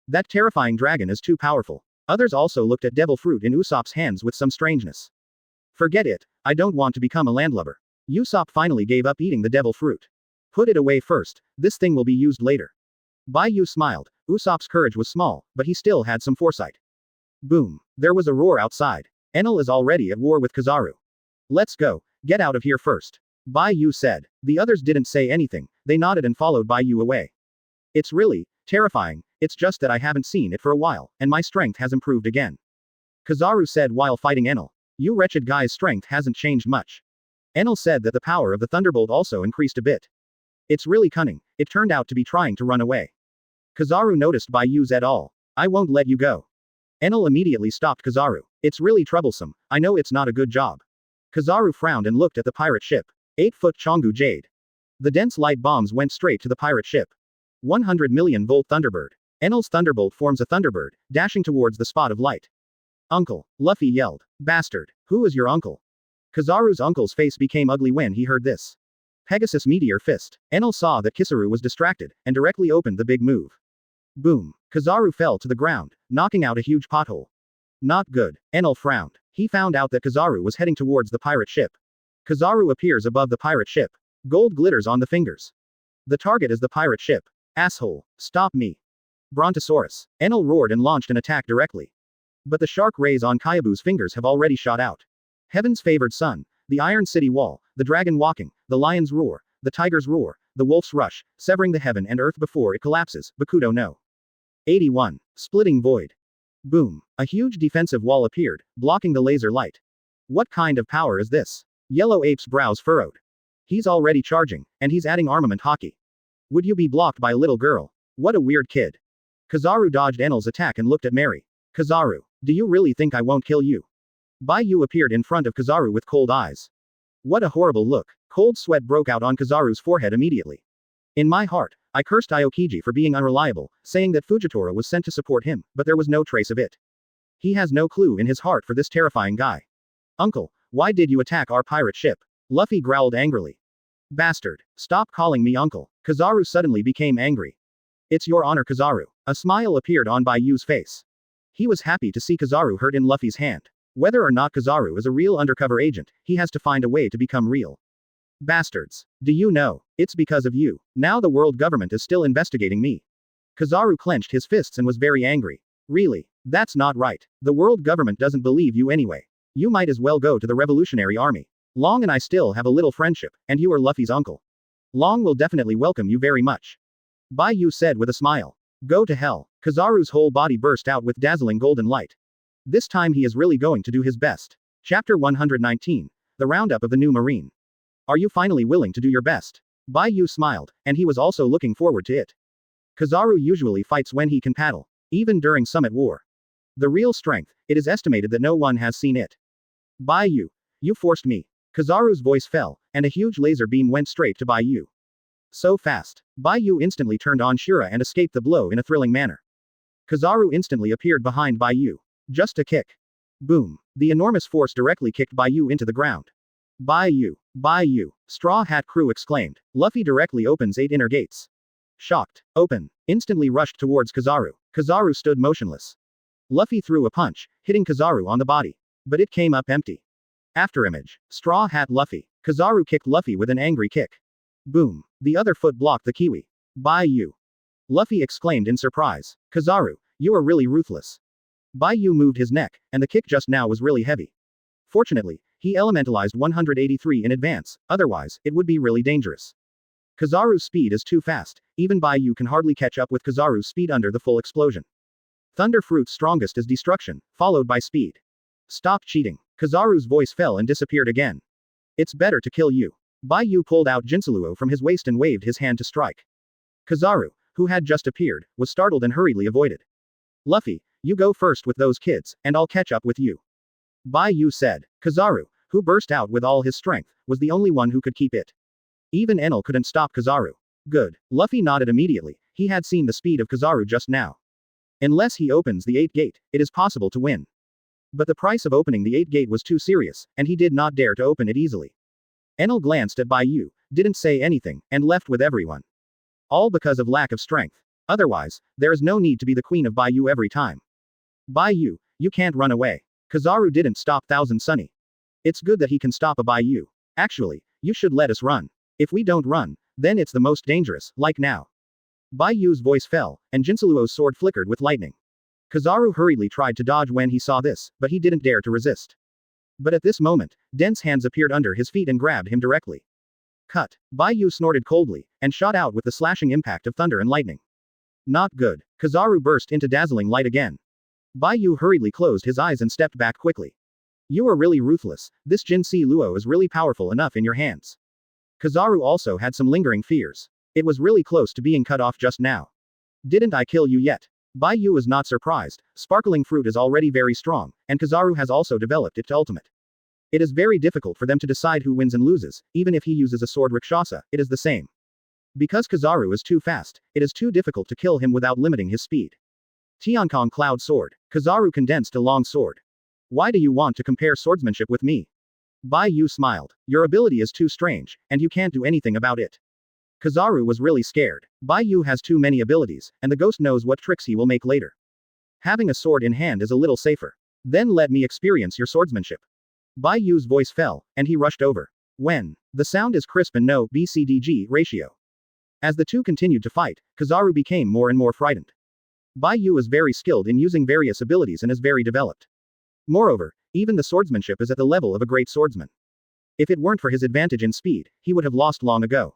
That terrifying dragon is too powerful. Others also looked at devil fruit in Usopp's hands with some strangeness. Forget it, I don't want to become a landlubber. Usopp finally gave up eating the devil fruit. Put it away first, this thing will be used later. Bai Yu smiled. Usopp's courage was small, but he still had some foresight. Boom. There was a roar outside. Enel is already at war with Kizaru. Let's go, get out of here first. Bai Yu said. The others didn't say anything, they nodded and followed Bai Yu away. It's really terrifying, it's just that I haven't seen it for a while, and my strength has improved again. Kizaru said while fighting Enel. You wretched guy's strength hasn't changed much. Enel said that the power of the Thunderbolt also increased a bit. It's really cunning, it turned out to be trying to run away. Kizaru noticed Bai Yu's et al. I won't let you go. Enel immediately stopped Kizaru. It's really troublesome, I know it's not a good job. Kizaru frowned and looked at the pirate ship. 8-foot Chongu Jade. The dense light bombs went straight to the pirate ship. 100 million volt Thunderbird. Enel's Thunderbolt forms a Thunderbird, dashing towards the spot of light. Uncle, Luffy yelled. Bastard, who is your uncle? Kizaru's uncle's face became ugly when he heard this. Pegasus Meteor Fist. Enel saw that Kizaru was distracted, and directly opened the big move. Boom. Kizaru fell to the ground, knocking out a huge pothole. Not good. Enel frowned. He found out that Kizaru was heading towards the pirate ship. Kizaru appears above the pirate ship. Gold glitters on the fingers. The target is the pirate ship. Asshole, stop me. Brontosaurus. Enel roared and launched an attack directly. But the shark rays on Kaiabu's fingers have already shot out. Heaven's favored son, the Iron City Wall, the dragon walking, the lion's roar, the tiger's roar, the wolf's rush, severing the heaven and earth before it collapses, Bakudo no. 81. Splitting void. Boom. A huge defensive wall appeared, blocking the laser light. What kind of power is this? Yellow Ape's brows furrowed. He's already charging, and he's adding armament hockey. Would you be blocked by a little girl? What a weird kid. Kizaru dodged Enel's attack and looked at Mary. Kizaru, do you really think I won't kill you? Bai Yu appeared in front of Kizaru with cold eyes. What a horrible look. Cold sweat broke out on Kizaru's forehead immediately. In my heart, I cursed Aokiji for being unreliable, saying that Fujitora was sent to support him, but there was no trace of it. He has no clue in his heart for this terrifying guy. Uncle, why did you attack our pirate ship? Luffy growled angrily. Bastard, stop calling me uncle. Kizaru suddenly became angry. It's your honor, Kizaru. A smile appeared on Bai Yu's face. He was happy to see Kizaru hurt in Luffy's hand. Whether or not Kizaru is a real undercover agent, he has to find a way to become real. Bastards. Do you know, it's because of you. Now the world government is still investigating me. Kizaru clenched his fists and was very angry. Really? That's not right. The world government doesn't believe you anyway. You might as well go to the Revolutionary Army. Long and I still have a little friendship, and you are Luffy's uncle. Long will definitely welcome you very much. Bai Yu said with a smile. Go to hell. Kizaru's whole body burst out with dazzling golden light. This time he is really going to do his best. Chapter 119. The Roundup of the New Marine. Are you finally willing to do your best? Bai Yu smiled, and he was also looking forward to it. Kizaru usually fights when he can paddle, even during Summit War. The real strength, it is estimated that no one has seen it. Bai Yu, you forced me. Kizaru's voice fell, and a huge laser beam went straight to Bai Yu. So fast. Bai Yu instantly turned on Shura and escaped the blow in a thrilling manner. Kizaru instantly appeared behind Bai Yu. Just a kick. Boom. The enormous force directly kicked Bai Yu into the ground. Bai Yu. Bai Yu. Straw Hat Crew exclaimed. Luffy directly opens 8 inner gates. Shocked. Open. Instantly rushed towards Kizaru. Kizaru stood motionless. Luffy threw a punch, hitting Kizaru on the body. But it came up empty. Afterimage. Straw Hat Luffy. Kizaru kicked Luffy with an angry kick. Boom. The other foot blocked the Kiwi. Bai Yu. Luffy exclaimed in surprise. Kizaru, you are really ruthless. Bai Yu moved his neck, and the kick just now was really heavy. Fortunately, he elementalized 183 in advance, otherwise, it would be really dangerous. Kizaru's speed is too fast, even Bai Yu can hardly catch up with Kizaru's speed under the full explosion. Thunder fruit's strongest is destruction, followed by speed. Stop cheating. Kizaru's voice fell and disappeared again. It's better to kill you. Bai Yu pulled out Jinsaluo from his waist and waved his hand to strike. Kizaru, who had just appeared, was startled and hurriedly avoided. Luffy, you go first with those kids, and I'll catch up with you. Bai Yu said. Kizaru, who burst out with all his strength, was the only one who could keep it. Even Enel couldn't stop Kizaru. Good. Luffy nodded immediately. He had seen the speed of Kizaru just now. Unless he opens the 8th gate, it is possible to win. But the price of opening the 8th gate was too serious, and he did not dare to open it easily. Enel glanced at Bai Yu, didn't say anything, and left with everyone. All because of lack of strength. Otherwise, there is no need to be the queen of Bai Yu every time. Bai Yu, you can't run away. Kizaru didn't stop Thousand Sunny. It's good that he can stop a Bai Yu. Actually, you should let us run. If we don't run, then it's the most dangerous, like now. Bai Yu's voice fell, and Jinsaluo's sword flickered with lightning. Kizaru hurriedly tried to dodge when he saw this, but he didn't dare to resist. But at this moment, dense hands appeared under his feet and grabbed him directly. Cut. Bai Yu snorted coldly, and shot out with the slashing impact of thunder and lightning. Not good. Kizaru burst into dazzling light again. Bai Yu hurriedly closed his eyes and stepped back quickly. You are really ruthless. This Jinsi Luo is really powerful enough in your hands. Kizaru also had some lingering fears. It was really close to being cut off just now. Didn't I kill you yet? Bai Yu is not surprised. Sparkling fruit is already very strong, and Kizaru has also developed it to ultimate. It is very difficult for them to decide who wins and loses, even if he uses a sword Rakshasa, it is the same. Because Kizaru is too fast, it is too difficult to kill him without limiting his speed. Tiankong Cloud Sword. Kizaru condensed a long sword. Why do you want to compare swordsmanship with me? Bai Yu smiled. Your ability is too strange, and you can't do anything about it. Kizaru was really scared. Bai Yu has too many abilities, and the ghost knows what tricks he will make later. Having a sword in hand is a little safer. Then let me experience your swordsmanship. Bai Yu's voice fell, and he rushed over. When the sound is crisp and no BCDG ratio. As the two continued to fight, Kizaru became more and more frightened. Bai Yu is very skilled in using various abilities and is very developed. Moreover, even the swordsmanship is at the level of a great swordsman. If it weren't for his advantage in speed, he would have lost long ago.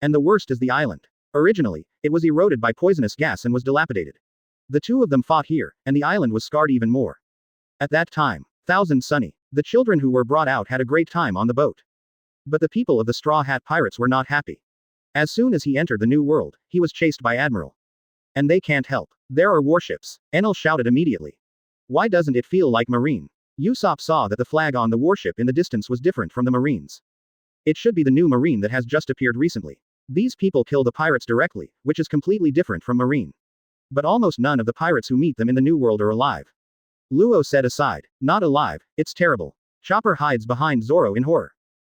And the worst is the island. Originally, it was eroded by poisonous gas and was dilapidated. The two of them fought here, and the island was scarred even more. At that time, Thousand Sunny, the children who were brought out had a great time on the boat. But the people of the Straw Hat Pirates were not happy. As soon as he entered the New World, he was chased by Admiral. And they can't help. There are warships. Enel shouted immediately. Why doesn't it feel like Marine? Usopp saw that the flag on the warship in the distance was different from the Marines. It should be the new Marine that has just appeared recently. These people kill the pirates directly, which is completely different from Marine. But almost none of the pirates who meet them in the New World are alive. Luo said aside. Not alive, it's terrible. Chopper hides behind Zoro in horror.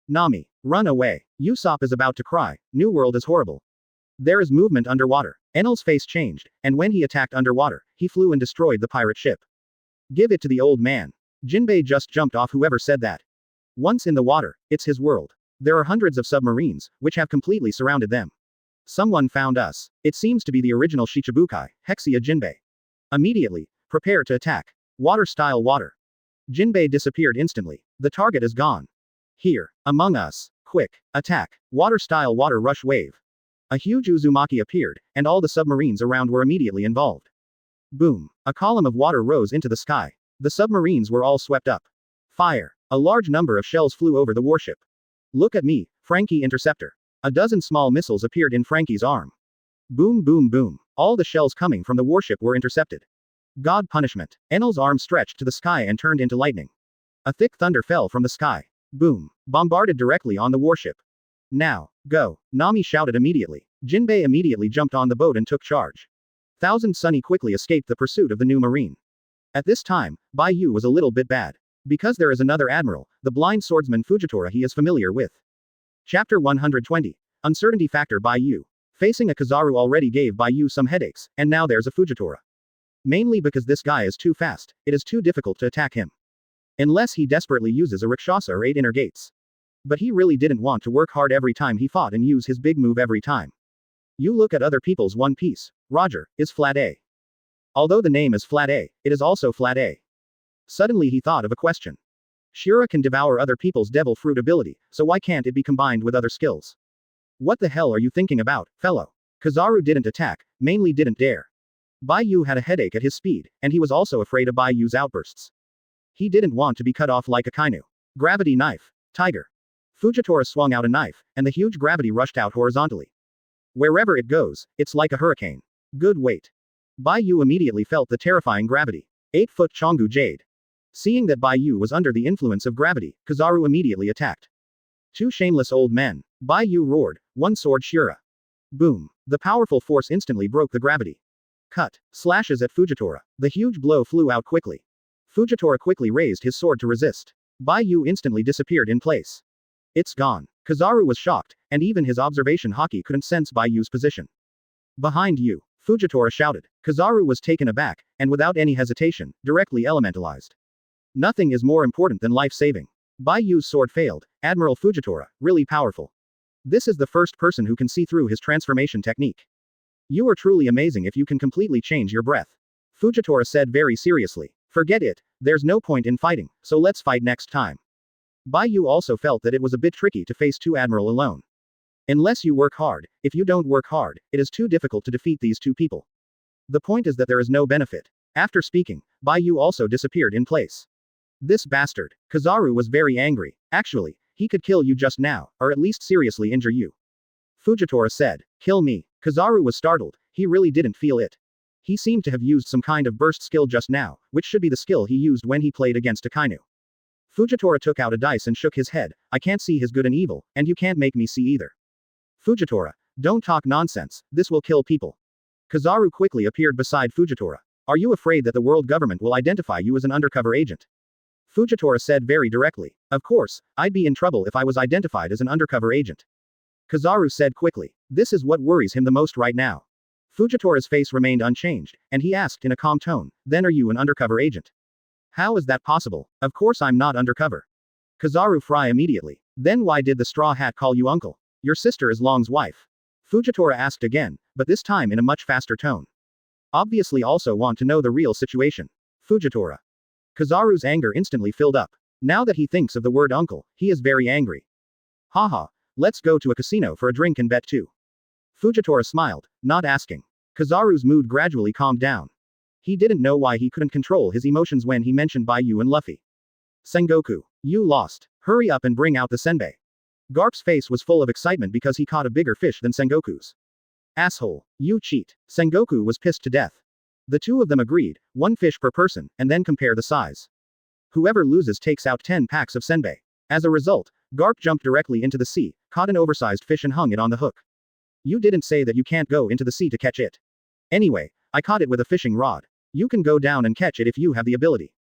Nami, run away. Usopp is about to cry. New World is horrible. There is movement underwater. Enel's face changed, and when he attacked underwater, he flew and destroyed the pirate ship. Give it to the old man. Jinbei just jumped off whoever said that. Once in the water, it's his world. There are hundreds of submarines, which have completely surrounded them. Someone found us. It seems to be the original Shichibukai, Hexia Jinbei. Immediately, prepare to attack. Water-style water. Jinbei disappeared instantly. The target is gone. Here, among us. Quick, attack. Water-style water rush wave. A huge Uzumaki appeared, and all the submarines around were immediately involved. Boom. A column of water rose into the sky. The submarines were all swept up. Fire. A large number of shells flew over the warship. Look at me, Franky Interceptor. A dozen small missiles appeared in Franky's arm. Boom boom boom. All the shells coming from the warship were intercepted. God punishment. Enel's arm stretched to the sky and turned into lightning. A thick thunder fell from the sky. Boom. Bombarded directly on the warship. Now, go. Nami shouted immediately. Jinbei immediately jumped on the boat and took charge. Thousand Sunny quickly escaped the pursuit of the new marine. At this time, Bai Yu was a little bit bad. Because there is another admiral, the blind swordsman Fujitora he is familiar with. Chapter 120. Uncertainty Factor Bai Yu. Facing a Kizaru already gave Bai Yu some headaches, and now there's a Fujitora. Mainly because this guy is too fast, it is too difficult to attack him. Unless he desperately uses a Rakshasa or 8 inner gates. But he really didn't want to work hard every time he fought and use his big move every time. You look at other people's One Piece. Roger is flat A. Although the name is flat A, it is also flat A. Suddenly he thought of a question. Shura can devour other people's devil fruit ability, so why can't it be combined with other skills? What the hell are you thinking about, fellow? Kizaru didn't attack, mainly didn't dare. Bai Yu had a headache at his speed, and he was also afraid of Bai Yu's outbursts. He didn't want to be cut off like a kainu. Gravity knife. Tiger. Fujitora swung out a knife, and the huge gravity rushed out horizontally. Wherever it goes, it's like a hurricane. Good weight. Bai Yu immediately felt the terrifying gravity. 8-foot Chongu Jade. Seeing that Bai Yu was under the influence of gravity, Kizaru immediately attacked. Two shameless old men. Bai Yu roared, one sword Shura. Boom. The powerful force instantly broke the gravity. Cut. Slashes at Fujitora. The huge blow flew out quickly. Fujitora quickly raised his sword to resist. Bai Yu instantly disappeared in place. It's gone. Kizaru was shocked, and even his observation Haki couldn't sense Bai Yu's position. Behind you. Fujitora shouted. Kizaru was taken aback, and without any hesitation, directly elementalized. Nothing is more important than life-saving. Bai Yu's sword failed. Admiral Fujitora, really powerful. This is the first person who can see through his transformation technique. You are truly amazing if you can completely change your breath. Fujitora said very seriously. Forget it, there's no point in fighting, so let's fight next time. Bai Yu also felt that it was a bit tricky to face two admiral alone. Unless you work hard, if you don't work hard, it is too difficult to defeat these two people. The point is that there is no benefit. After speaking, Bai Yu also disappeared in place. This bastard. Kizaru was very angry. Actually, he could kill you just now, or at least seriously injure you. Fujitora said. Kill me. Kizaru was startled, he really didn't feel it. He seemed to have used some kind of burst skill just now, which should be the skill he used when he played against a kainu. Fujitora took out a dice and shook his head. I can't see his good and evil, and you can't make me see either. Fujitora, don't talk nonsense, this will kill people. Kizaru quickly appeared beside Fujitora. Are you afraid that the world government will identify you as an undercover agent? Fujitora said very directly. Of course, I'd be in trouble if I was identified as an undercover agent. Kizaru said quickly. This is what worries him the most right now. Fujitora's face remained unchanged, and he asked in a calm tone, then are you an undercover agent? How is that possible? Of course I'm not undercover. Kizaru fry immediately. Then why did the straw hat call you uncle? Your sister is Long's wife. Fujitora asked again, but this time in a much faster tone. Obviously also want to know the real situation. Fujitora. Kizaru's anger instantly filled up. Now that he thinks of the word uncle, he is very angry. Haha, let's go to a casino for a drink and bet too. Fujitora smiled, not asking. Kizaru's mood gradually calmed down. He didn't know why he couldn't control his emotions when he mentioned Bai Yu and Luffy. Sengoku, you lost. Hurry up and bring out the senbei. Garp's face was full of excitement because he caught a bigger fish than Sengoku's. Asshole, you cheat. Sengoku was pissed to death. The two of them agreed, 1 fish per person, and then compare the size. Whoever loses takes out 10 packs of senbei. As a result, Garp jumped directly into the sea, caught an oversized fish and hung it on the hook. You didn't say that you can't go into the sea to catch it. Anyway, I caught it with a fishing rod. You can go down and catch it if you have the ability.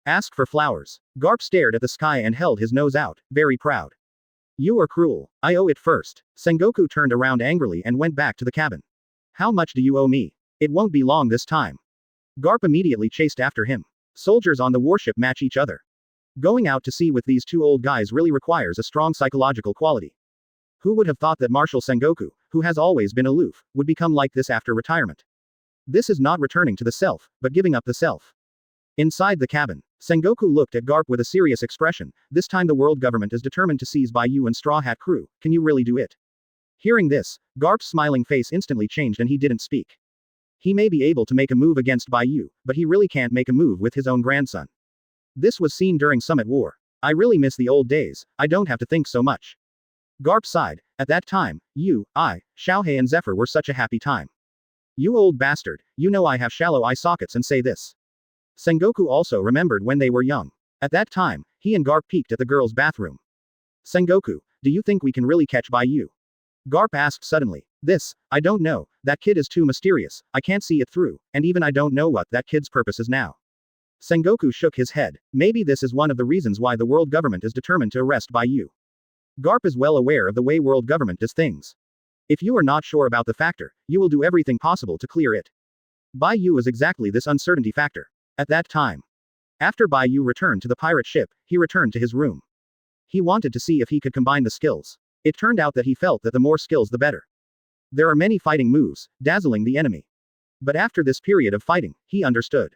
Ask for flowers. Garp stared at the sky and held his nose out, very proud. You are cruel. I owe it first. Sengoku turned around angrily and went back to the cabin. How much do you owe me? It won't be long this time. Garp immediately chased after him. Soldiers on the warship match each other. Going out to sea with these two old guys really requires a strong psychological quality. Who would have thought that Marshal Sengoku, who has always been aloof, would become like this after retirement? This is not returning to the self, but giving up the self. Inside the cabin, Sengoku looked at Garp with a serious expression. This time the world government is determined to seize Bai Yu and Straw Hat crew. Can you really do it? Hearing this, Garp's smiling face instantly changed and he didn't speak. He may be able to make a move against Bai Yu, but he really can't make a move with his own grandson. This was seen during Summit War. I really miss the old days, I don't have to think so much. Garp sighed. At that time, you, I, Xiaohei and Zephyr were such a happy time. You old bastard, you know I have shallow eye sockets and say this. Sengoku also remembered when they were young. At that time, he and Garp peeked at the girls' bathroom. Sengoku, do you think we can really catch Bai Yu? Garp asked suddenly. This, I don't know, that kid is too mysterious, I can't see it through, and even I don't know what that kid's purpose is now. Sengoku shook his head. Maybe this is one of the reasons why the world government is determined to arrest Bai Yu. Garp is well aware of the way world government does things. If you are not sure about the factor, you will do everything possible to clear it. Bai Yu is exactly this uncertainty factor. At that time. After Bai Yu returned to the pirate ship, he returned to his room. He wanted to see if he could combine the skills. It turned out that he felt that the more skills the better. There are many fighting moves, dazzling the enemy. But after this period of fighting, he understood.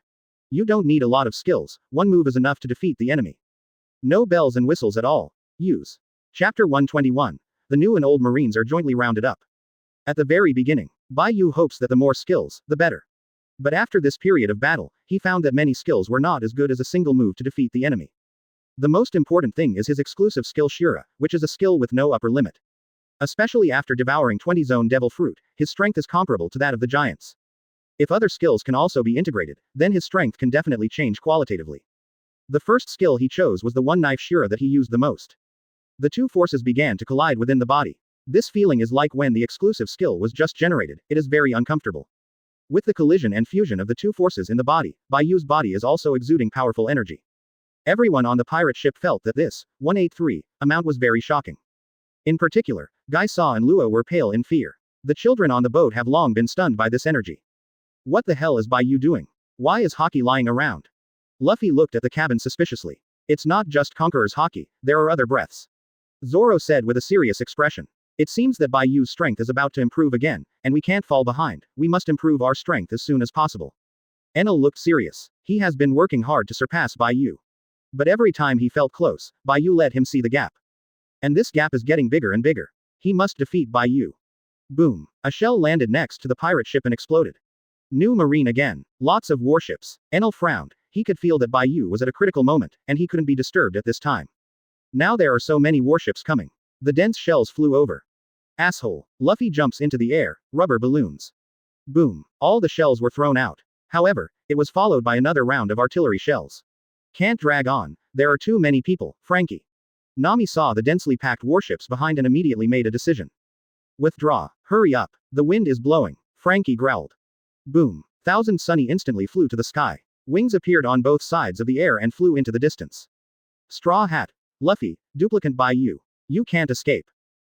You don't need a lot of skills, one move is enough to defeat the enemy. No bells and whistles at all. Use. Chapter 121. The new and old Marines are jointly rounded up. At the very beginning, Bai Yu hopes that the more skills, the better. But after this period of battle, he found that many skills were not as good as a single move to defeat the enemy. The most important thing is his exclusive skill Shura, which is a skill with no upper limit. Especially after devouring 20 zone devil fruit, his strength is comparable to that of the giants. If other skills can also be integrated, then his strength can definitely change qualitatively. The first skill he chose was the one knife Shura that he used the most. The two forces began to collide within the body. This feeling is like when the exclusive skill was just generated, it is very uncomfortable. With the collision and fusion of the two forces in the body, Bai Yu's body is also exuding powerful energy. Everyone on the pirate ship felt that this, 183, amount was very shocking. In particular, Gai Sa and Luo were pale in fear. The children on the boat have long been stunned by this energy. What the hell is Bai Yu doing? Why is Hawkeye lying around? Luffy looked at the cabin suspiciously. It's not just Conqueror's Hawkeye, there are other breaths. Zoro said with a serious expression. It seems that Bai Yu's strength is about to improve again, and we can't fall behind, we must improve our strength as soon as possible. Enel looked serious. He has been working hard to surpass Bai Yu. But every time he felt close, Bai Yu let him see the gap. And this gap is getting bigger and bigger. He must defeat Bai Yu. Boom. A shell landed next to the pirate ship and exploded. New Marine again. Lots of warships. Enel frowned. He could feel that Bai Yu was at a critical moment, and he couldn't be disturbed at this time. Now there are so many warships coming. The dense shells flew over. Asshole. Luffy jumps into the air, rubber balloons. Boom. All the shells were thrown out. However, it was followed by another round of artillery shells. Can't drag on. There are too many people, Franky. Nami saw the densely packed warships behind and immediately made a decision. Withdraw. Hurry up. The wind is blowing. Franky growled. Boom. Thousand Sunny instantly flew to the sky. Wings appeared on both sides of the air and flew into the distance. Straw Hat. Luffy, duplicate Bai Yu. You can't escape.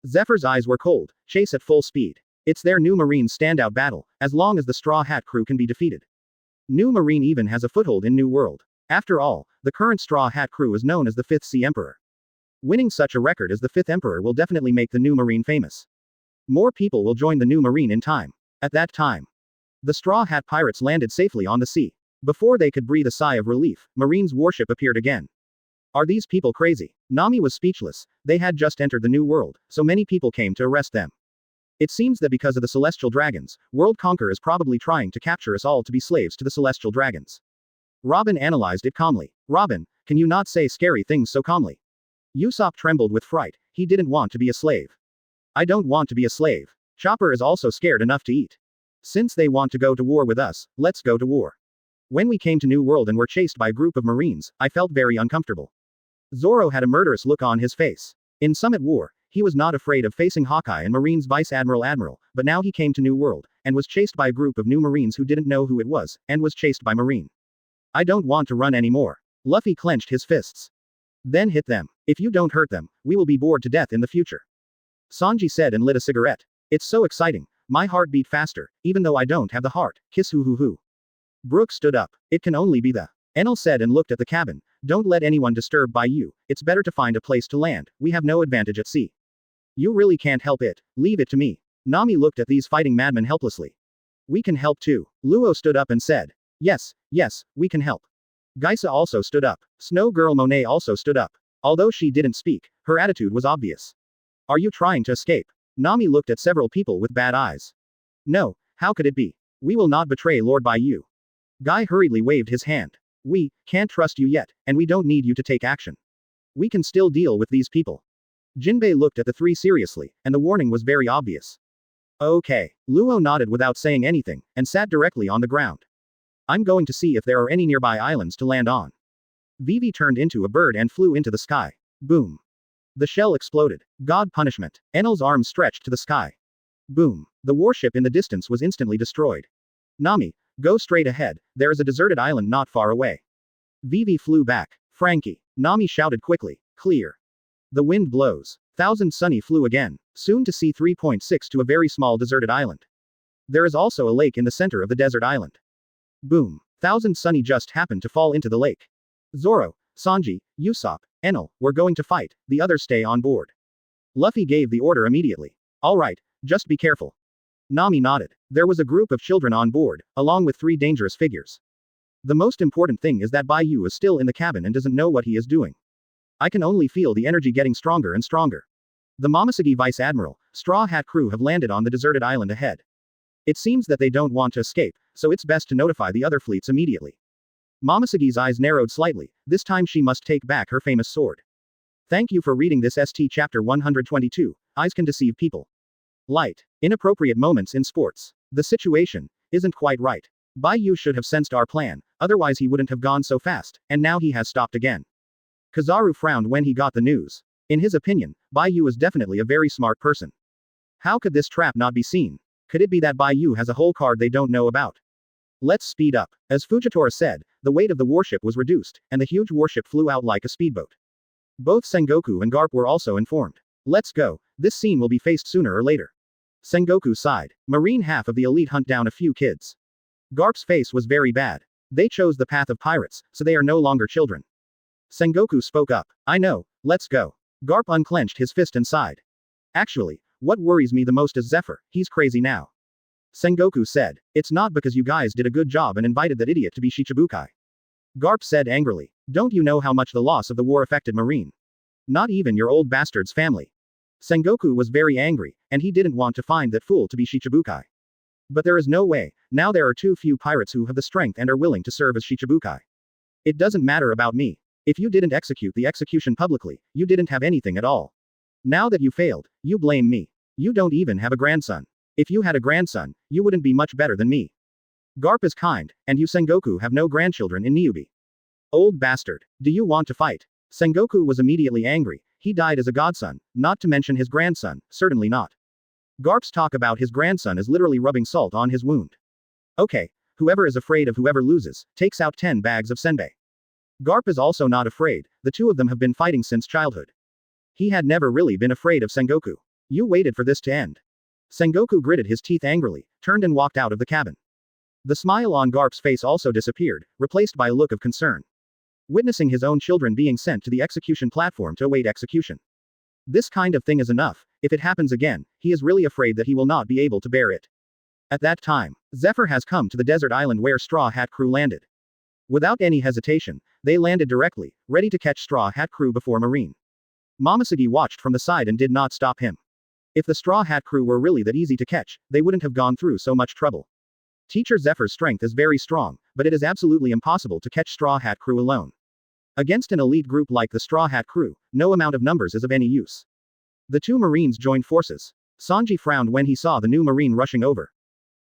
Zephyr's eyes were cold, chase at full speed. It's their New Marine's standout battle, as long as the Straw Hat crew can be defeated. New Marine even has a foothold in New World. After all, the current Straw Hat crew is known as the 5th Sea Emperor. Winning such a record as the 5th Emperor will definitely make the New Marine famous. More people will join the New Marine in time. At that time, the Straw Hat pirates landed safely on the sea. Before they could breathe a sigh of relief, Marine's warship appeared again. Are these people crazy? Nami was speechless. They had just entered the New World, so many people came to arrest them. It seems that because of the Celestial Dragons, World Conquer is probably trying to capture us all to be slaves to the Celestial Dragons. Robin analyzed it calmly. Robin, can you not say scary things so calmly? Usopp trembled with fright. He didn't want to be a slave. I don't want to be a slave. Chopper is also scared enough to eat. Since they want to go to war with us, let's go to war. When we came to New World and were chased by a group of Marines, I felt very uncomfortable. Zoro had a murderous look on his face. In Summit War, he was not afraid of facing Hawkeye and Marines Vice Admiral, but now he came to New World, and was chased by a group of new Marines who didn't know who it was, and was chased by Marine. I don't want to run anymore. Luffy clenched his fists. Then hit them. If you don't hurt them, we will be bored to death in the future. Sanji said and lit a cigarette. It's so exciting. My heart beat faster, even though I don't have the heart. Kiss hoo hoo hoo. Brooke stood up. It can only be the. Enel said and looked at the cabin. Don't let anyone disturb Bai Yu. It's better to find a place to land. We have no advantage at sea. You really can't help it. Leave it to me. Nami looked at these fighting madmen helplessly. We can help too. Luo stood up and said. Yes, we can help. Gaisa also stood up. Snow Girl Monet also stood up. Although she didn't speak, her attitude was obvious. Are you trying to escape? Nami looked at several people with bad eyes. No, how could it be? We will not betray Lord Bai Yu. Guy hurriedly waved his hand. We can't trust you yet, and we don't need you to take action. We can still deal with these people. Jinbei looked at the three seriously, and the warning was very obvious. Okay. Luo nodded without saying anything, and sat directly on the ground. I'm going to see if there are any nearby islands to land on. Vivi turned into a bird and flew into the sky. Boom. The shell exploded. God punishment. Enel's arms stretched to the sky. Boom. The warship in the distance was instantly destroyed. Nami, go straight ahead, there is a deserted island not far away. Vivi flew back. Franky. Nami shouted quickly. Clear. The wind blows. Thousand Sunny flew again, soon to see 3.6 to a very small deserted island. There is also a lake in the center of the desert island. Boom. Thousand Sunny just happened to fall into the lake. Zoro, Sanji, Usopp, Enel, we're going to fight, the others stay on board. Luffy gave the order immediately. Alright, just be careful. Nami nodded. There was a group of children on board, along with 3 dangerous figures. The most important thing is that Bai Yu is still in the cabin and doesn't know what he is doing. I can only feel the energy getting stronger and stronger. The Momoshiki Vice Admiral, Straw Hat crew have landed on the deserted island ahead. It seems that they don't want to escape, so it's best to notify the other fleets immediately. Momosegi's eyes narrowed slightly, this time she must take back her famous sword. Thank you for reading this ST Chapter 122, Eyes Can Deceive People. Light. Inappropriate moments in sports. The situation isn't quite right. Bai Yu should have sensed our plan, otherwise he wouldn't have gone so fast, and now he has stopped again. Kizaru frowned when he got the news. In his opinion, Bai Yu is definitely a very smart person. How could this trap not be seen? Could it be that Bai Yu has a whole card they don't know about? Let's speed up. As Fujitora said, the weight of the warship was reduced, and the huge warship flew out like a speedboat. Both Sengoku and Garp were also informed. Let's go, this scene will be faced sooner or later. Sengoku sighed. Marine half of the elite hunt down a few kids. Garp's face was very bad. They chose the path of pirates, so they are no longer children. Sengoku spoke up. I know, let's go. Garp unclenched his fist and sighed. Actually, what worries me the most is Zephyr, he's crazy now. Sengoku said, it's not because you guys did a good job and invited that idiot to be Shichibukai. Garp said angrily, don't you know how much the loss of the war affected Marine? Not even your old bastard's family. Sengoku was very angry, and he didn't want to find that fool to be Shichibukai. But there is no way, now there are too few pirates who have the strength and are willing to serve as Shichibukai. It doesn't matter about me. If you didn't execute the execution publicly, you didn't have anything at all. Now that you failed, you blame me. You don't even have a grandson. If you had a grandson, you wouldn't be much better than me. Garp is kind, and you Sengoku have no grandchildren in Niobe. Old bastard. Do you want to fight? Sengoku was immediately angry, he died as a godson, not to mention his grandson, certainly not. Garp's talk about his grandson is literally rubbing salt on his wound. Okay, whoever is afraid of whoever loses, takes out 10 bags of senbei. Garp is also not afraid, the two of them have been fighting since childhood. He had never really been afraid of Sengoku. You waited for this to end. Sengoku gritted his teeth angrily, turned and walked out of the cabin. The smile on Garp's face also disappeared, replaced by a look of concern. Witnessing his own children being sent to the execution platform to await execution. This kind of thing is enough, if it happens again, he is really afraid that he will not be able to bear it. At that time, Zephyr has come to the desert island where Straw Hat Crew landed. Without any hesitation, they landed directly, ready to catch Straw Hat Crew before Marine. Momoseги watched from the side and did not stop him. If the Straw Hat Crew were really that easy to catch, they wouldn't have gone through so much trouble. Teacher Zephyr's strength is very strong, but it is absolutely impossible to catch Straw Hat Crew alone. Against an elite group like the Straw Hat Crew, no amount of numbers is of any use. The two Marines joined forces. Sanji frowned when he saw the new Marine rushing over.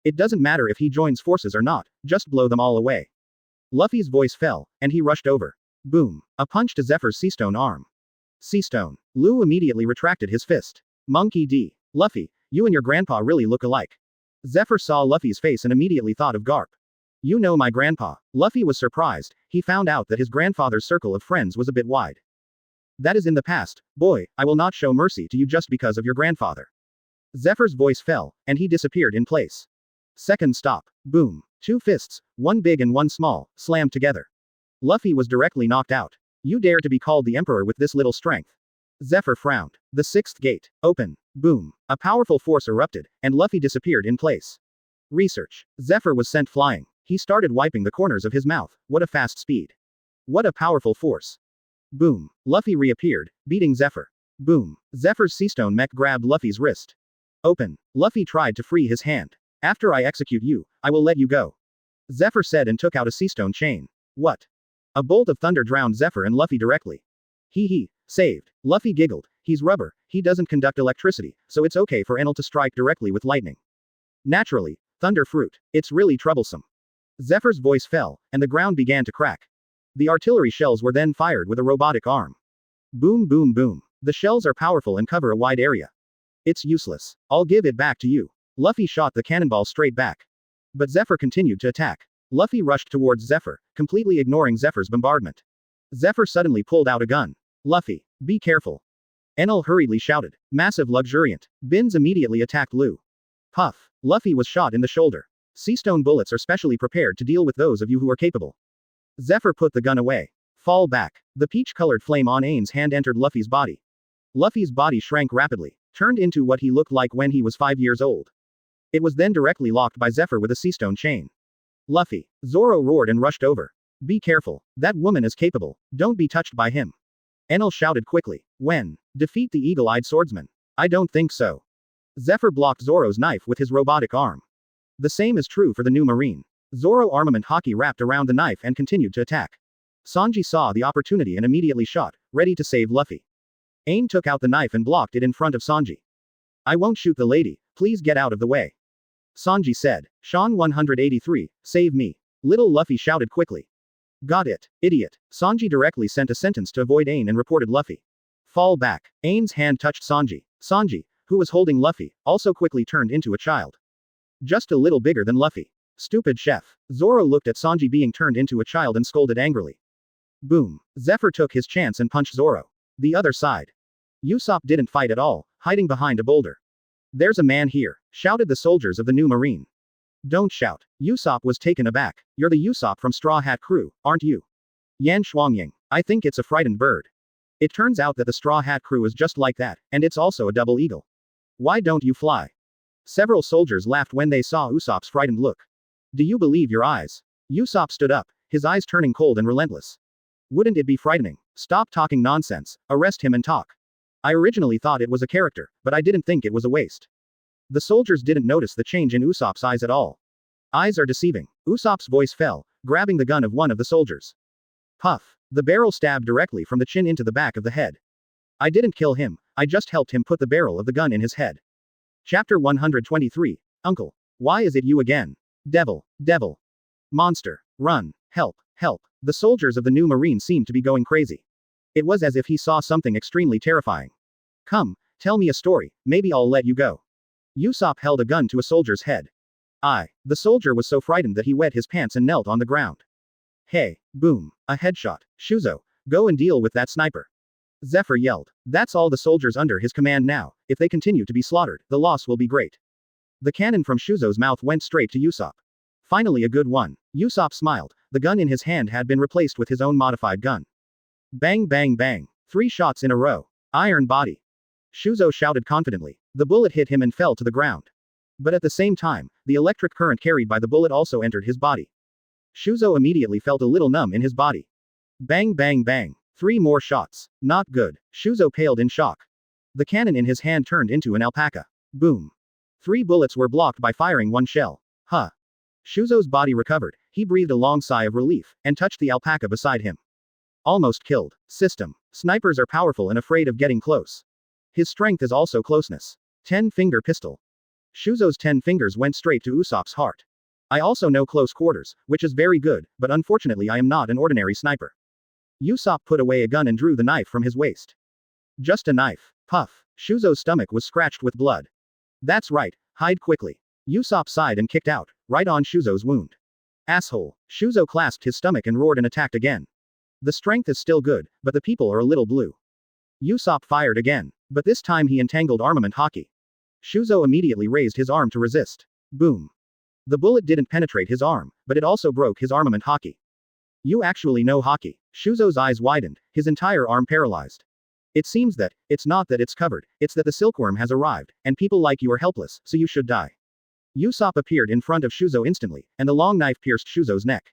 It doesn't matter if he joins forces or not, just blow them all away. Luffy's voice fell, and he rushed over. Boom. A punch to Zephyr's Seastone arm. Seastone. Lu immediately retracted his fist. Monkey D. Luffy, you and your grandpa really look alike. Zephyr saw Luffy's face and immediately thought of Garp. You know my grandpa. Luffy was surprised, he found out that his grandfather's circle of friends was a bit wide. That is in the past, boy, I will not show mercy to you just because of your grandfather. Zephyr's voice fell, and he disappeared in place. Second stop. Boom. Two fists, one big and one small, slammed together. Luffy was directly knocked out. You dare to be called the Emperor with this little strength? Zephyr frowned. The sixth gate. Open. Boom. A powerful force erupted, and Luffy disappeared in place. Research. Zephyr was sent flying. He started wiping the corners of his mouth. What a fast speed. What a powerful force. Boom. Luffy reappeared, beating Zephyr. Boom. Zephyr's Seastone mech grabbed Luffy's wrist. Open. Luffy tried to free his hand. After I execute you, I will let you go. Zephyr said and took out a Seastone chain. What? A bolt of thunder drowned Zephyr and Luffy directly. Hee, saved. Luffy giggled. He's rubber, he doesn't conduct electricity, so it's okay for Enel to strike directly with lightning. Naturally, thunder fruit. It's really troublesome. Zephyr's voice fell, and the ground began to crack. The artillery shells were then fired with a robotic arm. Boom boom boom. The shells are powerful and cover a wide area. It's useless. I'll give it back to you. Luffy shot the cannonball straight back. But Zephyr continued to attack. Luffy rushed towards Zephyr, completely ignoring Zephyr's bombardment. Zephyr suddenly pulled out a gun. Luffy, be careful. Enel hurriedly shouted. Massive luxuriant. Bins immediately attacked Lu. Puff. Luffy was shot in the shoulder. Seastone bullets are specially prepared to deal with those of you who are capable. Zephyr put the gun away. Fall back. The peach-colored flame on Ain's hand entered Luffy's body. Luffy's body shrank rapidly, turned into what he looked like when he was 5 years old. It was then directly locked by Zephyr with a Seastone chain. Luffy. Zoro roared and rushed over. Be careful. That woman is capable. Don't be touched by him. Enel shouted quickly. When? Defeat the eagle-eyed swordsman. I don't think so. Zephyr blocked Zoro's knife with his robotic arm. The same is true for the new marine. Zoro armament hockey wrapped around the knife and continued to attack. Sanji saw the opportunity and immediately shot, ready to save Luffy. Ain took out the knife and blocked it in front of Sanji. I won't shoot the lady, please get out of the way. Sanji said. Sean 183, save me. Little Luffy shouted quickly. Got it, idiot. Sanji directly sent a sentence to avoid Ain and reported Luffy. Fall back. Ain's hand touched Sanji. Sanji, who was holding Luffy, also quickly turned into a child. Just a little bigger than Luffy. Stupid chef. Zoro looked at Sanji being turned into a child and scolded angrily. Boom. Zephyr took his chance and punched Zoro. The other side. Usopp didn't fight at all, hiding behind a boulder. There's a man here, shouted the soldiers of the new marine. Don't shout. Usopp was taken aback. You're the Usopp from Straw Hat Crew, aren't you? Yan Shuangying. I think it's a frightened bird. It turns out that the Straw Hat Crew is just like that, and it's also a double eagle. Why don't you fly? Several soldiers laughed when they saw Usopp's frightened look. Do you believe your eyes? Usopp stood up, his eyes turning cold and relentless. Wouldn't it be frightening? Stop talking nonsense, arrest him and talk. I originally thought it was a character, but I didn't think it was a waste. The soldiers didn't notice the change in Usopp's eyes at all. Eyes are deceiving. Usopp's voice fell, grabbing the gun of one of the soldiers. Puff. The barrel stabbed directly from the chin into the back of the head. I didn't kill him, I just helped him put the barrel of the gun in his head. Chapter 123. Uncle. Why is it you again? Devil. Devil. Monster. Run. Help. Help. The soldiers of the new marine seemed to be going crazy. It was as if he saw something extremely terrifying. Come, tell me a story, maybe I'll let you go. Usopp held a gun to a soldier's head. The soldier was so frightened that he wet his pants and knelt on the ground. Hey, boom, a headshot. Shuzo, go and deal with that sniper. Zephyr yelled. That's all the soldiers under his command now, if they continue to be slaughtered, the loss will be great. The cannon from Shuzo's mouth went straight to Usopp. Finally a good one. Usopp smiled, the gun in his hand had been replaced with his own modified gun. Bang bang bang. 3 shots in a row. Iron body. Shuzo shouted confidently. The bullet hit him and fell to the ground. But at the same time, the electric current carried by the bullet also entered his body. Shuzo immediately felt a little numb in his body. Bang bang bang. 3 more shots. Not good. Shuzo paled in shock. The cannon in his hand turned into an alpaca. Boom. 3 bullets were blocked by firing 1 shell. Huh. Shuzo's body recovered, he breathed a long sigh of relief, and touched the alpaca beside him. Almost killed. System. Snipers are powerful and afraid of getting close. His strength is also closeness. 10-finger pistol. Shuzo's 10 fingers went straight to Usopp's heart. I also know close quarters, which is very good, but unfortunately I am not an ordinary sniper. Usopp put away a gun and drew the knife from his waist. Just a knife. Puff. Shuzo's stomach was scratched with blood. That's right, hide quickly. Usopp sighed and kicked out, right on Shuzo's wound. Asshole. Shuzo clasped his stomach and roared and attacked again. The strength is still good, but the people are a little blue. Usopp fired again, but this time he entangled armament hockey. Shuzo immediately raised his arm to resist. Boom. The bullet didn't penetrate his arm, but it also broke his armament hockey. You actually know hockey. Shuzo's eyes widened, his entire arm paralyzed. It seems that, it's not that it's covered, it's that the silkworm has arrived, and people like you are helpless, so you should die. Usopp appeared in front of Shuzo instantly, and the long knife pierced Shuzo's neck.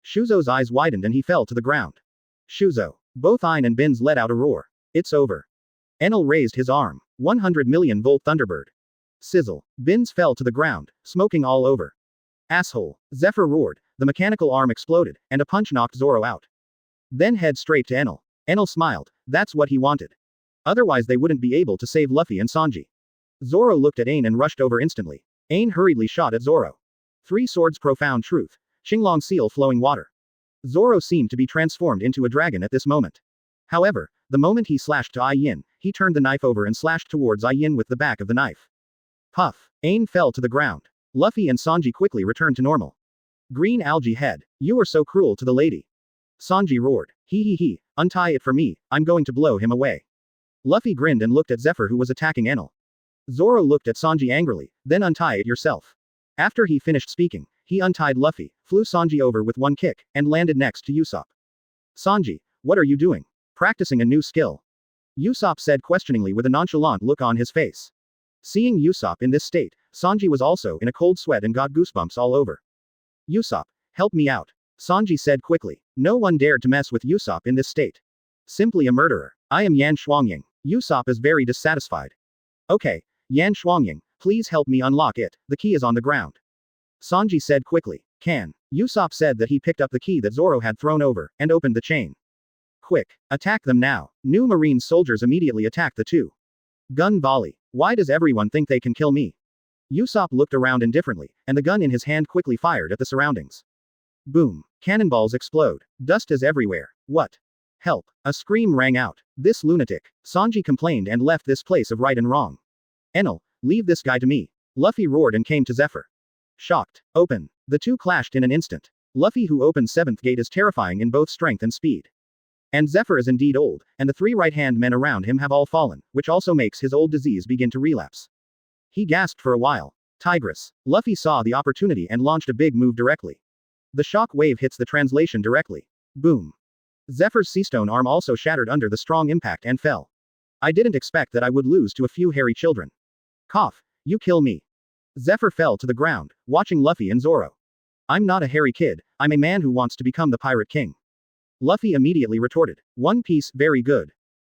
Shuzo's eyes widened and he fell to the ground. Shuzo. Both Ein and Bins let out a roar. It's over. Enel raised his arm. 100 million volt Thunderbird. Sizzle. Bins fell to the ground, smoking all over. Asshole. Zephyr roared, the mechanical arm exploded, and a punch knocked Zoro out. Then head straight to Enel. Enel smiled, that's what he wanted. Otherwise they wouldn't be able to save Luffy and Sanji. Zoro looked at Ain and rushed over instantly. Ain hurriedly shot at Zoro. 3 swords profound truth. Xinglong seal flowing water. Zoro seemed to be transformed into a dragon at this moment. However, the moment he slashed to Ai Yin, he turned the knife over and slashed towards Ai Yin with the back of the knife. Puff. Ain fell to the ground. Luffy and Sanji quickly returned to normal. Green algae head. You are so cruel to the lady. Sanji roared. He, untie it for me, I'm going to blow him away. Luffy grinned and looked at Zephyr who was attacking Enel. Zoro looked at Sanji angrily, then untie it yourself. After he finished speaking, he untied Luffy, flew Sanji over with 1 kick, and landed next to Usopp. Sanji, what are you doing? Practicing a new skill. Usopp said questioningly with a nonchalant look on his face. Seeing Usopp in this state, Sanji was also in a cold sweat and got goosebumps all over. Usopp, help me out. Sanji said quickly. No one dared to mess with Usopp in this state. Simply a murderer. I am Yan Shuangying. Usopp is very dissatisfied. Okay, Yan Shuangying, Please help me unlock it, the key is on the ground. Sanji said quickly. Can. Usopp said that he picked up the key that Zoro had thrown over, and opened the chain. Quick. Attack them now. New Marine soldiers immediately attacked the two. Gun volley. Why does everyone think they can kill me? Usopp looked around indifferently, and the gun in his hand quickly fired at the surroundings. Boom. Cannonballs explode. Dust is everywhere. What? Help. A scream rang out. This lunatic. Sanji complained and left this place of right and wrong. Enel, leave this guy to me. Luffy roared and came to Zephyr. Shocked. Open. The two clashed in an instant. Luffy, who opened 7th gate, is terrifying in both strength and speed. And Zephyr is indeed old, and the 3 right-hand men around him have all fallen, which also makes his old disease begin to relapse. He gasped for a while. Tigress. Luffy saw the opportunity and launched a big move directly. The shock wave hits the translation directly. Boom. Zephyr's seastone arm also shattered under the strong impact and fell. I didn't expect that I would lose to a few hairy children. Cough. You kill me. Zephyr fell to the ground, watching Luffy and Zoro. I'm not a hairy kid, I'm a man who wants to become the Pirate King. Luffy immediately retorted. One Piece, very good.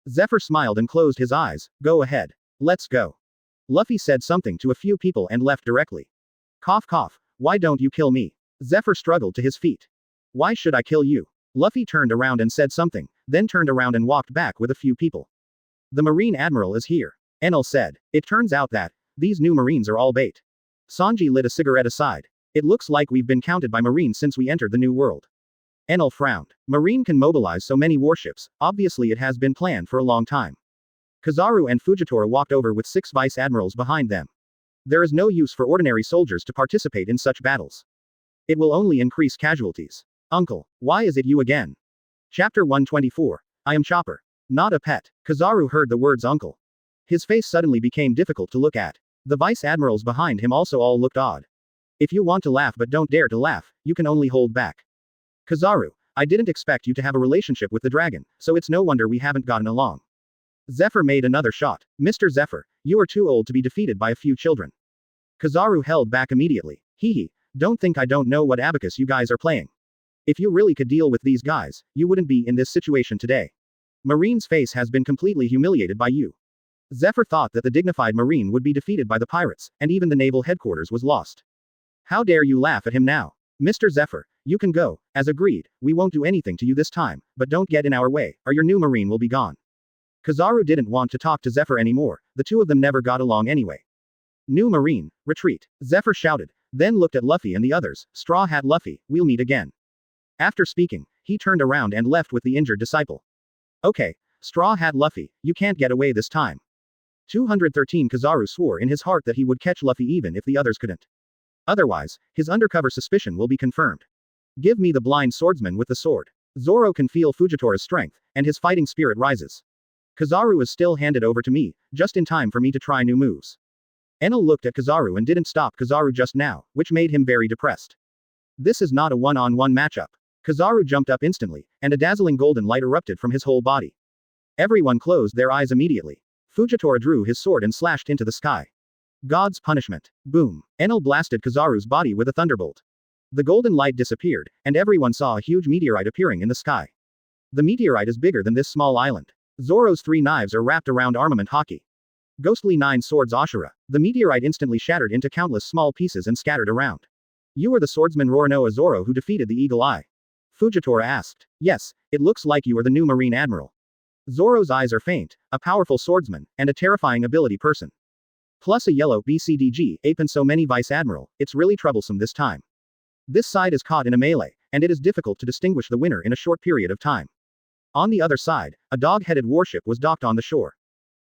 Zephyr smiled and closed his eyes. Go ahead. Let's go. Luffy said something to a few people and left directly. Cough cough. Why don't you kill me? Zephyr struggled to his feet. Why should I kill you? Luffy turned around and said something, then turned around and walked back with a few people. The Marine Admiral is here. Enel said. It turns out that these new Marines are all bait. Sanji lit a cigarette aside. It looks like we've been counted by Marines since we entered the New World. Enel frowned. Marine can mobilize so many warships, obviously it has been planned for a long time. Kizaru and Fujitora walked over with 6 vice admirals behind them. There is no use for ordinary soldiers to participate in such battles. It will only increase casualties. Uncle, why is it you again? Chapter 124. I am Chopper. Not a pet. Kizaru heard the words uncle. His face suddenly became difficult to look at. The vice admirals behind him also all looked odd. If you want to laugh but don't dare to laugh, you can only hold back. Kizaru, I didn't expect you to have a relationship with the dragon, so it's no wonder we haven't gotten along. Zephyr made another shot. Mr. Zephyr, you are too old to be defeated by a few children. Kizaru held back immediately. Hee, don't think I don't know what abacus you guys are playing. If you really could deal with these guys, you wouldn't be in this situation today. Marine's face has been completely humiliated by you. Zephyr thought that the dignified Marine would be defeated by the pirates, and even the naval headquarters was lost. How dare you laugh at him now? Mr. Zephyr, you can go. As agreed, we won't do anything to you this time, but don't get in our way, or your new Marine will be gone. Kizaru didn't want to talk to Zephyr anymore, the two of them never got along anyway. New Marine, retreat. Zephyr shouted, then looked at Luffy and the others. Straw Hat Luffy, we'll meet again. After speaking, he turned around and left with the injured disciple. Okay, Straw Hat Luffy, you can't get away this time. 213 Kizaru swore in his heart that he would catch Luffy even if the others couldn't. Otherwise, his undercover suspicion will be confirmed. Give me the blind swordsman with the sword. Zoro can feel Fujitora's strength, and his fighting spirit rises. Kizaru is still handed over to me, just in time for me to try new moves. Enel looked at Kizaru and didn't stop Kizaru just now, which made him very depressed. This is not a one-on-one matchup. Kizaru jumped up instantly, and a dazzling golden light erupted from his whole body. Everyone closed their eyes immediately. Fujitora drew his sword and slashed into the sky. God's punishment. Boom. Enel blasted Kizaru's body with a thunderbolt. The golden light disappeared, and everyone saw a huge meteorite appearing in the sky. The meteorite is bigger than this small island. Zoro's 3 knives are wrapped around armament Hawkeye. Ghostly 9 swords Asura. The meteorite instantly shattered into countless small pieces and scattered around. You are the swordsman Roronoa Zoro who defeated the Eagle Eye? Fujitora asked. Yes, it looks like you are the new Marine Admiral. Zoro's eyes are faint, a powerful swordsman, and a terrifying ability person. Plus a yellow BCDG ape and so many Vice Admiral, it's really troublesome this time. This side is caught in a melee, and it is difficult to distinguish the winner in a short period of time. On the other side, a dog-headed warship was docked on the shore.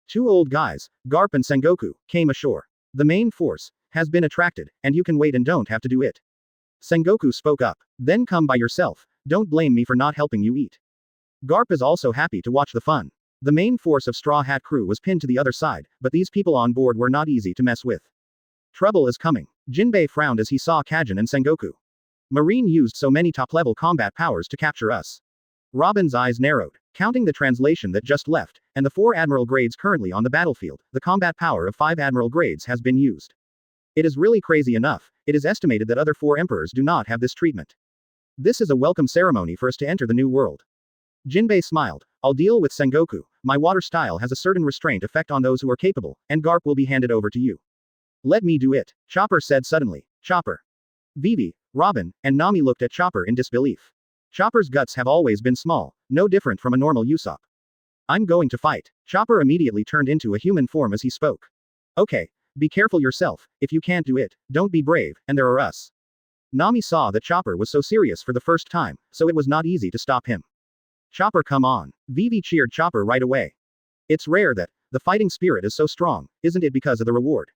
2 old guys, Garp and Sengoku, came ashore. The main force has been attracted, and you can wait and don't have to do it. Sengoku spoke up. Then come by yourself, don't blame me for not helping you eat. Garp is also happy to watch the fun. The main force of Straw Hat crew was pinned to the other side, but these people on board were not easy to mess with. Trouble is coming. Jinbei frowned as he saw Kajin and Sengoku. Marine used so many top-level combat powers to capture us. Robin's eyes narrowed. Counting the translation that just left, and the 4 admiral grades currently on the battlefield, the combat power of 5 admiral grades has been used. It is really crazy enough, it is estimated that other 4 emperors do not have this treatment. This is a welcome ceremony for us to enter the new world. Jinbei smiled. I'll deal with Sengoku. My water style has a certain restraint effect on those who are capable, and Garp will be handed over to you. Let me do it, Chopper said suddenly. Chopper. Vivi, Robin, and Nami looked at Chopper in disbelief. Chopper's guts have always been small, no different from a normal Usopp. I'm going to fight. Chopper immediately turned into a human form as he spoke. Okay, be careful yourself, if you can't do it, don't be brave, and there are us. Nami saw that Chopper was so serious for the first time, so it was not easy to stop him. Chopper, come on. Vivi cheered Chopper right away. It's rare that the fighting spirit is so strong, isn't it, because of the reward?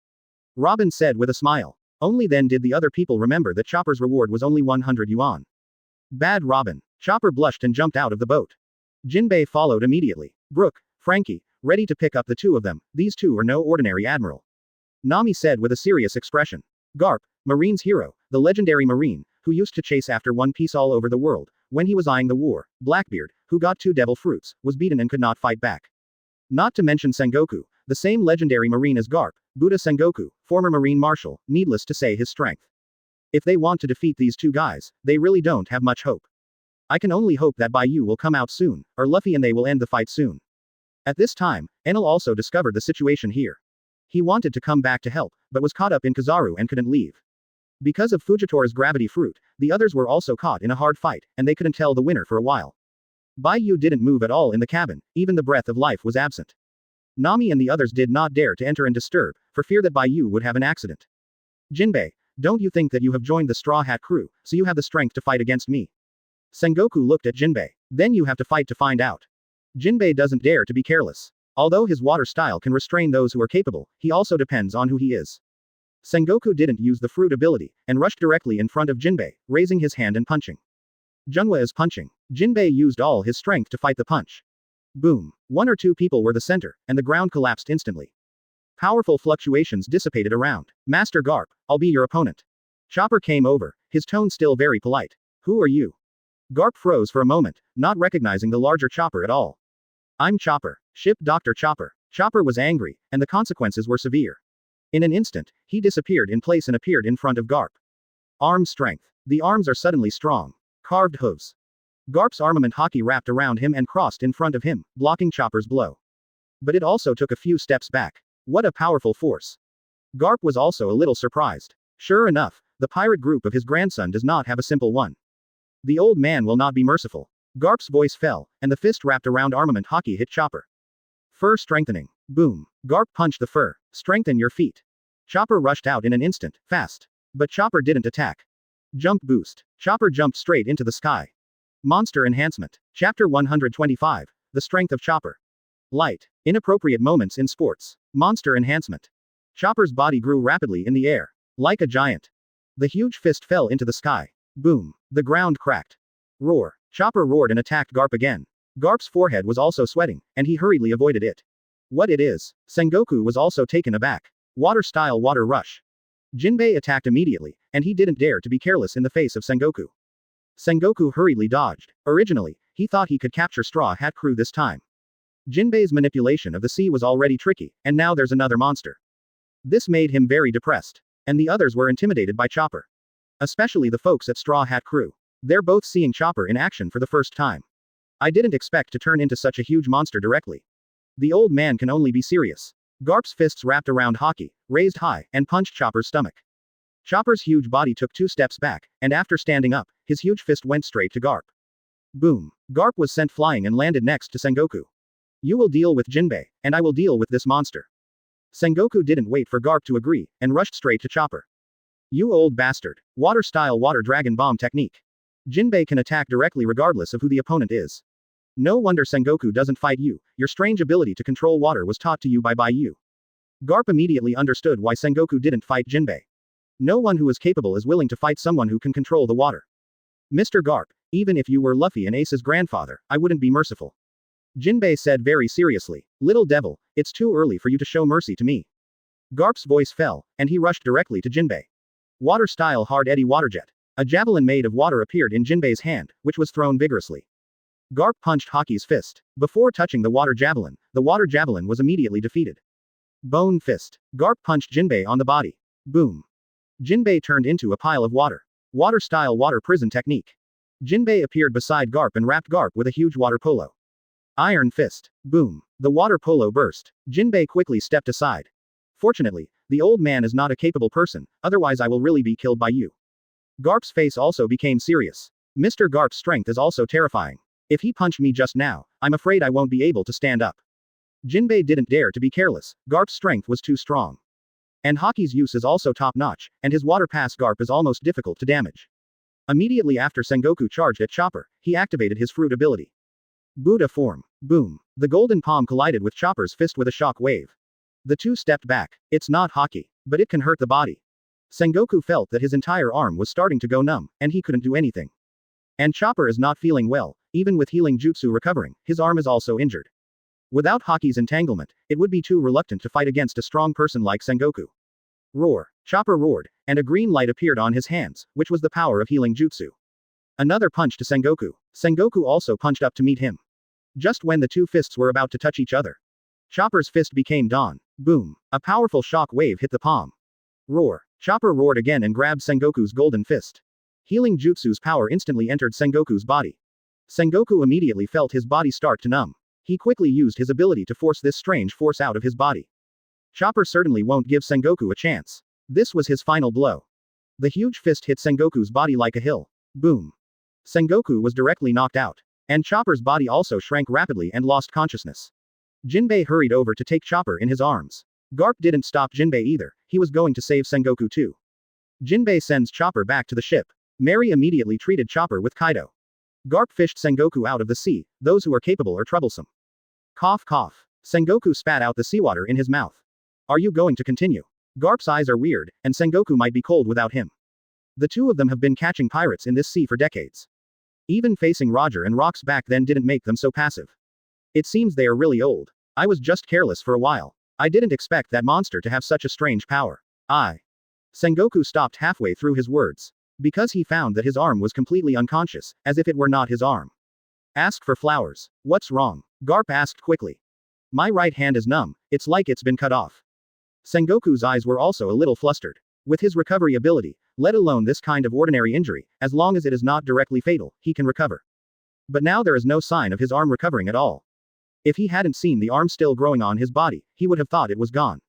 Robin said with a smile. Only then did the other people remember that Chopper's reward was only 100 yuan. Bad Robin. Chopper blushed and jumped out of the boat. Jinbei followed immediately. Brooke, Franky, ready to pick up the two of them, these two are no ordinary admiral. Nami said with a serious expression. Garp, Marine's hero, the legendary Marine, who used to chase after One Piece all over the world, when he was eyeing the war, Blackbeard, who got 2 devil fruits, was beaten and could not fight back. Not to mention Sengoku, the same legendary Marine as Garp, Buddha Sengoku, former Marine Marshal, needless to say his strength. If they want to defeat these two guys, they really don't have much hope. I can only hope that Bai Yu will come out soon, or Luffy and they will end the fight soon. At this time, Enel also discovered the situation here. He wanted to come back to help, but was caught up in Kizaru and couldn't leave. Because of Fujitori's gravity fruit, the others were also caught in a hard fight, and they couldn't tell the winner for a while. Bai Yu didn't move at all in the cabin, even the breath of life was absent. Nami and the others did not dare to enter and disturb, for fear that Bai Yu would have an accident. Jinbei, don't you think that you have joined the Straw Hat crew, so you have the strength to fight against me? Sengoku looked at Jinbei. Then you have to fight to find out. Jinbei doesn't dare to be careless. Although his water style can restrain those who are capable, he also depends on who he is. Sengoku didn't use the fruit ability, and rushed directly in front of Jinbei, raising his hand and punching. Junhua is punching. Jinbei used all his strength to fight the punch. Boom. 1 or 2 people were the center, and the ground collapsed instantly. Powerful fluctuations dissipated around. Master Garp, I'll be your opponent. Chopper came over, his tone still very polite. Who are you? Garp froze for a moment, not recognizing the larger Chopper at all. I'm Chopper. Ship Dr. Chopper. Chopper was angry, and the consequences were severe. In an instant, he disappeared in place and appeared in front of Garp. Arm strength. The arms are suddenly strong. Carved hooves. Garp's armament hockey wrapped around him and crossed in front of him, blocking Chopper's blow. But it also took a few steps back. What a powerful force. Garp was also a little surprised. Sure enough, the pirate group of his grandson does not have a simple one. The old man will not be merciful. Garp's voice fell, and the fist wrapped around armament hockey hit Chopper. Fur strengthening. Boom. Garp punched the fur. Strengthen your feet. Chopper rushed out in an instant, fast. But Chopper didn't attack. Jump boost. Chopper jumped straight into the sky. Monster enhancement. Chapter 125. The strength of Chopper. Light. Inappropriate moments in sports. Monster enhancement. Chopper's body grew rapidly in the air. Like a giant. The huge fist fell into the sky. Boom. The ground cracked. Roar. Chopper roared and attacked Garp again. Garp's forehead was also sweating, and he hurriedly avoided it. What it is? Sengoku was also taken aback. Water-style water rush. Jinbei attacked immediately, and he didn't dare to be careless in the face of Sengoku. Sengoku hurriedly dodged. Originally, he thought he could capture Straw Hat Crew this time. Jinbei's manipulation of the sea was already tricky, and now there's another monster. This made him very depressed. And the others were intimidated by Chopper. Especially the folks at Straw Hat Crew. They're both seeing Chopper in action for the first time. I didn't expect to turn into such a huge monster directly. The old man can only be serious. Garp's fists wrapped around hockey, raised high, and punched Chopper's stomach. Chopper's huge body took 2 steps back, and after standing up, his huge fist went straight to Garp. Boom. Garp was sent flying and landed next to Sengoku. You will deal with Jinbei, and I will deal with this monster. Sengoku didn't wait for Garp to agree, and rushed straight to Chopper. You old bastard. Water-style water dragon bomb technique. Jinbei can attack directly regardless of who the opponent is. No wonder Sengoku doesn't fight you, your strange ability to control water was taught to you by Bai Yu. Garp immediately understood why Sengoku didn't fight Jinbei. No one who is capable is willing to fight someone who can control the water. Mr. Garp, even if you were Luffy and Ace's grandfather, I wouldn't be merciful. Jinbei said very seriously, little devil, it's too early for you to show mercy to me. Garp's voice fell, and he rushed directly to Jinbei. Water-style hard eddy water jet. A javelin made of water appeared in Jinbei's hand, which was thrown vigorously. Garp punched Hockey's fist. Before touching the water javelin was immediately defeated. Bone fist. Garp punched Jinbei on the body. Boom. Jinbei turned into a pile of water. Water-style water prison technique. Jinbei appeared beside Garp and wrapped Garp with a huge water polo. Iron fist. Boom. The water polo burst. Jinbei quickly stepped aside. Fortunately, the old man is not a capable person, otherwise I will really be killed by you. Garp's face also became serious. Mr. Garp's strength is also terrifying. If he punched me just now, I'm afraid I won't be able to stand up. Jinbei didn't dare to be careless, Garp's strength was too strong. And Hockey's use is also top-notch, and his water pass Garp is almost difficult to damage. Immediately after Sengoku charged at Chopper, he activated his fruit ability. Buddha form. Boom. The golden palm collided with Chopper's fist with a shock wave. The two stepped back. It's not hockey, but it can hurt the body. Sengoku felt that his entire arm was starting to go numb, and he couldn't do anything. And Chopper is not feeling well, even with healing jutsu recovering, his arm is also injured. Without Hockey's entanglement, it would be too reluctant to fight against a strong person like Sengoku. Roar. Chopper roared, and a green light appeared on his hands, which was the power of healing jutsu. Another punch to Sengoku. Sengoku also punched up to meet him. Just when the two fists were about to touch each other, Chopper's fist became dawn. Boom. A powerful shock wave hit the palm. Roar. Chopper roared again and grabbed Sengoku's golden fist. Healing jutsu's power instantly entered Sengoku's body. Sengoku immediately felt his body start to numb. He quickly used his ability to force this strange force out of his body. Chopper certainly won't give Sengoku a chance. This was his final blow. The huge fist hit Sengoku's body like a hill. Boom. Sengoku was directly knocked out. And Chopper's body also shrank rapidly and lost consciousness. Jinbei hurried over to take Chopper in his arms. Garp didn't stop Jinbei either, he was going to save Sengoku too. Jinbei sends Chopper back to the ship. Mary immediately treated Chopper with Kaido. Garp fished Sengoku out of the sea, those who are capable are troublesome. Cough cough. Sengoku spat out the seawater in his mouth. Are you going to continue? Garp's eyes are weird, and Sengoku might be cold without him. The two of them have been catching pirates in this sea for decades. Even facing Roger and Rocks back then didn't make them so passive. It seems they are really old. I was just careless for a while. I didn't expect that monster to have such a strange power. Sengoku stopped halfway through his words. Because he found that his arm was completely unconscious, as if it were not his arm. Ask for flowers. What's wrong? Garp asked quickly. My right hand is numb, it's like it's been cut off. Sengoku's eyes were also a little flustered. With his recovery ability, let alone this kind of ordinary injury, as long as it is not directly fatal, he can recover. But now there is no sign of his arm recovering at all. If he hadn't seen the arm still growing on his body, he would have thought it was gone.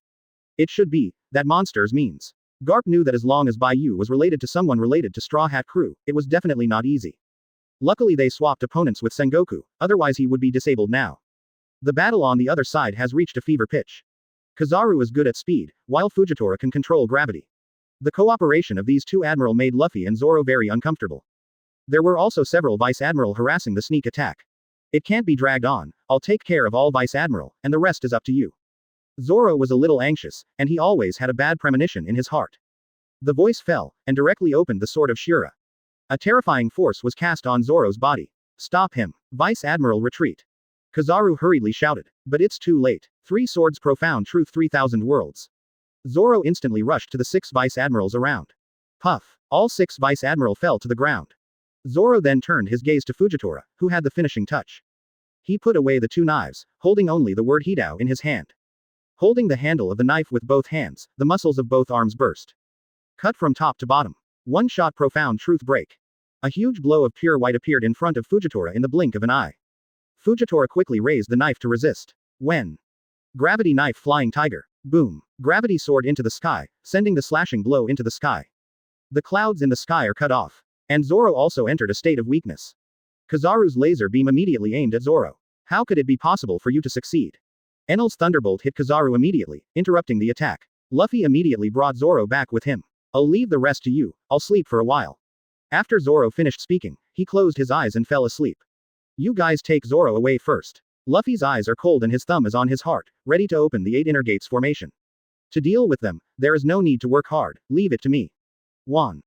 It should be, that monster's means. Garp knew that as long as Bai Yu was related to someone related to Straw Hat Crew, it was definitely not easy. Luckily they swapped opponents with Sengoku, otherwise he would be disabled now. The battle on the other side has reached a fever pitch. Kizaru is good at speed, while Fujitora can control gravity. The cooperation of these two admiral made Luffy and Zoro very uncomfortable. There were also several vice admiral harassing the sneak attack. It can't be dragged on, I'll take care of all vice admiral, and the rest is up to you. Zoro was a little anxious, and he always had a bad premonition in his heart. The voice fell, and directly opened the sword of Shura. A terrifying force was cast on Zoro's body. Stop him. Vice Admiral retreat. Kizaru hurriedly shouted. But it's too late. 3 swords profound truth 3000 worlds. Zoro instantly rushed to the 6 vice admirals around. Puff. All 6 vice admiral fell to the ground. Zoro then turned his gaze to Fujitora, who had the finishing touch. He put away the 2 knives, holding only the word Hidao in his hand. Holding the handle of the knife with both hands, the muscles of both arms burst. Cut from top to bottom. One shot profound truth break. A huge blow of pure white appeared in front of Fujitora in the blink of an eye. Fujitora quickly raised the knife to resist. When? Gravity knife flying tiger. Boom. Gravity soared into the sky, sending the slashing blow into the sky. The clouds in the sky are cut off. And Zoro also entered a state of weakness. Kizaru's laser beam immediately aimed at Zoro. How could it be possible for you to succeed? Enel's thunderbolt hit Kizaru immediately, interrupting the attack. Luffy immediately brought Zoro back with him. I'll leave the rest to you, I'll sleep for a while. After Zoro finished speaking, he closed his eyes and fell asleep. You guys take Zoro away first. Luffy's eyes are cold and his thumb is on his heart, ready to open the 8 inner gates formation. To deal with them, there is no need to work hard, leave it to me. Juan.